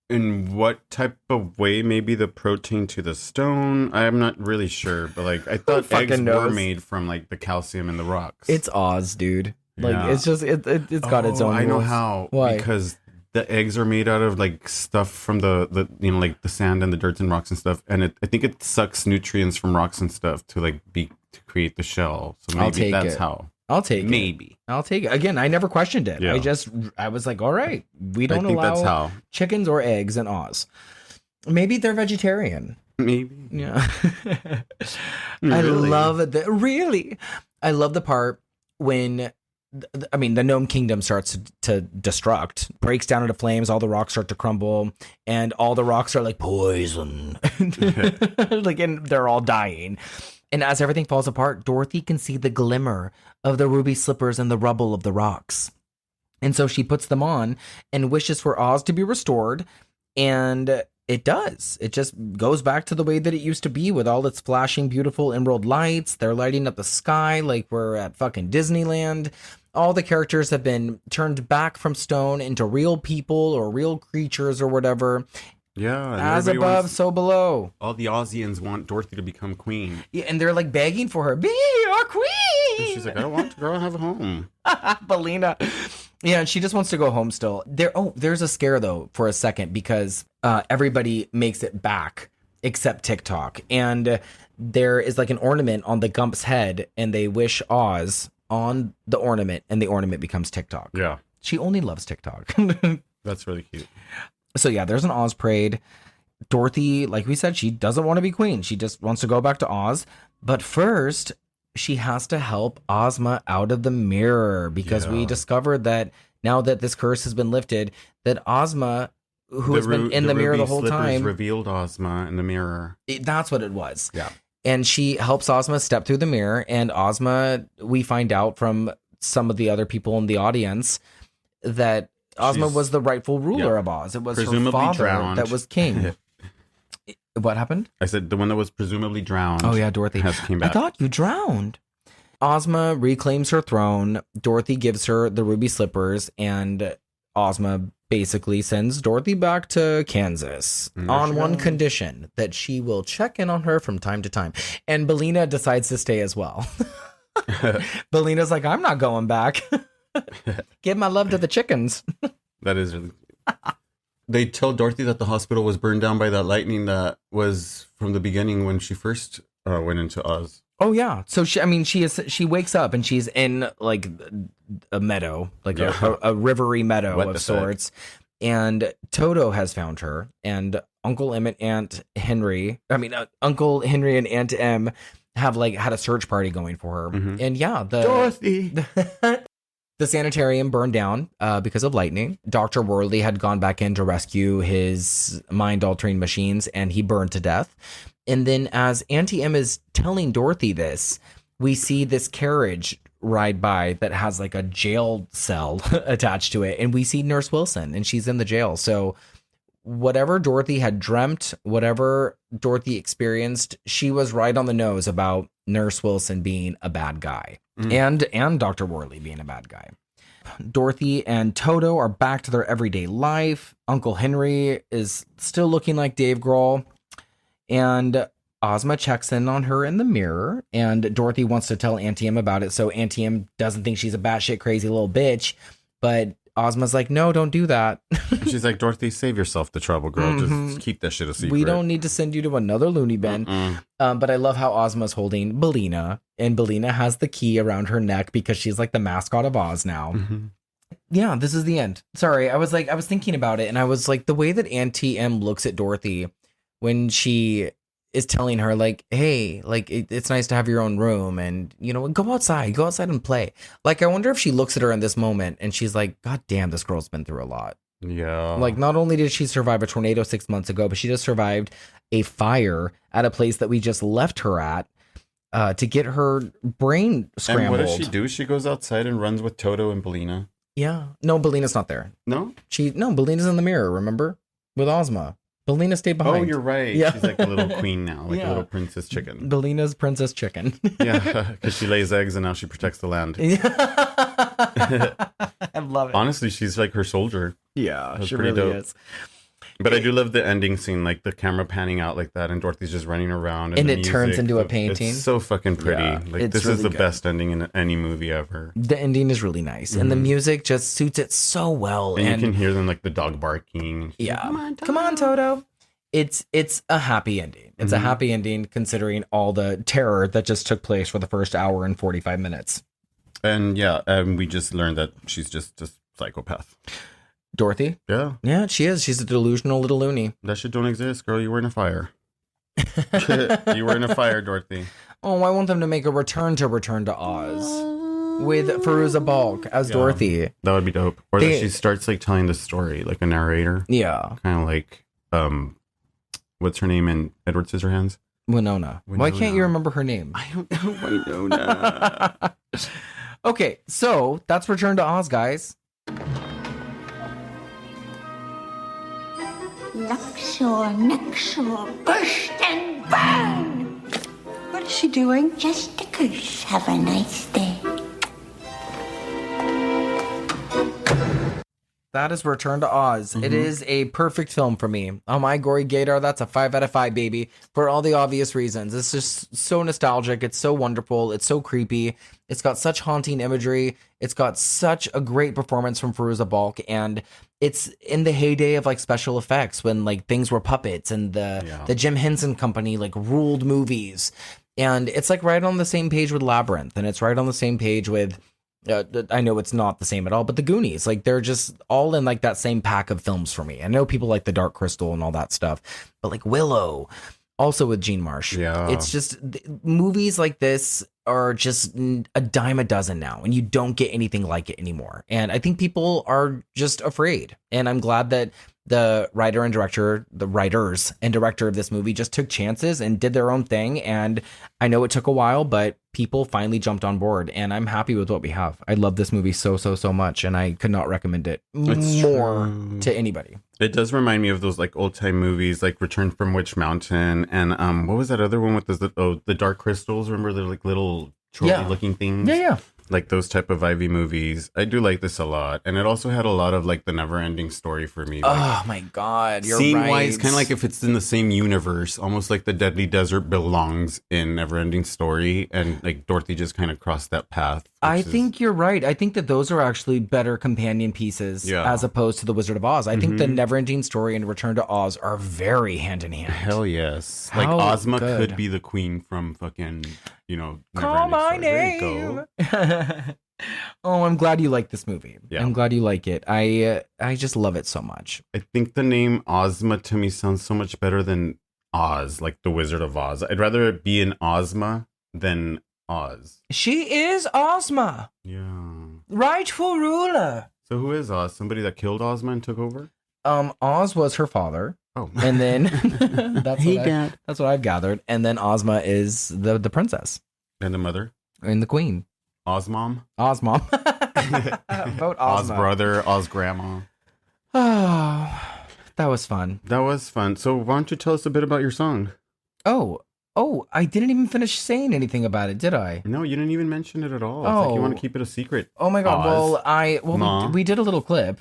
in what type of way, maybe the protein to the stone. I'm not really sure, but like I thought eggs were made from like the calcium in the rocks. It's Oz, dude. Like it's just it's got its own. I know rules. how. Why? Because the eggs are made out of like stuff from the you know, like the sand and the dirt and rocks and stuff, and I think it sucks nutrients from rocks and stuff to create the shell. So maybe that's how. I'll take maybe. I'll take it. Again, I never questioned it. Yeah. I was like, all right, we don't think allow that's how. chickens or eggs in Oz. Maybe they're vegetarian. Maybe. Yeah. Really? I love the part when the Gnome Kingdom starts to destruct, breaks down into flames, all the rocks start to crumble, and all the rocks are like poison. And they're all dying. And as everything falls apart, Dorothy can see the glimmer of the ruby slippers in the rubble of the rocks. And so she puts them on and wishes for Oz to be restored. And It does. It just goes back to the way that it used to be with all its flashing, beautiful emerald lights. They're lighting up the sky like we're at fucking Disneyland. All the characters have been turned back from stone into real people or real creatures or whatever. Yeah. And As everybody above, wants- so below. all the Aussians want Dorothy to become queen. Yeah, and they're like begging for her. Be our queen! And she's like, I don't want to go have a home. Billina. Yeah, and she just wants to go home still. There's a scare though for a second because everybody makes it back except TikTok. And there is like an ornament on the Gump's head and they wish Oz on the ornament and the ornament becomes TikTok. Yeah. She only loves TikTok. That's really cute. So yeah, there's an Oz parade. Dorothy, like we said, she doesn't want to be queen. She just wants to go back to Oz. But first, she has to help Ozma out of the mirror because we discovered that now that this curse has been lifted, that Ozma, who has been in the mirror the whole time, revealed Ozma in the mirror. That's what it was. Yeah. And she helps Ozma step through the mirror. And Ozma, we find out from some of the other people in the audience that Ozma was the rightful ruler of Oz. It was her Presumably father drowned. that was king. What happened? I said the one that was presumably drowned. Oh yeah, Dorothy. Came back. I thought you drowned. Ozma reclaims her throne. Dorothy gives her the ruby slippers, and Ozma basically sends Dorothy back to Kansas on one condition, that she will check in on her from time to time. And Billina decides to stay as well. Billina's like, I'm not going back. Give my love to the chickens. That is really They tell Dorothy that the hospital was burned down by that lightning that was from the beginning when she first went into Oz. Oh yeah. So she wakes up and she's in like a meadow, like a rivery meadow of sorts. And Toto has found her, and Uncle Henry and Aunt Em have like had a search party going for her. Mm-hmm. And yeah, Dorothy. The sanitarium burned down because of lightning. Dr. Worley had gone back in to rescue his mind-altering machines, and he burned to death. And then as Auntie Em is telling Dorothy this, we see this carriage ride by that has like a jail cell attached to it. And we see Nurse Wilson, and she's in the jail. So whatever Dorothy had dreamt, whatever Dorothy experienced, she was right on the nose about Nurse Wilson being a bad guy. And Dr. Worley being a bad guy. Dorothy and Toto are back to their everyday life. Uncle Henry is still looking like Dave Grohl. And Ozma checks in on her in the mirror. And Dorothy wants to tell Auntie Em about it. So Auntie Em doesn't think she's a batshit crazy little bitch. But Ozma's like, no, don't do that. She's like, Dorothy, save yourself the trouble, girl. Just keep that shit a secret. We don't need to send you to another loony bin. But I love how Ozma's holding Billina, and Billina has the key around her neck because she's like the mascot of Oz now. Yeah, this is the end. Sorry, I was thinking about it, and I was like, the way that Auntie Em looks at Dorothy when she is telling her like, hey, like it's nice to have your own room, and you know, go outside and play. Like, I wonder if she looks at her in this moment and she's like, God damn, this girl's been through a lot. Yeah. Like, not only did she survive a tornado 6 months ago, but she just survived a fire at a place that we just left her at to get her brain scrambled. And what does she do? She goes outside and runs with Toto and Billina. Yeah. No, Billina's not there. No? Billina's in the mirror, remember? With Ozma. Billina stayed behind. Oh, you're right. Yeah. She's like a little queen now, like a little princess chicken. Billina's princess chicken. Yeah, because she lays eggs and now she protects the land. I love it. Honestly, she's like her soldier. Yeah, That's she pretty really dope. is. But I do love the ending scene, like the camera panning out like that, and Dorothy's just running around, And the it turns into a painting. It's so fucking pretty. Yeah, like it's this really is the good. best ending in any movie ever. The ending is really nice, and the music just suits it so well. And you can hear them like the dog barking. Yeah, come on, Toto. It's a happy ending. It's a happy ending considering all the terror that just took place for the first hour and 45 minutes. And yeah, we just learned that she's just a psychopath. Dorothy? Yeah. Yeah, she is. She's a delusional little loony. That shit don't exist, girl. You were in a fire. You were in a fire, Dorothy. Oh, I want them to make a return to Oz with Fairuza Balk as Dorothy. That would be dope. Or that she starts like telling the story, like a narrator. Yeah. Kind of like, what's her name in Edward Scissorhands? Winona. Why can't you remember her name? I don't know, Winona. Okay, so that's Return to Oz, guys. Luxor, Nexor, burst and burn! What is she doing? Just a curse. Have a nice day. That is Return to Oz. It is a perfect film for me. Oh my Gory Gator, that's a 5 out of 5, baby. For all the obvious reasons. It's just so nostalgic. It's so wonderful. It's so creepy. It's got such haunting imagery. It's got such a great performance from Fairuza Balk. And it's in the heyday of like special effects when like things were puppets and the Jim Henson Company like ruled movies. And it's like right on the same page with Labyrinth. And it's right on the same page with... I know it's not the same at all, but the Goonies, like they're just all in like that same pack of films for me. I know people like The Dark Crystal and all that stuff, but like Willow, also with Gene Marsh. Yeah. It's just movies like this are just a dime a dozen now, and you don't get anything like it anymore. And I think people are just afraid. And I'm glad that the writers and director of this movie just took chances and did their own thing. And I know it took a while, but people finally jumped on board, and I'm happy with what we have. I love this movie so much, and I could not recommend it more to anybody. It does remind me of those like old time movies, like Return from Witch Mountain, and what was that other one with the Dark Crystals? Remember the like little trolley looking things? Yeah. Like those type of Ivy movies. I do like this a lot. And it also had a lot of like the never ending story for me. Like, Oh my God, you're scene right. wise, kind of like if it's in the same universe, almost like the Deadly Desert belongs in Never Ending Story. And like Dorothy just kind of crossed that path. I think you're right. I think that those are actually better companion pieces as opposed to The Wizard of Oz. I think the Neverending Story and Return to Oz are very hand in hand. Hell yes. Like Ozma could be the queen from fucking, Call my name. Oh, I'm glad you like this movie. Yeah. I'm glad you like it. I just love it so much. I think the name Ozma to me sounds so much better than Oz, like the Wizard of Oz. I'd rather it be an Ozma than Oz. She is Ozma, Yeah. rightful ruler. So who is Oz? Somebody that killed Ozma and took over? Oz was her father. Oh. And then that's what I've gathered. And then Ozma is the princess. And the mother? And the queen. Ozmom? Ozmom. Vote Ozma. Oz brother, Oz grandma. Oh, that was fun. That was fun. So why don't you tell us a bit about your song? Oh, I didn't even finish saying anything about it, did I? No, you didn't even mention it at all. It's like you want to keep it a secret. Oh my God. Oz. We did a little clip.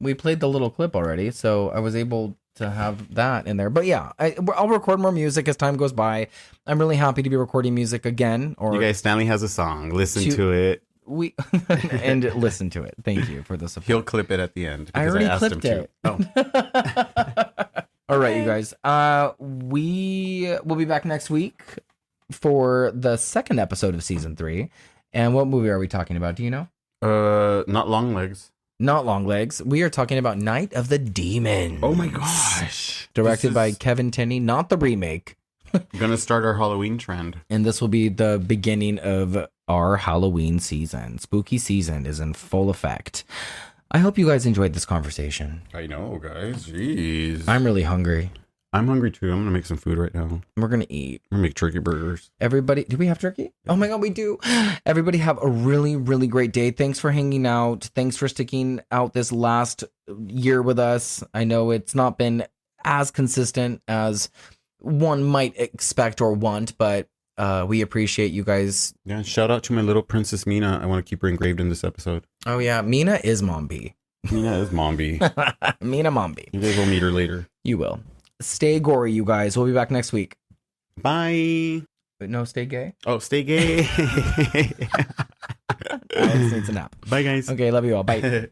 We played the little clip already, so I was able to have that in there. But yeah, I'll record more music as time goes by. I'm really happy to be recording music again. Or you guys, Stanley has a song. Listen to it. And listen to it. Thank you for the support. He'll clip it at the end. I already asked clipped him it. To. Oh. All right, you guys. We will be back next week for the second episode of season 3. And what movie are we talking about? Do you know? Not Long Legs. Not Long Legs. We are talking about Night of the Demons. Oh my gosh. Directed by Kevin Tenney, not the remake. Gonna start our Halloween trend. And this will be the beginning of our Halloween season. Spooky season is in full effect. I hope you guys enjoyed this conversation. I know, guys. Jeez. I'm really hungry. I'm hungry too. I'm gonna make some food right now. We're gonna eat. I'm gonna make turkey burgers. Everybody, do we have turkey? Oh my God, we do. Everybody have a really, really great day. Thanks for hanging out. Thanks for sticking out this last year with us. I know it's not been as consistent as one might expect or want, but we appreciate you guys. Yeah, shout out to my little princess Mina. I want to keep her engraved in this episode. Oh yeah, Mina is Mom B. Mina is Mom B. Mina Mom B. You guys will meet her later. You will. Stay gory, you guys. We'll be back next week. Bye. But no, stay gay. Oh, stay gay. Alex needs a nap. Bye, guys. Okay, love you all. Bye.